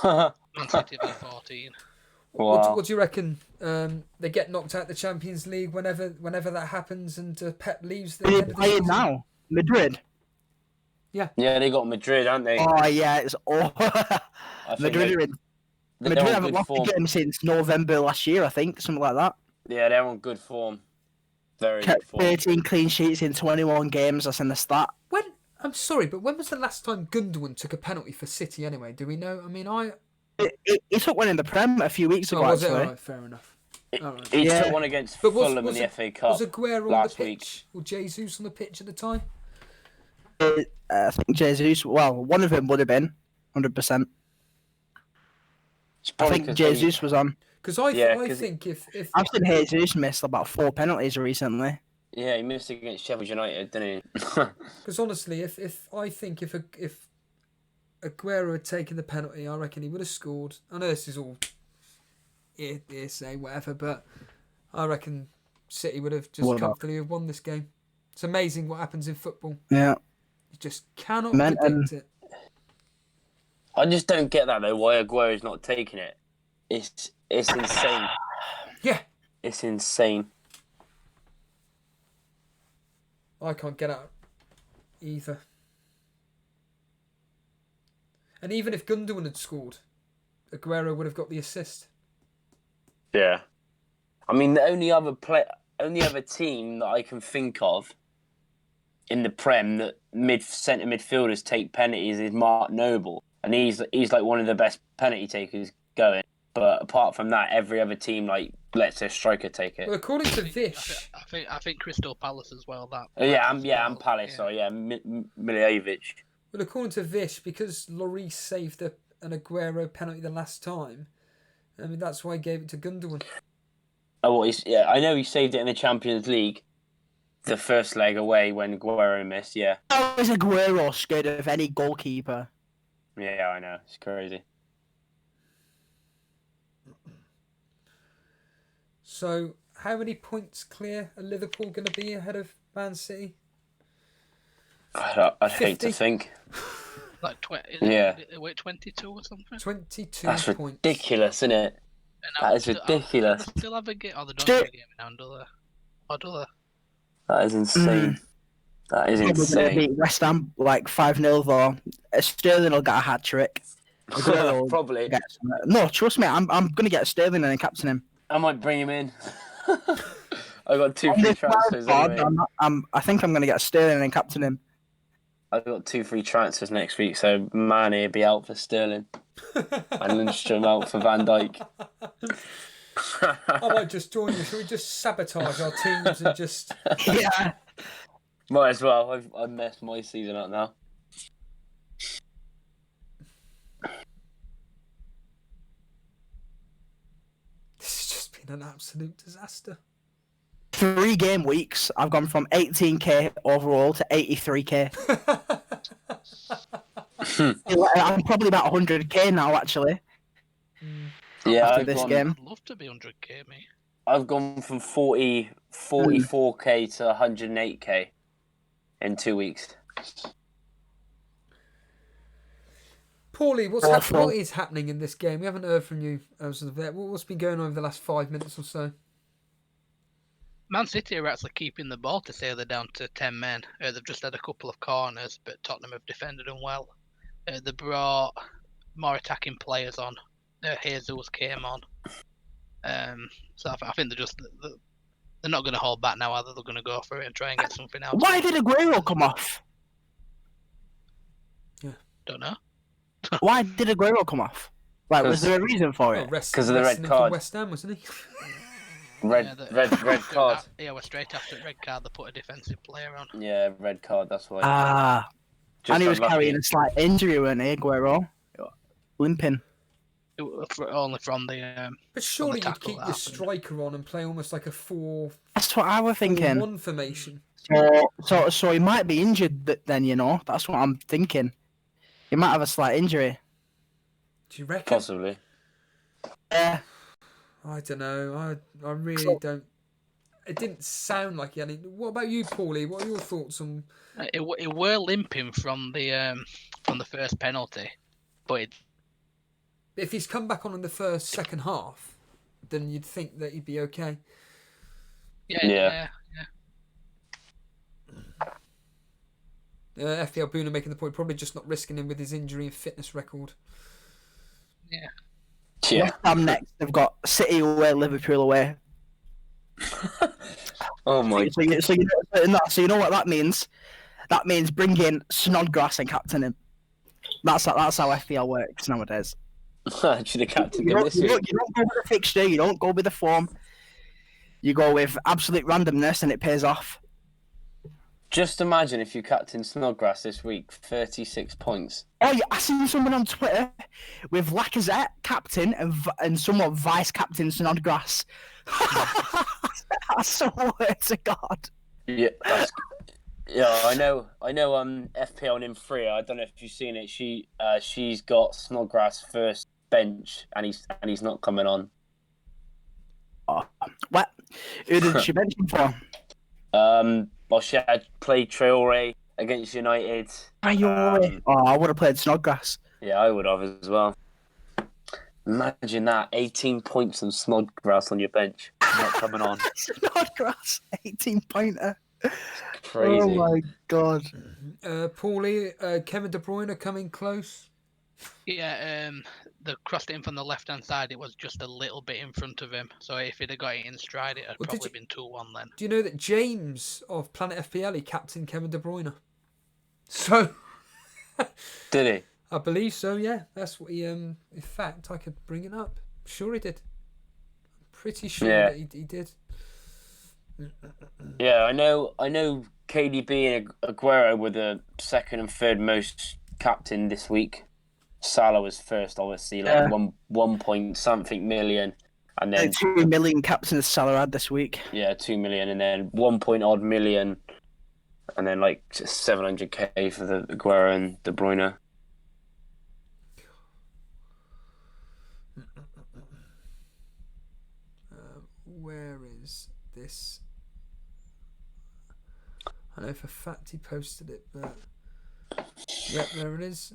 Speaker 3: Man City have had 14.
Speaker 6: Wow.
Speaker 2: What do you reckon? They get knocked out the Champions League whenever that happens, and Pep leaves the
Speaker 4: Who
Speaker 2: end
Speaker 4: are
Speaker 2: of the
Speaker 4: playing
Speaker 2: season?
Speaker 4: now? Madrid.
Speaker 6: Yeah, they got Madrid, haven't they?
Speaker 4: Oh yeah, it's all
Speaker 6: I think
Speaker 4: Madrid. Are in,
Speaker 6: they're
Speaker 4: Madrid
Speaker 6: on
Speaker 4: haven't
Speaker 6: good
Speaker 4: lost
Speaker 6: form.
Speaker 4: a game since November last year, I think, something like that.
Speaker 6: Yeah, they're on good form. Very
Speaker 4: Kept
Speaker 6: good form.
Speaker 4: 13 clean sheets in 21 games. That's in the stat.
Speaker 2: I'm sorry, but when was the last time Gundogan took a penalty for City? Anyway, do we know? I mean,
Speaker 4: He took one in the Prem a few weeks ago.
Speaker 2: was it?
Speaker 4: Actually,
Speaker 2: All right, fair enough. All right.
Speaker 6: He
Speaker 4: Yeah.
Speaker 6: took one against
Speaker 2: But
Speaker 6: Fulham in the FA Cup
Speaker 2: Was Aguero on the
Speaker 6: last
Speaker 2: pitch
Speaker 6: week.
Speaker 2: or Jesus on the pitch at the time?
Speaker 4: I think Jesus. Well, one of them would have been 100%.
Speaker 6: It's
Speaker 4: I
Speaker 6: probably
Speaker 4: think
Speaker 6: 'cause
Speaker 4: Jesus was on.
Speaker 2: Because
Speaker 6: Yeah,
Speaker 2: I
Speaker 6: 'cause
Speaker 2: think if
Speaker 4: I've seen Jesus miss about 4 penalties recently.
Speaker 6: Yeah, he missed against Sheffield United, didn't he?
Speaker 2: because honestly, if Aguero had taken the penalty, I reckon he would have scored. I know this is all hearsay, whatever, but I reckon City would have just
Speaker 4: What about-
Speaker 2: comfortably have won this game. It's amazing what happens in football.
Speaker 4: Yeah.
Speaker 2: You just cannot
Speaker 4: Man,
Speaker 2: predict it.
Speaker 6: I just don't get that though. Why Aguero's not taking it? It's insane.
Speaker 2: Yeah,
Speaker 6: It's insane.
Speaker 2: I can't get out either. And even if Gundogan had scored, Aguero would have got the assist.
Speaker 6: Yeah. I mean, the only other team that I can think of in the Prem that centre midfielders take penalties is Mark Noble, and he's like one of the best penalty takers going. But apart from that, every other team like lets their striker take it.
Speaker 2: Well, according to Vish,
Speaker 3: I think Crystal Palace as well. That.
Speaker 6: I'm Palace. Sorry, Miljevic.
Speaker 2: Well, according to Vish, because Lloris saved an Aguero penalty the last time, I mean, that's why he gave it to Gundogan.
Speaker 6: Oh, I know he saved it in the Champions League, the first leg away when Aguero missed. Yeah,
Speaker 4: How is Aguero scared of any goalkeeper?
Speaker 6: yeah, I know, it's crazy.
Speaker 2: So, how many points clear are Liverpool going to be ahead of Man City?
Speaker 6: I'd hate
Speaker 2: 50?
Speaker 6: to think.
Speaker 3: Like
Speaker 6: Yeah.
Speaker 3: Wait, 22 or something.
Speaker 2: 22
Speaker 6: That's
Speaker 2: points.
Speaker 6: ridiculous, isn't it?
Speaker 3: And
Speaker 6: That is ridiculous.
Speaker 3: They still have a game. Oh, they don't have a game now, do they? Or do they?
Speaker 6: That is insane. That is
Speaker 4: We're going to
Speaker 6: insane.
Speaker 4: beat West Ham like 5-0 though. Sterling will get a hat trick. Aguero will
Speaker 6: Probably.
Speaker 4: get some- No, trust me, I'm going to get Sterling and captain him.
Speaker 6: I might bring him in. I got 2
Speaker 4: On
Speaker 6: free
Speaker 4: this
Speaker 6: transfers
Speaker 4: wild
Speaker 6: anyway.
Speaker 4: card, I think I'm going to get Sterling and captain him.
Speaker 6: I've got 2 free transfers next week, so Mane will be out for Sterling and Lundstrom out for Van Dijk.
Speaker 2: I might just join you. Should we just sabotage our teams and just...
Speaker 4: Yeah.
Speaker 6: Might as well. I've messed my season up now.
Speaker 2: This has just been an absolute disaster.
Speaker 4: 3 game weeks, I've gone from 18k overall to 83k. I'm probably about 100k now, actually.
Speaker 6: Yeah,
Speaker 4: After
Speaker 6: I've
Speaker 4: this
Speaker 6: gone,
Speaker 4: game.
Speaker 3: I'd love to be 100k, me.
Speaker 6: I've gone from 44k to 108k in 2 weeks.
Speaker 2: Paulie,
Speaker 4: Awful.
Speaker 2: what is happening in this game? We haven't heard from you as of yet. What's been going on over the last 5 minutes or so?
Speaker 3: Man City are actually keeping the ball to say they're down to 10 men. They've just had a couple of corners, but Tottenham have defended them well. They brought more attacking players on. Jesus came on. So I think they're not going to hold back now, either. They're going to go for it and try and get something out.
Speaker 4: Why did Aguero come off?
Speaker 3: Don't know.
Speaker 4: Why did Aguero come off? Like, was there a reason for
Speaker 2: Well,
Speaker 4: it?
Speaker 6: 'Cause of the red
Speaker 2: resting him for
Speaker 6: card.
Speaker 2: West Ham, wasn't he?
Speaker 6: Red card.
Speaker 3: Yeah, well, straight after the red card, they put a defensive player on.
Speaker 6: Yeah, red card. That's why.
Speaker 4: Ah.
Speaker 6: Just
Speaker 4: And he was
Speaker 6: unlucky.
Speaker 4: carrying a slight injury, wasn't he, Aguero? Limping.
Speaker 3: Only from the.
Speaker 2: But surely you'd
Speaker 3: tackle
Speaker 2: keep
Speaker 3: that
Speaker 2: your
Speaker 3: happened.
Speaker 2: striker on and play almost like a 4-1
Speaker 4: That's what I was thinking.
Speaker 2: formation.
Speaker 4: So he might be injured then, you know? That's what I'm thinking. He might have a slight injury.
Speaker 2: Do you reckon?
Speaker 6: Possibly.
Speaker 4: Yeah.
Speaker 2: I don't know. I really don't. it didn't sound like he had any. What about you, Paulie? What are your thoughts on?
Speaker 3: It were limping from the first penalty, but
Speaker 2: If he's come back on in the second half, then you'd think that he'd be okay.
Speaker 3: yeah.
Speaker 2: FPL Boona making the point, probably just not risking him with his injury and fitness record.
Speaker 3: Yeah.
Speaker 4: West Ham next. They've got City away, Liverpool away.
Speaker 6: Oh my!
Speaker 4: So you know what that means? That means bring in Snodgrass and captain him. That's how FPL works nowadays.
Speaker 6: Actually, the captain
Speaker 4: You
Speaker 6: him
Speaker 4: don't,
Speaker 6: this
Speaker 4: you,
Speaker 6: week.
Speaker 4: don't, you don't go with the fixture. You don't go with the form. You go with absolute randomness, and it pays off.
Speaker 6: Just imagine if you captain Snodgrass this week, 36 points.
Speaker 4: Oh yeah, I seen someone on Twitter with Lacazette captain and someone vice captain Snodgrass. I swear to God.
Speaker 6: Yeah, I know. FPL in free. I don't know if you've seen it. She's got Snodgrass first bench, and he's not coming on.
Speaker 4: Oh, what? Who did she bench him for?
Speaker 6: Well, she had played Traore against United.
Speaker 4: I would have played Snodgrass.
Speaker 6: Yeah, I would have as well. Imagine that, 18 points and Snodgrass on your bench, not coming on.
Speaker 4: Snodgrass, 18-pointer.
Speaker 6: Crazy.
Speaker 4: Oh my God.
Speaker 2: Paulie, Kevin De Bruyne coming close.
Speaker 3: Yeah, they crossed it in from the left-hand side. It was just a little bit in front of him. So if he'd have got it in stride, it had probably been 2-1 then.
Speaker 2: Do you know that James of Planet FPL, he captained Kevin De Bruyne? So...
Speaker 6: Did he?
Speaker 2: I believe so, yeah. That's what he... in fact, I could bring it up. Sure he did. I'm pretty sure that he did.
Speaker 6: Yeah, I know KDB and Aguero were the second and third most captained this week. Salah was first, obviously, like 1 point something million, and then
Speaker 4: 2 million captains Salah had this week.
Speaker 6: Yeah, 2 million, and then 1 point odd million, and then like 700k for the Aguero and De Bruyne.
Speaker 2: Where is this? I know for fact he posted it, but yep, there it is.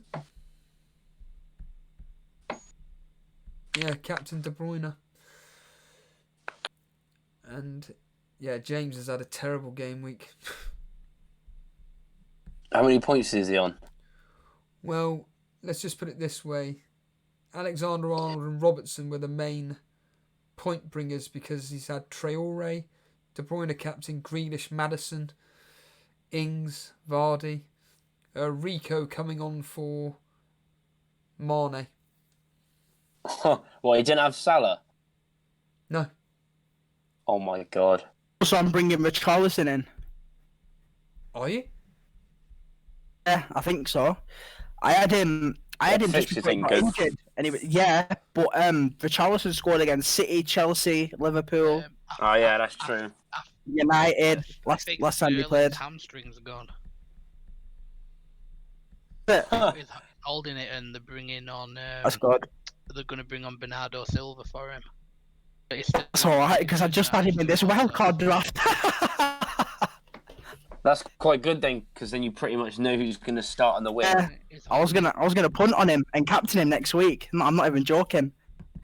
Speaker 2: Yeah, Captain De Bruyne. And yeah, James has had a terrible game week.
Speaker 6: How many points is he on?
Speaker 2: Well, let's just put it this way. Alexander-Arnold and Robertson were the main point bringers because he's had Traore, De Bruyne captain, Grealish, Maddison, Ings, Vardy, Rico coming on for Mane.
Speaker 6: Well, he didn't have Salah?
Speaker 2: No.
Speaker 6: Oh my God.
Speaker 4: So I'm bringing Richarlison in.
Speaker 2: Are you?
Speaker 4: Yeah, I think so. I had him just before he got injured. And but Richarlison scored against City, Chelsea, Liverpool.
Speaker 6: Oh yeah, that's true.
Speaker 4: United. Last time we played.
Speaker 3: Hamstrings are gone.
Speaker 4: But,
Speaker 3: He's holding it, and they're bringing on.
Speaker 4: that's good.
Speaker 3: They're going to bring on Bernardo Silva for him.
Speaker 4: That's alright, because I just had him in this wildcard draft.
Speaker 6: That's quite good then, because then you pretty much know who's going to start on the wing.
Speaker 4: Yeah. I was gonna punt on him and captain him next week. I'm not even joking.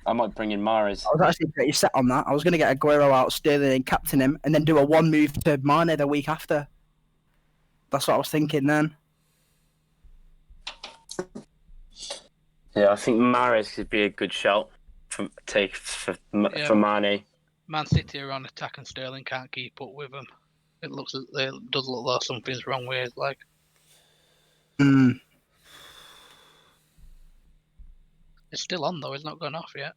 Speaker 6: I might bring in Mahrez.
Speaker 4: I was actually pretty set on that. I was gonna get Aguero out, Sterling, and captain him, and then do a one move to Mane the week after. That's what I was thinking then.
Speaker 6: Yeah, I think Mahrez could be a good shout for Mane.
Speaker 3: Man City are on attack, and Sterling can't keep up with them. It does look like something's wrong with it. Like, it's still on though. It's not gone off yet.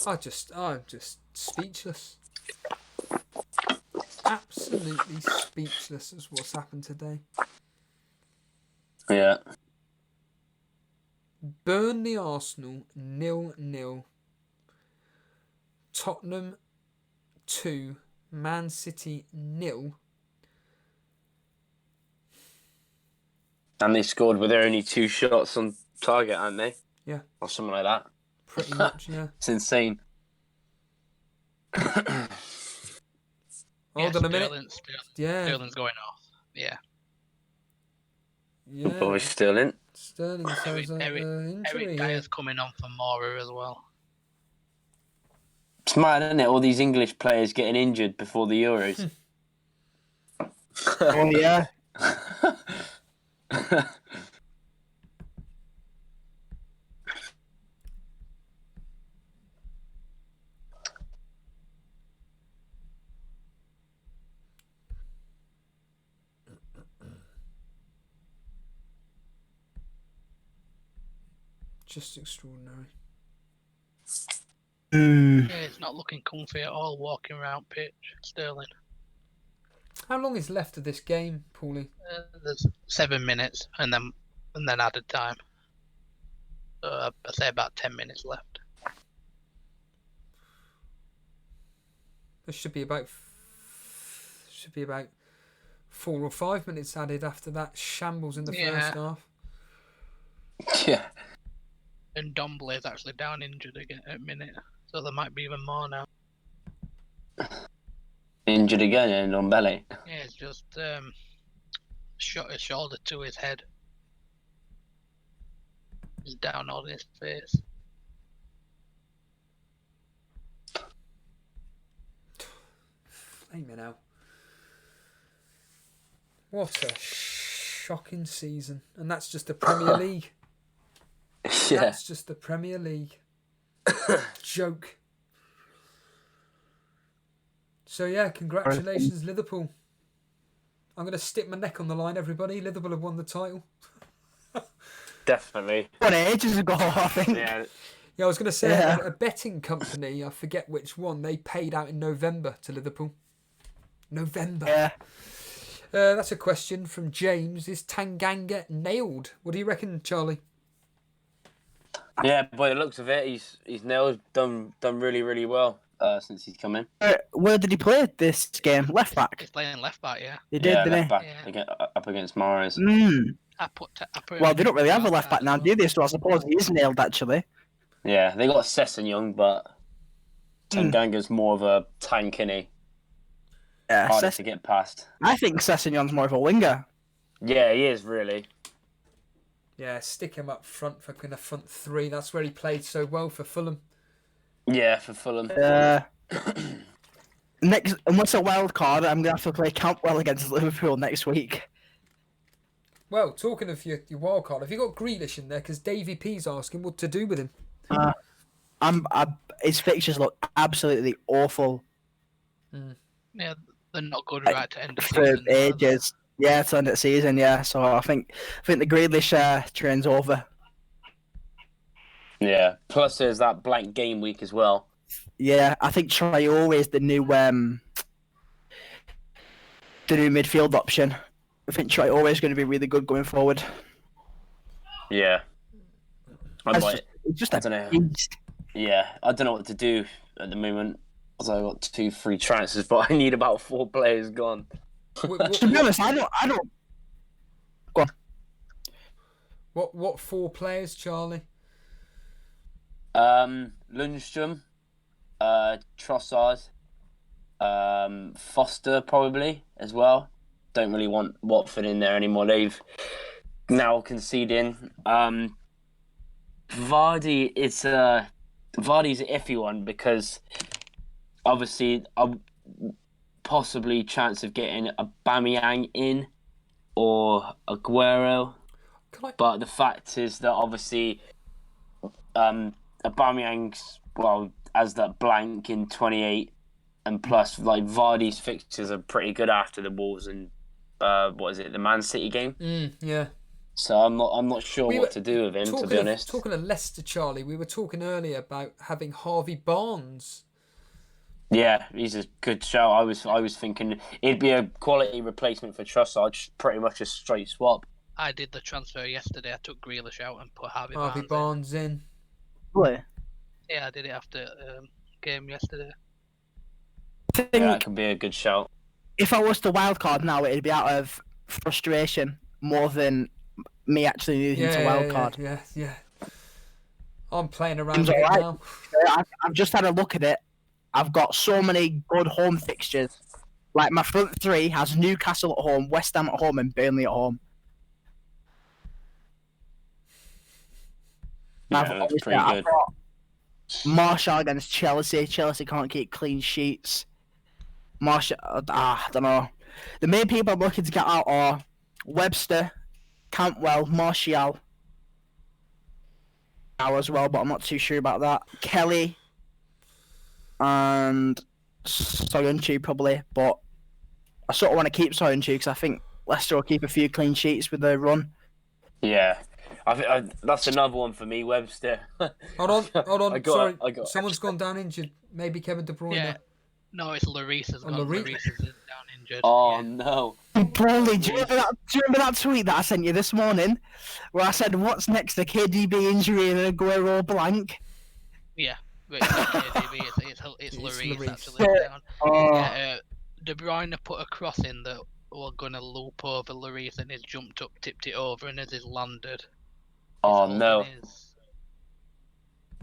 Speaker 2: I'm just speechless. Absolutely speechless as what's happened today.
Speaker 6: Yeah.
Speaker 2: Burnley Arsenal 0-0. Tottenham 2. Man City 0.
Speaker 6: And they scored with their only 2 shots on target, aren't they?
Speaker 2: Yeah.
Speaker 6: Or something like that.
Speaker 2: Pretty much, yeah.
Speaker 6: It's insane.
Speaker 2: Hold on a minute.
Speaker 3: Sterling's going off. Yeah.
Speaker 2: Yeah.
Speaker 6: Always still in.
Speaker 2: Sterling says injury
Speaker 3: Eric
Speaker 2: here.
Speaker 3: Dyer's coming on for Mora as well.
Speaker 6: It's mad, isn't it? All these English players getting injured before the Euros.
Speaker 4: Oh yeah.
Speaker 2: Just extraordinary.
Speaker 3: Yeah, it's not looking comfy at all walking around pitch, Sterling.
Speaker 2: How long is left of this game, Paulie?
Speaker 3: There's 7 minutes and then added time. So I'd say about 10 minutes left.
Speaker 2: There should be about 4 or 5 minutes added after that shambles in the first half.
Speaker 6: Yeah.
Speaker 3: And Dombley's actually down injured again at a minute, so there might be even more now.
Speaker 6: Injured again and on belly.
Speaker 3: Yeah, it's just shot his shoulder to his head. He's down on his face.
Speaker 2: Flame out. What a shocking season. And that's just the Premier League.
Speaker 6: Yeah.
Speaker 2: That's just the Premier League. Joke. So yeah, congratulations Liverpool. I'm going to stick my neck on the line, everybody. Liverpool have won the title.
Speaker 6: Definitely.
Speaker 4: What, ages ago, I think.
Speaker 6: Yeah.
Speaker 2: Yeah, I was going to say
Speaker 4: Yeah.
Speaker 2: a betting company, I forget which one, they paid out in November to Liverpool. November.
Speaker 4: Yeah.
Speaker 2: That's a question from James. Is Tanganga nailed? What do you reckon, Charlie?
Speaker 6: Yeah, by the looks of it, he's nailed done really, really well since he's come in.
Speaker 4: Where did he play this game? Left back.
Speaker 3: He's playing left back, yeah.
Speaker 4: He did,
Speaker 6: Yeah,
Speaker 4: didn't
Speaker 6: left
Speaker 4: he?
Speaker 6: back up against Mahrez.
Speaker 3: I put
Speaker 4: Well,
Speaker 3: him
Speaker 4: they don't really have a left back
Speaker 3: as
Speaker 4: now,
Speaker 3: well.
Speaker 4: do they? So I suppose he is nailed, actually.
Speaker 6: Yeah, they got Sessegnon, but Tanganga's more of a tank, innit?
Speaker 4: Yeah,
Speaker 6: Harder to get past.
Speaker 4: I think Sessegnon's more of a winger.
Speaker 6: Yeah, he is really.
Speaker 2: Yeah, stick him up front for kind of front three. That's where he played so well for Fulham.
Speaker 6: Yeah, for Fulham.
Speaker 4: Next, and what's a wild card? I'm gonna have to play Campbell against Liverpool next week.
Speaker 2: Well, talking of your wild card, have you got Grealish in there? Because Davey P's asking what to do with him.
Speaker 4: His fixtures look absolutely awful
Speaker 3: Yeah, they're not good right to end the
Speaker 4: for
Speaker 3: season.
Speaker 4: ages. Yeah, it's end of the season. Yeah, so I think the Grealish train's over.
Speaker 6: Yeah. Plus, there's that blank game week as well.
Speaker 4: Yeah, I think Traore is the new midfield option. I think Traore is going to be really good going forward.
Speaker 6: Yeah.
Speaker 4: It's just
Speaker 6: I
Speaker 4: a
Speaker 6: don't know.
Speaker 4: beast.
Speaker 6: Yeah, I don't know what to do at the moment. Because I've got 2 free transfers, but I need about 4 players gone.
Speaker 4: To be honest, I don't. Go on.
Speaker 2: What 4 players, Charlie?
Speaker 6: Lundstrom, Trossard, Foster probably as well. Don't really want Watford in there anymore. They've now conceding. Vardy, Vardy's an iffy one because obviously possibly chance of getting Aubameyang in or Aguero. But the fact is that obviously Aubameyang's, as that blank in 28, and plus like Vardy's fixtures are pretty good after the Wolves and the Man City game.
Speaker 2: Yeah.
Speaker 6: So I'm not sure what to do with him, to be honest.
Speaker 2: Talking of Leicester, Charlie, we were talking earlier about having Harvey Barnes.
Speaker 6: Yeah, he's a good shout. I was thinking he'd be a quality replacement for Trossard, pretty much a straight swap.
Speaker 3: I did the transfer yesterday. I took Grealish out and put Harvey
Speaker 2: Barnes in.
Speaker 4: Really?
Speaker 3: Yeah, I did it after game yesterday.
Speaker 4: I think
Speaker 6: Yeah, that could be a good shout.
Speaker 4: if I was to wildcard now, it'd be out of frustration more than me actually needing to wildcard.
Speaker 2: Yeah. I'm playing around
Speaker 4: Seems
Speaker 2: with it
Speaker 4: alright.
Speaker 2: now.
Speaker 4: I've just had a look at it. I've got so many good home fixtures. Like my front three has Newcastle at home, West Ham at home, and Burnley at home.
Speaker 6: Yeah,
Speaker 4: I've
Speaker 6: that's pretty good.
Speaker 4: got Martial against Chelsea. Chelsea can't keep clean sheets. Martial, I don't know. The main people I'm looking to get out are Webster, Cantwell, Martial. Now as well, but I'm not too sure about that. Kelly and Soyuncu probably, but I sort of want to keep Soyuncu because I think Leicester will keep a few clean sheets with their run.
Speaker 6: Yeah. That's another one for me, Webster.
Speaker 2: Hold on. Sorry,
Speaker 6: I got
Speaker 2: someone's gone down injured. Maybe Kevin De Bruyne.
Speaker 3: Yeah. No, it's Lloris has gone.
Speaker 2: Lloris.
Speaker 3: Lloris is down injured.
Speaker 6: Oh,
Speaker 3: yeah.
Speaker 6: no.
Speaker 4: Brawley, do you remember that tweet that I sent you this morning, where I said, "What's next? The KDB injury and Aguero blank."
Speaker 3: Yeah, but it's not KDB, it's Lloris
Speaker 2: Lloris.
Speaker 3: actually down. Yeah, De Bruyne put a cross in that were gonna loop over Lloris, and he's jumped up, tipped it over, and as he's landed.
Speaker 6: Oh, no.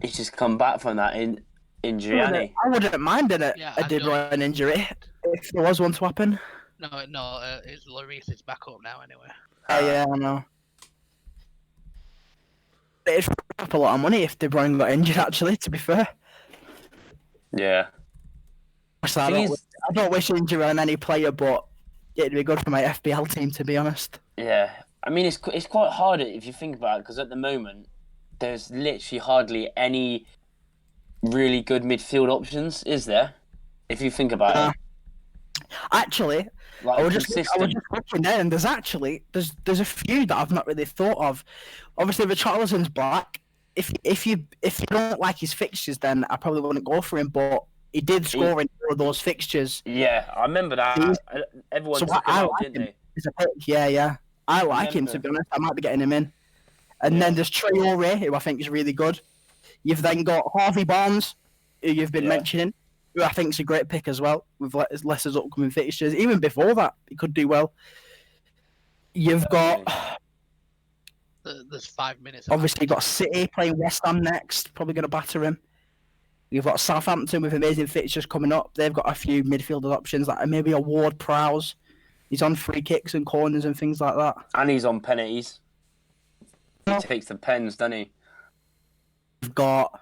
Speaker 6: He's just come back from that injury, hasn't he?
Speaker 4: I wouldn't mind a De Bruyne injury if there was one to happen.
Speaker 3: No, it's Lloris is back up now anyway.
Speaker 4: Yeah, I know. It'd up a lot of money if De Bruyne got injured, actually, to be fair.
Speaker 6: Yeah.
Speaker 4: So I don't wish injury on any player, but it'd be good for my FPL team, to be honest.
Speaker 6: Yeah. I mean, it's quite hard if you think about it, because at the moment, there's literally hardly any really good midfield options, is there? If you think about it.
Speaker 4: Actually,
Speaker 6: Like,
Speaker 4: I was just looking there, and there's a few that I've not really thought of. Obviously, Richarlison's black. If you don't like his fixtures, then I probably wouldn't go for him. But he did score in all of those fixtures.
Speaker 6: Yeah, I remember that. Everyone took him out, didn't they?
Speaker 4: He's a pick. Yeah. I like him, to be honest. I might be getting him in. And then there's Traore, who I think is really good. You've then got Harvey Barnes, who you've been mentioning, who I think is a great pick as well, with Leicester's upcoming fixtures. Even before that, he could do well. You've got...
Speaker 3: There's 5 minutes.
Speaker 4: Obviously, you've got City playing West Ham next, probably going to batter him. You've got Southampton with amazing fixtures coming up. They've got a few midfielder options, like maybe a Ward-Prowse. He's on free kicks and corners and things like that.
Speaker 6: And he's on penalties. He takes the pens, doesn't he?
Speaker 4: We've got...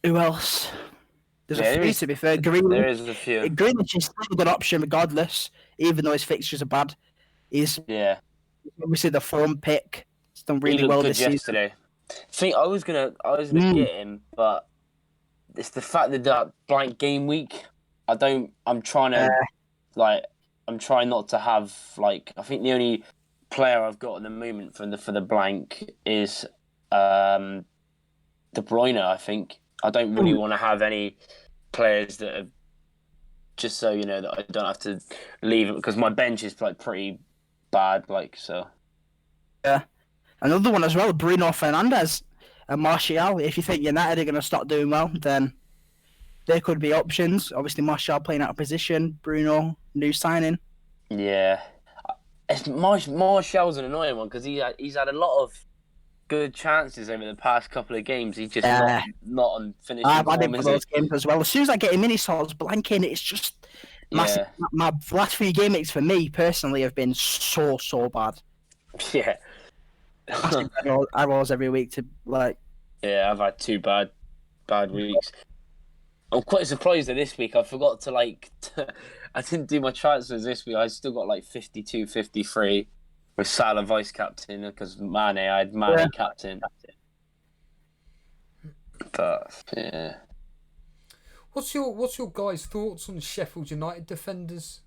Speaker 4: Who else? There's a few, to be fair. Grealish.
Speaker 6: There is a few.
Speaker 4: Grealish is still a good option regardless, even though his fixtures are bad. He's obviously the form pick. He's done really well this season.
Speaker 6: Yesterday. I was gonna get him, but it's the fact that blank game week. I'm trying not to have I think the only player I've got at the moment for the blank is De Bruyne. I think I don't really want to have any players that are just so you know that I don't have to leave it because my bench is pretty bad. So. Yeah.
Speaker 4: Another one as well, Bruno Fernandes and Martial. If you think United are going to start doing well, then there could be options. Obviously, Martial playing out of position. Bruno, new signing.
Speaker 6: Yeah. Martial's an annoying one because he's had a lot of good chances over the past couple of games. He's just not on finishing.
Speaker 4: I've had him for those games as well. As soon as I get him in, he starts blanking. It's just massive. My last few game weeks for me personally have been so bad.
Speaker 6: Yeah.
Speaker 4: I rolls every week to
Speaker 6: Yeah, I've had 2 bad weeks. I'm quite surprised that this week I forgot to I didn't do my transfers this week. I still got 52, 53 with Salah vice captain because I had Mane captain. But yeah.
Speaker 2: What's your guys' thoughts on Sheffield United defenders?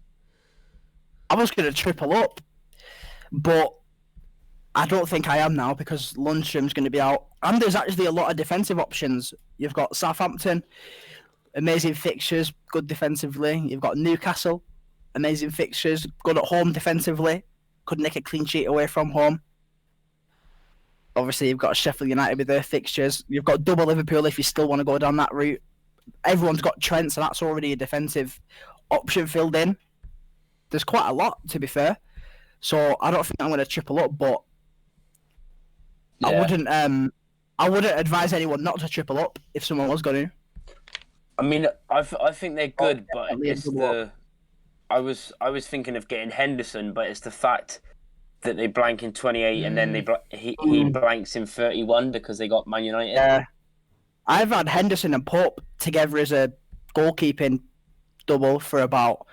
Speaker 4: I was going to triple up, but I don't think I am now because Lundstrom's going to be out. And there's actually a lot of defensive options. You've got Southampton, amazing fixtures, good defensively. You've got Newcastle, amazing fixtures, good at home defensively. Could nick a clean sheet away from home. Obviously, you've got Sheffield United with their fixtures. You've got double Liverpool if you still want to go down that route. Everyone's got Trent, so that's already a defensive option filled in. There's quite a lot, to be fair. So I don't think I'm going to triple up, but
Speaker 6: Yeah.
Speaker 4: I wouldn't advise anyone not to triple up if someone was going to.
Speaker 6: I mean, I think they're good, but
Speaker 4: definitely a
Speaker 6: it's
Speaker 4: double
Speaker 6: the. I was thinking of getting Henderson, but it's the fact that they blank in 28 and then he blanks in 31 because they got Man United.
Speaker 4: Yeah. I've had Henderson and Pope together as a goalkeeping double for about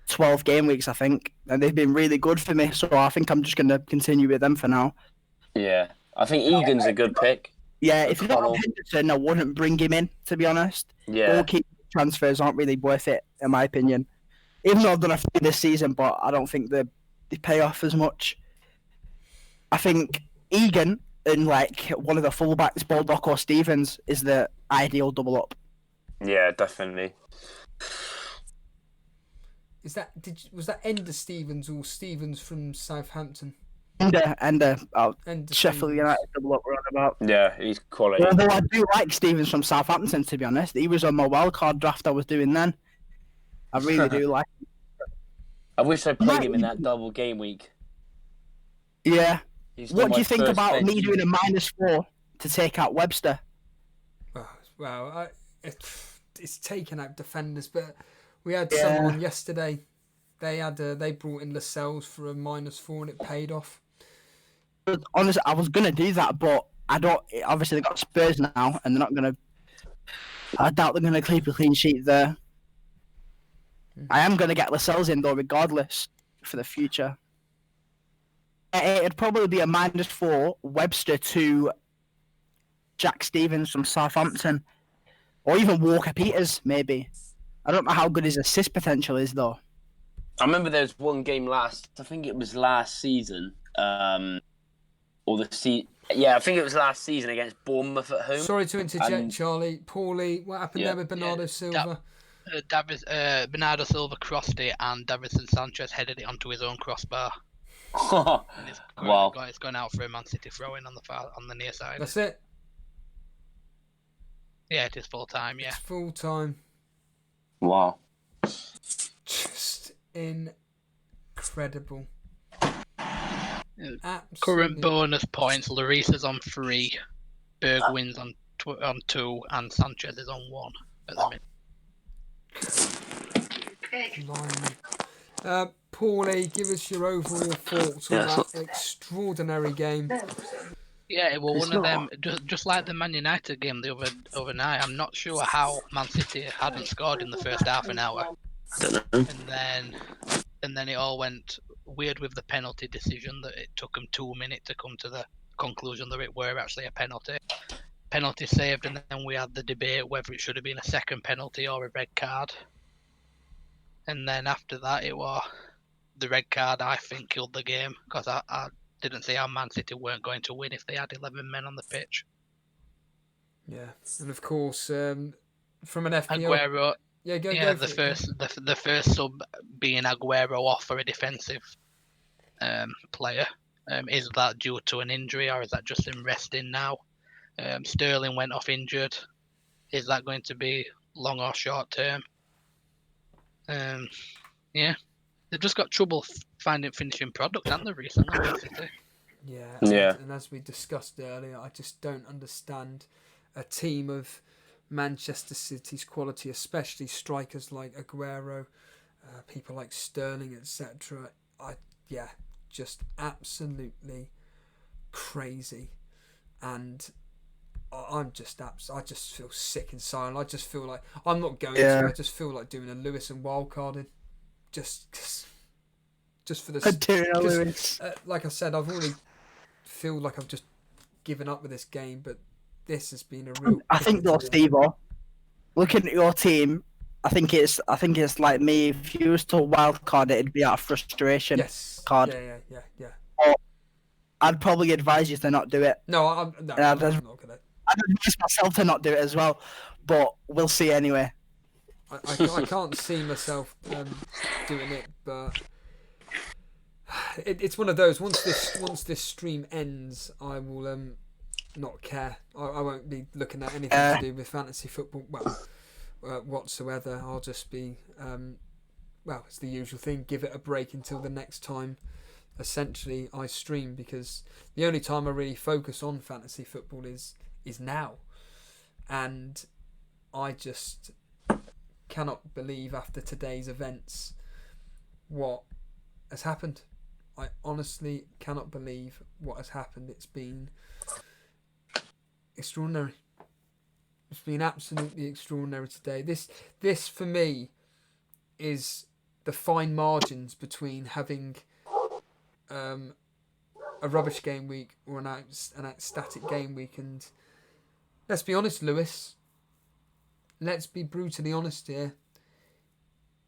Speaker 4: 12 game weeks, I think, and they've been really good for me. So I think I'm just going to continue with them for now.
Speaker 6: Yeah, I think Egan's a good pick.
Speaker 4: Yeah, if you don't have Henderson, I wouldn't bring him in, to be honest.
Speaker 6: Yeah.
Speaker 4: Goalkeeping transfers aren't really worth it, in my opinion. Even though I've done a few this season, but I don't think they pay off as much. I think Egan and like one of the fullbacks, Baldock or Stevens, is the ideal double up.
Speaker 6: Yeah, definitely.
Speaker 2: Was that Ender Stevens or Stevens from Southampton?
Speaker 4: Ender
Speaker 2: Ender
Speaker 4: Sheffield
Speaker 2: Stevens.
Speaker 4: United double up we're on about.
Speaker 6: Yeah, he's quality.
Speaker 4: Although I do like Stevens from Southampton, to be honest. He was on my wildcard draft I was doing then. I really do like him.
Speaker 6: I wish I played him in that double game week.
Speaker 4: Yeah.
Speaker 6: He's
Speaker 4: What
Speaker 6: got
Speaker 4: do you
Speaker 6: my
Speaker 4: think
Speaker 6: first
Speaker 4: about
Speaker 6: bench.
Speaker 4: me doing a -4 to take out Webster?
Speaker 2: Well, it's taken out defenders, but we had
Speaker 4: Yeah.
Speaker 2: someone yesterday. They brought in Lascelles for a -4 and it paid off.
Speaker 4: Honestly, I was gonna do that, but I don't. Obviously, they got Spurs now, and they're not gonna. I doubt they're gonna keep a clean sheet there. I am gonna get Lascelles in though, regardless, for the future. It'd probably be a -4 Webster to Jack Stevens from Southampton, or even Walker Peters, maybe. I don't know how good his assist potential is though.
Speaker 6: I remember there was one game I think it was last season, I think it was last season against Bournemouth at home.
Speaker 2: Sorry to interject, Charlie. Paulie, what happened there with Bernardo Silva?
Speaker 3: Bernardo Silva crossed it and Davinson Sanchez headed it onto his own crossbar. And it's going out for a Man City throw-in on the near side.
Speaker 2: That's it.
Speaker 3: Yeah, it is full time. Yeah,
Speaker 2: It's full time.
Speaker 6: Wow.
Speaker 2: Just incredible. Absolutely.
Speaker 3: Current bonus points: Lloris is on 3, Bergwijn's on 2, and Sanchez is on 1 at the minute.
Speaker 2: Paulie, give us your overall thoughts on that extraordinary game.
Speaker 3: Yeah, well, one of them, just like the Man United game the other night. I'm not sure how Man City hadn't scored in the first half an hour, and then it all went weird with the penalty decision that it took them 2 minutes to come to the conclusion that it were actually a penalty. Penalty saved, and then we had the debate whether it should have been a second penalty or a red card. And then after that, it was the red card, I think, killed the game, because I didn't see how Man City weren't going to win if they had 11 men on the pitch.
Speaker 2: Yeah, and of course, from an FPL...
Speaker 3: Aguero,
Speaker 2: go
Speaker 3: the first sub being Aguero off for a defensive player. Is that due to an injury, or is that just him resting now? Sterling went off injured. Is that going to be long or short term? They've just got trouble finding finishing product, haven't they, recently?
Speaker 2: Yeah. And as we discussed earlier, I just don't understand a team of Manchester City's quality, especially strikers like Aguero, people like Sterling, etc. Just absolutely crazy, and I just feel sick inside. I just feel like I'm not going to. I just feel like doing a Lewis and wildcarding, just for the. Like I said, I've already feel like I've just given up with this game, but this has been a real.
Speaker 4: I think though, Steve-o, looking at your team, I think it's like me. If you was to wildcard it, it'd be out of frustration.
Speaker 2: Yes.
Speaker 4: Card.
Speaker 2: Yeah.
Speaker 4: Or I'd probably advise you to not do it.
Speaker 2: No, I'm not gonna.
Speaker 4: I'd advise myself to not do it as well, but we'll see anyway.
Speaker 2: I can't see myself doing it, but it's one of those. Once this stream ends, I will not care. I won't be looking at anything to do with fantasy football whatsoever. I'll just be it's the usual thing. Give it a break until the next time essentially I stream, because the only time I really focus on fantasy football is now, and I just cannot believe after today's events what has happened. I honestly cannot believe what has happened. It's been extraordinary. It's been absolutely extraordinary today. This for me is the fine margins between having a rubbish game week or an ecstatic game week. And let's be honest, Lewis. Let's be brutally honest here.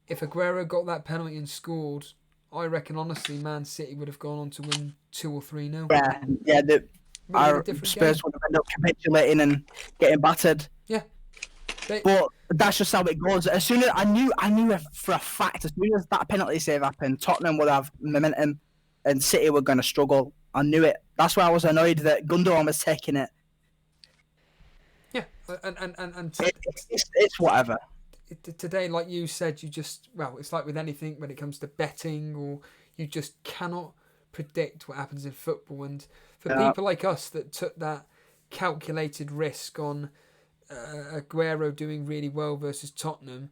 Speaker 2: If Aguero got that penalty and scored, I reckon honestly Man City would have gone on to win 2 or 3-0.
Speaker 4: Yeah. Our
Speaker 2: game.
Speaker 4: Spurs would have ended up capitulating and getting battered.
Speaker 2: Yeah.
Speaker 4: But that's just how it goes. As soon as I knew for a fact, as soon as that penalty save happened, Tottenham would have momentum and City were going to struggle. I knew it. That's why I was annoyed that Gundogan was taking it.
Speaker 2: Yeah, and
Speaker 4: it's whatever.
Speaker 2: Today, like you said, it's like with anything when it comes to betting, or you just cannot predict what happens in football. And for people like us that took that calculated risk on Aguero doing really well versus Tottenham,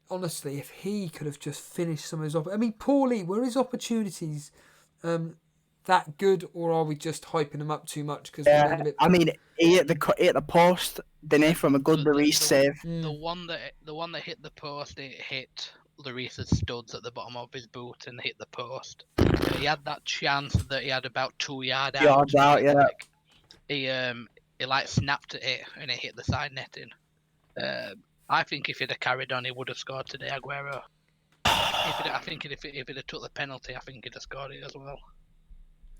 Speaker 2: honestly, if he could have just finished some of his poorly, were his opportunities that good, or are we just hyping him up too much? Because
Speaker 4: he hit the post, didn't he, from a good Lloris save?
Speaker 3: The one that hit the post, it hit Lloris's studs at the bottom of his boot and hit the post. He had that chance that he had about 2 yards out. He snapped at it and it hit the side netting. I think if he'd have carried on, he would have scored today, Aguero. If he'd have took the penalty, I think he'd have scored it as well.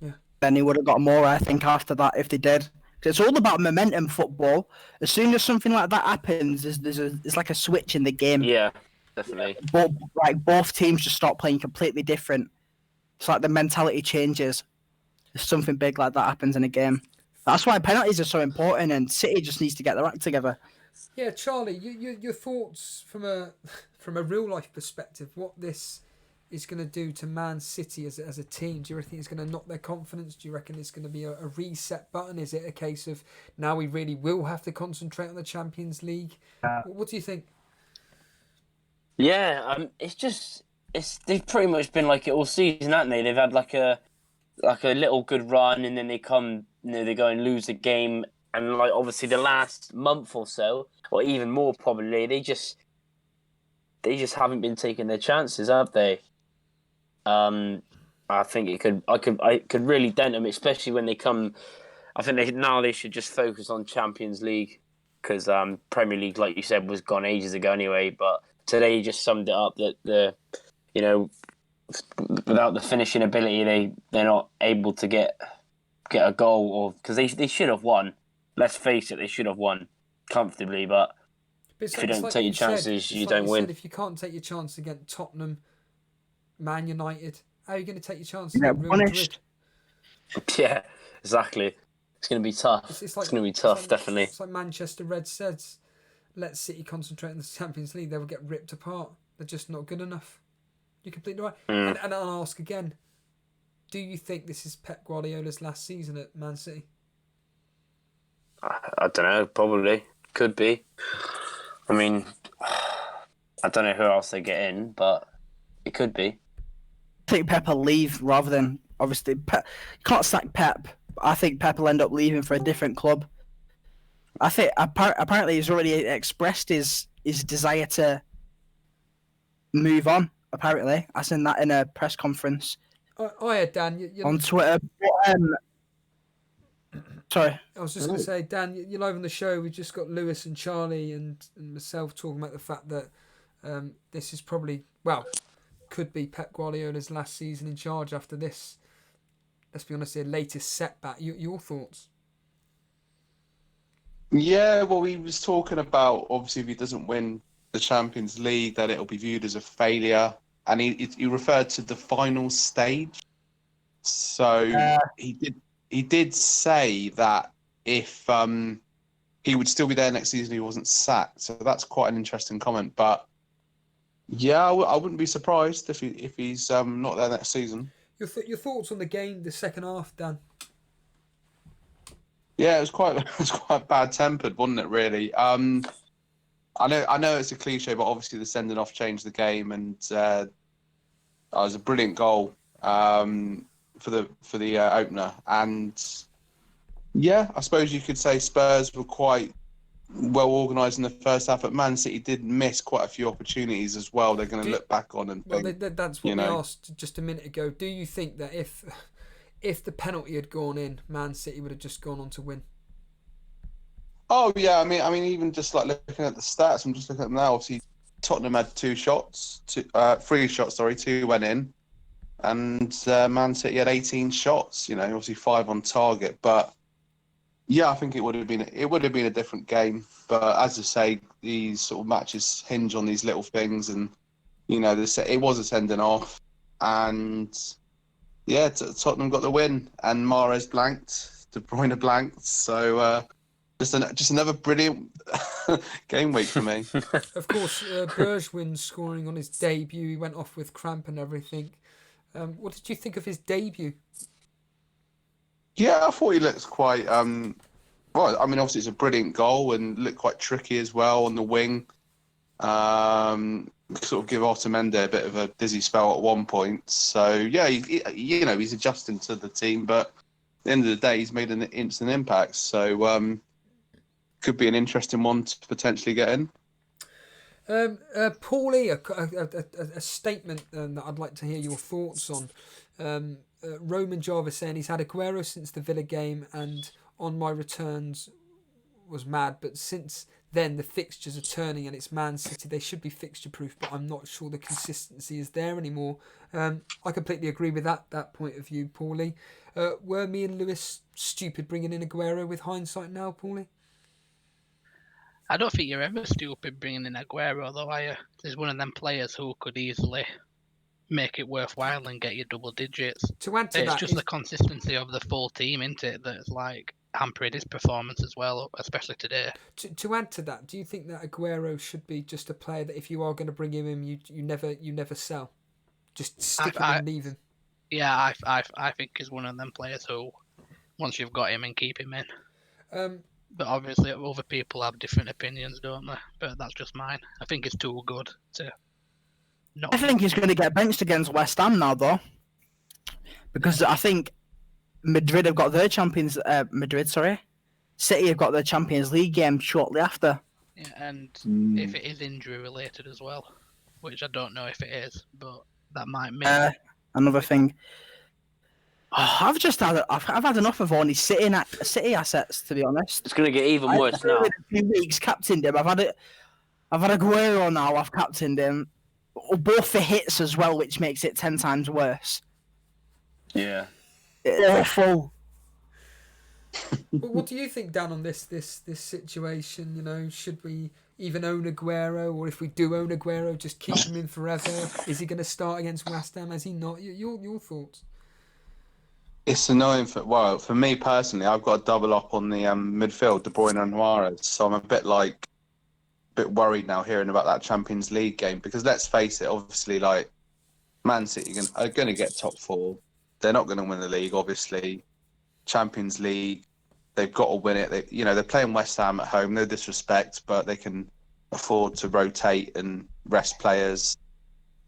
Speaker 2: Yeah.
Speaker 4: Then he would have got more, I think, after that if they did. It's all about momentum football. As soon as something like that happens, it's like a switch in the game.
Speaker 6: Yeah, definitely.
Speaker 4: Both teams just start playing completely different. It's like the mentality changes. If something big like that happens in a game. That's why penalties are so important, and City just needs to get their act together.
Speaker 2: Yeah, Charlie, your thoughts from a real life perspective, what this is going to do to Man City as a team? Do you reckon it's going to knock their confidence? Do you reckon it's going to be a reset button? Is it a case of now we really will have to concentrate on the Champions League? What do you think?
Speaker 6: Yeah, they've pretty much been like it all season, haven't they? They've had like a little good run, and then they come, they go and lose a game, and like obviously the last month or so, or even more probably, they just haven't been taking their chances, have they? I think I could really dent them, especially when they come. I think they should just focus on Champions League, because Premier League, like you said, was gone ages ago anyway. But today you just summed it up that without the finishing ability, they're not able to get a goal, or because they should have won. Let's face it, they should have won comfortably, but if you don't take your chances, you don't win.
Speaker 2: If you can't take your chance against Tottenham, Man United, how are you going to take your chances?
Speaker 4: Yeah,
Speaker 2: Real Madrid?
Speaker 6: Yeah, exactly. It's going to be tough. It's going to be tough, definitely.
Speaker 2: It's like Manchester Red says, let City concentrate on the Champions League. They will get ripped apart. They're just not good enough. You're completely right. And I'll ask again, do you think this is Pep Guardiola's last season at Man City?
Speaker 6: I don't know. Probably. Could be. I mean, I don't know who else they get in, but it could be.
Speaker 4: I think Pep will leave rather than, obviously, Pep. You can't sack Pep. I think Pep will end up leaving for a different club. I think apparently he's already expressed his desire to move on. Apparently, I seen that in a press conference.
Speaker 2: Oh yeah, Dan.
Speaker 4: On Twitter. Sorry.
Speaker 2: I was just going to say, Dan, you're live on the show. We've just got Lewis and Charlie and myself talking about the fact that this is probably, could be Pep Guardiola's last season in charge after this. Let's be honest here, latest setback. Your thoughts?
Speaker 5: Yeah, well, he was talking about, obviously, if he doesn't win the Champions League, that it'll be viewed as a failure. And he referred to the final stage. So he did say that if he would still be there next season, he wasn't sacked. So that's quite an interesting comment. But yeah, I wouldn't be surprised if he's not there next season.
Speaker 2: Your thoughts on the game, the second half, Dan?
Speaker 5: Yeah, it was quite bad tempered, wasn't it? Really. I know it's a cliche, but obviously the sending off changed the game, and it was a brilliant goal for the opener. And yeah, I suppose you could say Spurs were quite well organised in the first half, but Man City did miss quite a few opportunities as well. They're going to look back on and think,
Speaker 2: that's what we asked just a minute ago. Do you think that if the penalty had gone in, Man City would have just gone on to win?
Speaker 5: Oh yeah, I mean, even just like looking at the stats, I'm just looking at them now. Obviously, Tottenham had 3 shots, 2 went in, and Man City had 18 shots. Obviously 5 on target, but yeah, I think it would have been a different game. But as I say, these sort of matches hinge on these little things, and it was a sending off, and yeah, Tottenham got the win, and Mahrez blanked, De Bruyne blanked, so. Just another brilliant game week for me.
Speaker 2: Of course, Bergwijn scoring on his debut. He went off with cramp and everything. What did you think of his debut?
Speaker 5: Yeah, I thought he looked quite. Well, I mean, obviously it's a brilliant goal and looked quite tricky as well on the wing. Sort of give Otamendi a bit of a dizzy spell at one point. So yeah, he's adjusting to the team, but at the end of the day, he's made an instant impact. So. Could be an interesting one to potentially get in.
Speaker 2: Paulie, a statement that I'd like to hear your thoughts on. Roman Jarvis saying he's had Aguero since the Villa game, and on my returns was mad, but since then the fixtures are turning and it's Man City. They should be fixture proof, but I'm not sure the consistency is there anymore. I completely agree with that point of view, Paulie. Were me and Lewis stupid bringing in Aguero with hindsight now, Paulie?
Speaker 3: I don't think you're ever stupid bringing in Aguero, though, are you? He's one of them players who could easily make it worthwhile and get you double digits.
Speaker 2: To add to
Speaker 3: it's
Speaker 2: that,
Speaker 3: just the consistency of the full team, isn't it? That's like hampered his performance as well, especially today.
Speaker 2: To add to that, do you think that Aguero should be just a player that if you are going to bring him in, you never sell, just stick him and leave him?
Speaker 3: Yeah, I think he's one of them players who, once you've got him, and keep him in. But obviously, other people have different opinions, don't they? But that's just mine. I think it's too good to not.
Speaker 4: I think he's going to get benched against West Ham now, though, because I think Madrid have got their City have got their Champions League game shortly after.
Speaker 3: Yeah, and if it is injury related as well, which I don't know if it is, but that might mean
Speaker 4: another thing. Oh, I've had enough of all these City assets, to be honest.
Speaker 6: It's going to get even worse now.
Speaker 4: A few weeks captained him. I've had Aguero now. I've captained him, both for hits as well, which makes it 10 times worse.
Speaker 6: Yeah,
Speaker 4: awful.
Speaker 2: What do you think, Dan, on this situation? Should we even own Aguero, or if we do own Aguero, just keep him in forever? Is he going to start against West Ham? Is he not? Your thoughts?
Speaker 5: It's annoying for me personally. I've got a double up on the midfield, De Bruyne and Mahrez, so I'm a bit worried now hearing about that Champions League game, because let's face it, obviously, like Man City are going to get top 4. They're not going to win the league, obviously. Champions League, they've got to win it. They're playing West Ham at home. No disrespect, but they can afford to rotate and rest players.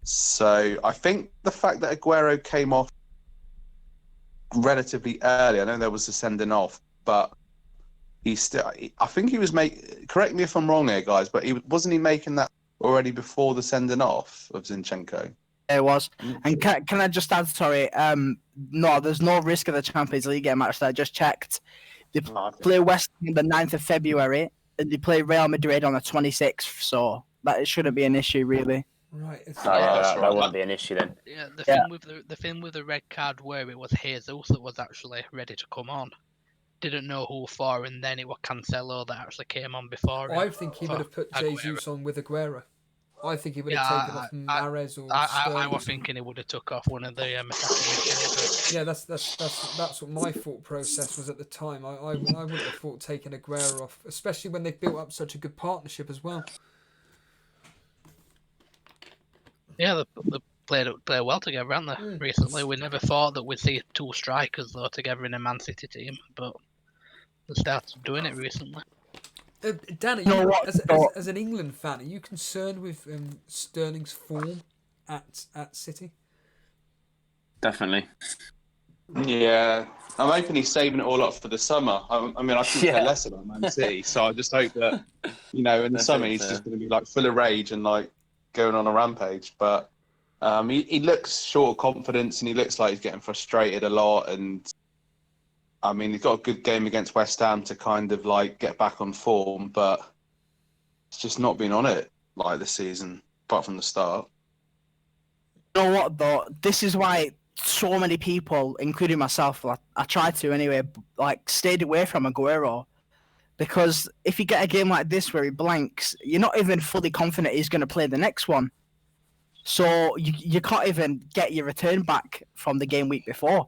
Speaker 5: So I think the fact that Aguero came off relatively early, I know there was a sending off, but I think he was correct me if I'm wrong here, guys, but wasn't he making that already before the sending off of Zinchenko?
Speaker 4: It was. And can I just add, sorry, no, there's no risk of the Champions League game, actually. I just checked. They play West Ham on the 9th of February, and they play Real Madrid on the 26th, so it shouldn't be an issue, really.
Speaker 2: Right.
Speaker 6: That wouldn't be an issue then.
Speaker 3: Yeah, the thing with the red card where it was Jesus that was actually ready to come on. Didn't know who for, and then it was Cancelo that actually came on before.
Speaker 2: I think he would have put Jesus on with Aguero. I think he would have taken off Mahrez or Spurs.
Speaker 3: I was thinking he would have took off one of the attacking midfielders.
Speaker 2: Yeah, that's what my thought process was at the time. I wouldn't have thought taking Aguero off, especially when they've built up such a good partnership as well.
Speaker 3: Yeah, played well together, haven't they? Recently, we never thought that we'd see two strikers though together in a Man City team, but they started doing it recently.
Speaker 2: Dan,
Speaker 4: You know what?
Speaker 2: as an England fan, are you concerned with Sterling's form at City?
Speaker 6: Definitely.
Speaker 5: Yeah, I'm hoping he's saving it all up for the summer. I mean, I couldn't care less about Man City, so I just hope that, in the summer he's just going to be like full of rage and like going on a rampage. But he looks short of confidence and he looks like he's getting frustrated a lot. And I mean, he's got a good game against West Ham to kind of like get back on form, but it's just not been on it like this season, apart from the start.
Speaker 4: You know what though? This is why so many people, including myself, I tried to anyway, like stayed away from Aguero, because if you get a game like this where he blanks, you're not even fully confident he's going to play the next one. So you can't even get your return back from the game week before.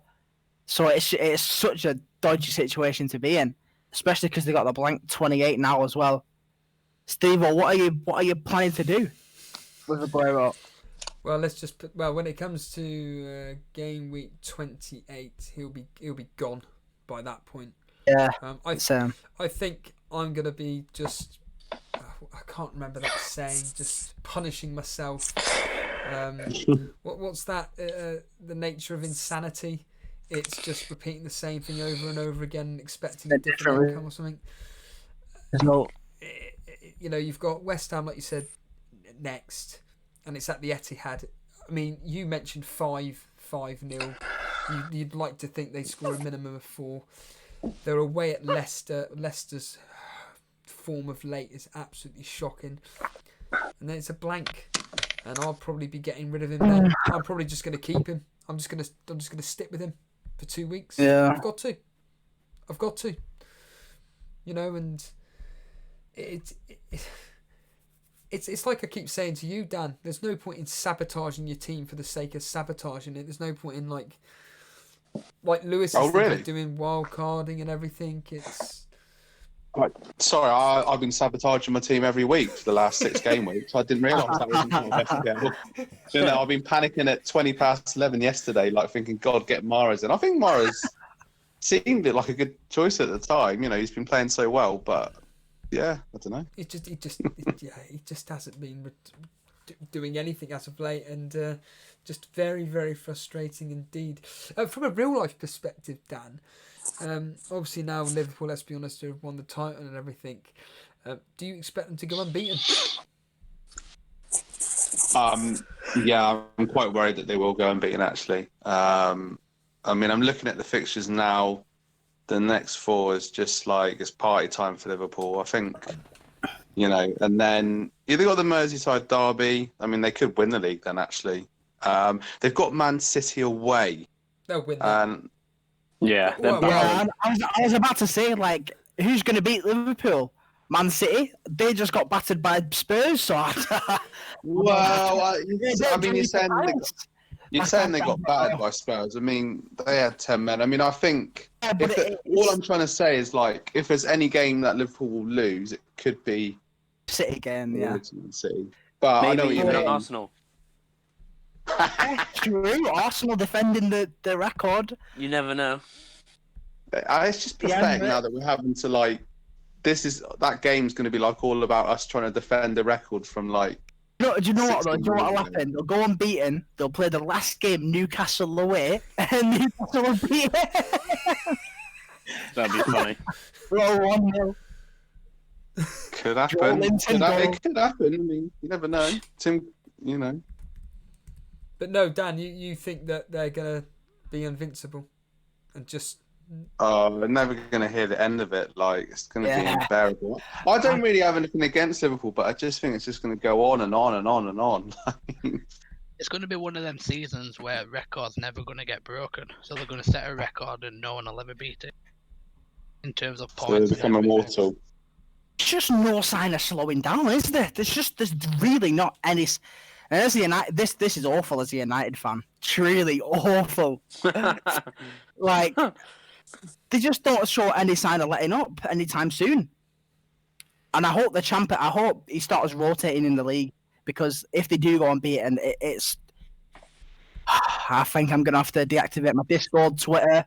Speaker 4: So it's such a dodgy situation to be in, especially because they got the blank 28 now as well. Steve-O, what are you planning to do with Aguero?
Speaker 2: Well, let's just put. Well, when it comes to game week 28, he'll be gone by that point.
Speaker 4: Yeah.
Speaker 2: I think I'm gonna be just. I can't remember that saying. Just punishing myself. What's that? The nature of insanity. It's just repeating the same thing over and over again, and expecting a different outcome or something.
Speaker 4: No.
Speaker 2: You've got West Ham, like you said, next. And it's at the Etihad. I mean, you mentioned 5-0. You'd like to think they score a minimum of 4. They're away at Leicester. Leicester's form of late is absolutely shocking. And then it's a blank. And I'll probably be getting rid of him then. I'm probably just going to keep him. I'm just going to stick with him for 2 weeks.
Speaker 4: Yeah.
Speaker 2: I've got to. And It's like I keep saying to you, Dan, there's no point in sabotaging your team for the sake of sabotaging it. There's no point in like Lewis is doing wild carding and everything. It's
Speaker 5: sorry, I've been sabotaging my team every week for the last 6 game weeks. I didn't realise that wasn't my best game. I've been panicking at 11:20 yesterday, like thinking, God, get Mahrez in. I think Mahrez seemed like a good choice at the time. He's been playing so well, but. Yeah, I don't know.
Speaker 2: He just hasn't been doing anything as of late, and just very, very frustrating indeed. From a real life perspective, Dan, obviously now Liverpool, let's be honest, have won the title and everything. Do you expect them to go unbeaten?
Speaker 5: Yeah, I'm quite worried that they will go unbeaten. Actually, I mean, I'm looking at the fixtures now. The next 4 is just like it's party time for Liverpool, I think. And then they got the Merseyside derby. I mean, they could win the league then. Actually, they've got Man City away.
Speaker 2: They'll win that.
Speaker 4: I was about to say, like, who's going to beat Liverpool? Man City. They just got battered by Spurs. So,
Speaker 5: well, I mean, you're saying they got battered by Spurs. I mean, they had 10 men. I mean, I think all I'm trying to say is, like, if there's any game that Liverpool will lose, it could be
Speaker 4: City game, yeah.
Speaker 5: City. But
Speaker 6: maybe
Speaker 5: I know what you mean.
Speaker 6: Arsenal.
Speaker 4: True, Arsenal defending the record.
Speaker 6: You never know.
Speaker 5: It's just pathetic now that we're having to, like, that game's going to be, like, all about us trying to defend the record from, like,
Speaker 4: No, do you know what though? Do you know what'll happen? They'll go unbeaten. They'll play the last game Newcastle away, and Newcastle will beat it.
Speaker 6: That'd be funny.
Speaker 4: Roll 1-0.
Speaker 5: Could happen. It could happen. I mean, you never know. Tim,
Speaker 2: But no, Dan, you think that they're gonna be invincible, and just.
Speaker 5: We're never going to hear the end of it. Like, it's going to be unbearable. I don't really have anything against Liverpool, but I just think it's just going to go on and on and on and on.
Speaker 3: It's going to be one of them seasons where records never going to get broken. So they're going to set a record and no one will ever beat it. In terms of points.
Speaker 5: So they become immortal.
Speaker 4: There's just no sign of slowing down, is there? There's really not any. And as this is awful as a United fan. It's really awful. Like. They just don't show any sign of letting up anytime soon. And I hope he starts rotating in the league, because if they do go unbeaten, I think I'm gonna have to deactivate my Discord, Twitter,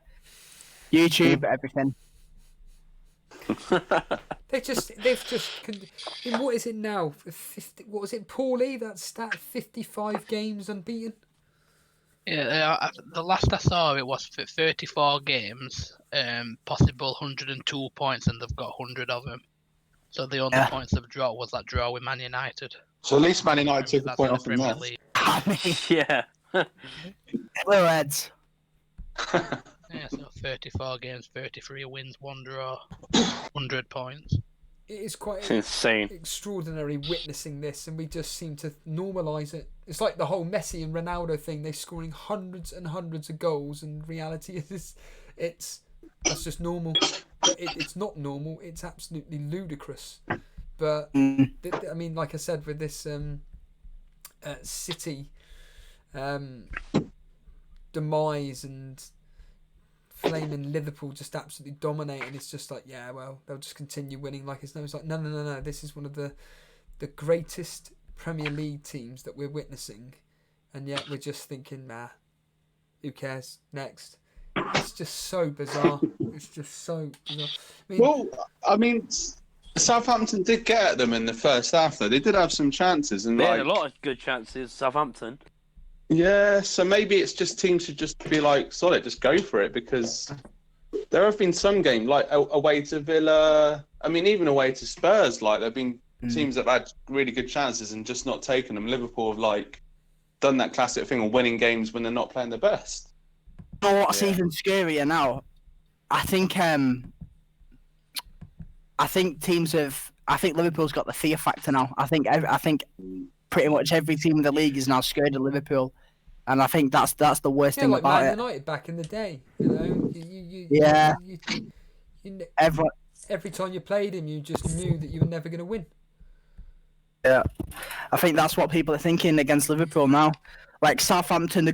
Speaker 4: YouTube, everything.
Speaker 2: They've just. I mean, what is it now? 50, what was it, Paulie? That stat: 55 games unbeaten.
Speaker 3: Yeah, the last I saw it was for 34 games, possible 102 points, and they've got 100 of them. So the only points they've dropped was that draw with Man United.
Speaker 5: So at least Man United took a point off from
Speaker 3: Premier
Speaker 5: that.
Speaker 3: League.
Speaker 4: I mean,
Speaker 6: Yeah.
Speaker 4: little heads.
Speaker 3: Yeah, so 34 games, 33 wins, 1 draw, 100 points.
Speaker 2: It is quite
Speaker 6: It's insane.
Speaker 2: extraordinary witnessing this, and we just seem to normalise it. It's like the whole Messi and Ronaldo thing. They're scoring hundreds and hundreds of goals, and reality is, that's just normal. But it's not normal. It's absolutely ludicrous. But I mean, like I said, with this City demise and flaming Liverpool just absolutely dominating, it's just like, yeah, well, they'll just continue winning like it's no. It's like, no. This is one of the greatest Premier League teams that we're witnessing, and yet we're just thinking, nah, who cares? Next. It's just so bizarre. It's just so bizarre.
Speaker 5: I mean, Southampton did get at them in the first half, though. They did have some chances, and
Speaker 6: They had a lot of good chances, Southampton.
Speaker 5: Yeah, so maybe it's just teams should just be like, solid, just go for it, because there have been some games, like away to Villa, I mean, even away to Spurs, like, there have been teams that have had really good chances and just not taken them. Liverpool have, like, done that classic thing of winning games when they're not playing their best.
Speaker 4: You know what's even scarier now? I think Liverpool's got the fear factor now. I think pretty much every team in the league is now scared of Liverpool, and I think that's the worst thing
Speaker 2: like
Speaker 4: about
Speaker 2: Man
Speaker 4: it.
Speaker 2: United back in the day, you know. Every time you played him, you just knew that you were never going to win.
Speaker 4: Yeah, I think that's what people are thinking against Liverpool now. Like Southampton, they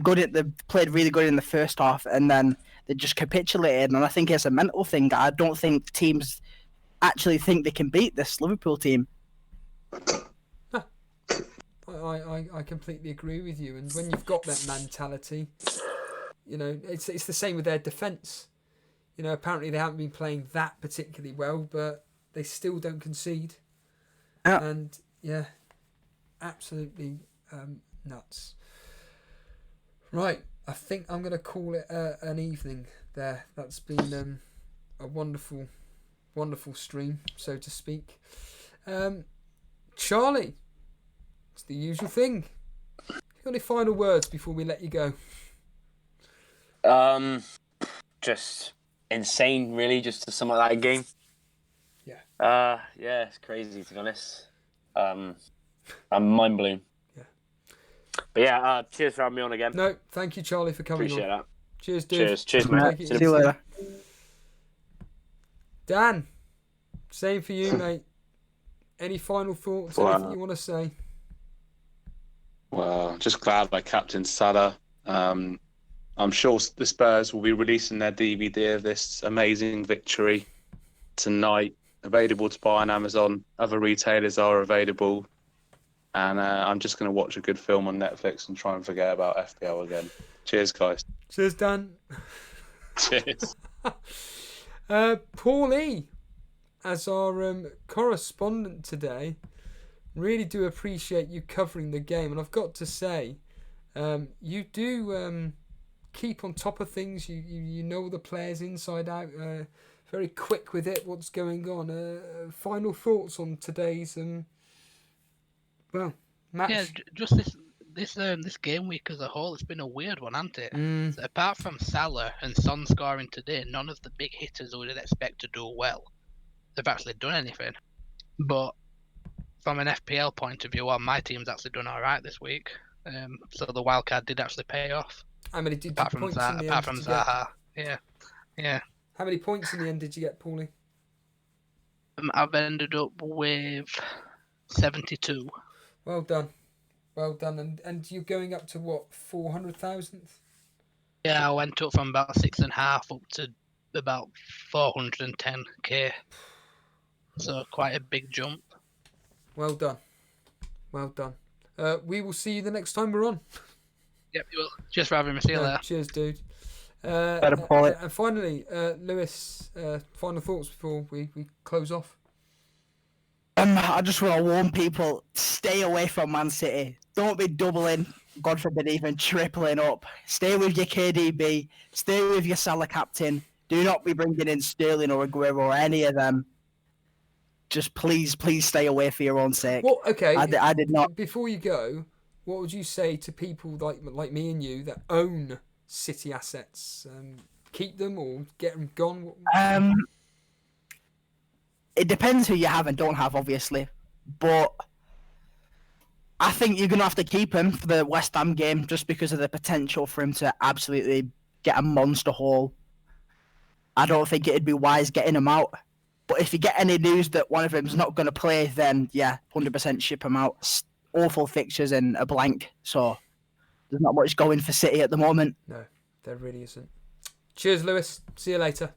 Speaker 4: played really good in the first half, and then they just capitulated. And I think it's a mental thing. I don't think teams actually think they can beat this Liverpool team.
Speaker 2: I completely agree with you. And when you've got that mentality, you know, it's the same with their defence. You know, apparently they haven't been playing that particularly well, but they still don't concede.
Speaker 4: Yeah.
Speaker 2: And yeah, absolutely nuts. Right, I think I'm going to call it an evening there. That's been a wonderful, wonderful stream, so to speak. Charlie, it's the usual thing. You got any final words before we let you go?
Speaker 6: Just insane, really, just to sum up that game.
Speaker 2: Yeah.
Speaker 6: Yeah, it's crazy, to be honest. I'm mind blown.
Speaker 2: Yeah.
Speaker 6: But yeah, cheers for having me on again.
Speaker 2: No, thank you, Charlie, for coming
Speaker 6: Appreciate
Speaker 2: on.
Speaker 6: that.
Speaker 2: Cheers, dude.
Speaker 6: Cheers, mate.
Speaker 2: Take it
Speaker 4: See
Speaker 2: easy.
Speaker 4: you later.
Speaker 2: Dan, same for you, mate. Any final thoughts? Anything you want to say?
Speaker 5: Well, just glad I captained Salah. I'm sure the Spurs will be releasing their DVD of this amazing victory tonight, available to buy on Amazon. Other retailers are available. And I'm just going to watch a good film on Netflix and try and forget about FPL again. Cheers, guys.
Speaker 2: Cheers, Dan.
Speaker 5: Cheers.
Speaker 2: Paulie, as our correspondent today, really do appreciate you covering the game. And I've got to say, you do keep on top of things. You know the players inside out. Very quick with it. What's going on? Final thoughts on today's match?
Speaker 3: Yeah, just this game week as a whole, it's been a weird one, hasn't it? So apart from Salah and Son scoring today, none of the big hitters we would expect to do well have actually done anything. But from an FPL point of view, well, my team's actually done all right this week. So the wildcard did actually pay off.
Speaker 2: How many did
Speaker 3: Apart from
Speaker 2: points in the end?
Speaker 3: apart from Zaha, yeah.
Speaker 2: How many points in the end did you get, Paulie?
Speaker 3: I've ended up with 72.
Speaker 2: Well done. And you're going up to what, 400,000?
Speaker 3: Yeah, I went up from about 6.5 up to about 410k. So quite a big jump.
Speaker 2: Well done. We will see you the next time we're on.
Speaker 3: Yep, you will. Just for having me. See you later.
Speaker 2: Cheers, dude.
Speaker 4: Paul.
Speaker 2: And finally, Lewis, final thoughts before we close off.
Speaker 4: I just want to warn people: stay away from Man City. Don't be doubling. God forbid, even tripling up. Stay with your KDB. Stay with your Salah captain. Do not be bringing in Sterling or Aguero or any of them. Just please stay away for your own sake.
Speaker 2: Well, okay.
Speaker 4: I did not.
Speaker 2: Before you go, what would you say to people like me and you that own City assets? Keep them or get them gone?
Speaker 4: It depends who you have and don't have, obviously. But I think you're going to have to keep him for the West Ham game just because of the potential for him to absolutely get a monster haul. I don't think it'd be wise getting him out. But if you get any news that one of them's not going to play, then yeah, 100% ship him out. Awful fixtures and a blank. So there's not much going for City at the moment.
Speaker 2: No, there really isn't. Cheers, Lewis. See you later.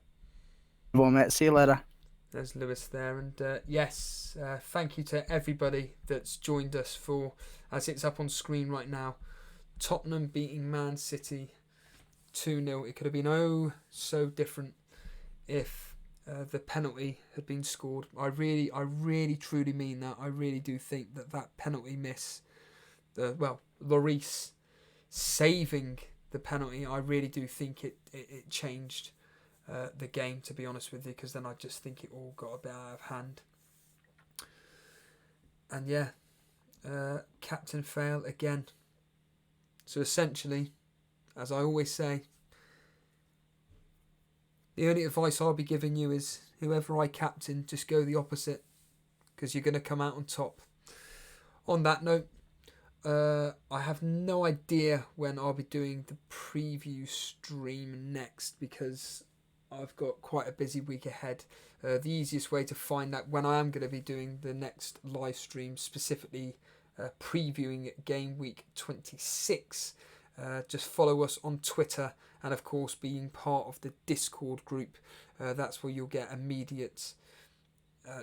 Speaker 4: Well, mate, see you later.
Speaker 2: There's Lewis there. And yes, thank you to everybody that's joined us for, as it's up on screen right now, Tottenham beating Man City 2-0. It could have been so different if the penalty had been scored. I really truly mean that. I really do think that penalty miss, Lloris saving the penalty, I really do think it changed the game, to be honest with you, because then I just think it all got a bit out of hand. And yeah, captain fail again. So essentially, as I always say, the only advice I'll be giving you is whoever I captain, just go the opposite, because you're going to come out on top. On that note, I have no idea when I'll be doing the preview stream next, because I've got quite a busy week ahead. The easiest way to find out when I am going to be doing the next live stream, specifically previewing Gameweek 26, just follow us on Twitter, and of course being part of the Discord group. That's where you'll get immediate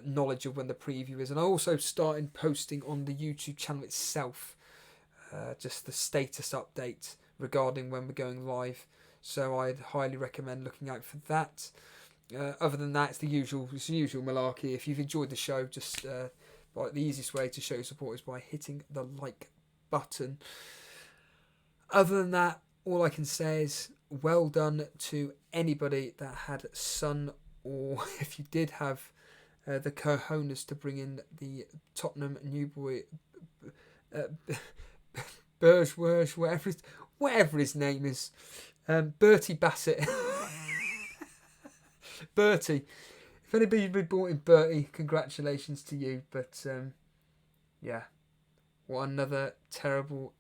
Speaker 2: knowledge of when the preview is. And I also started posting on the YouTube channel itself just the status update regarding when we're going live. So I'd highly recommend looking out for that. Other than that, it's the usual malarkey. If you've enjoyed the show, just the easiest way to show support is by hitting the like button. Other than that, all I can say is well done to anybody that had Son, or if you did have the cojones to bring in the Tottenham new boy, Burge, whatever his name is, Bertie Bassett. Bertie. If anybody's been bought in Bertie, congratulations to you. But yeah, what another terrible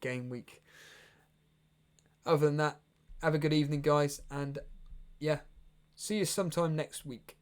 Speaker 2: game week. Other than that, have a good evening, guys, and yeah, see you sometime next week.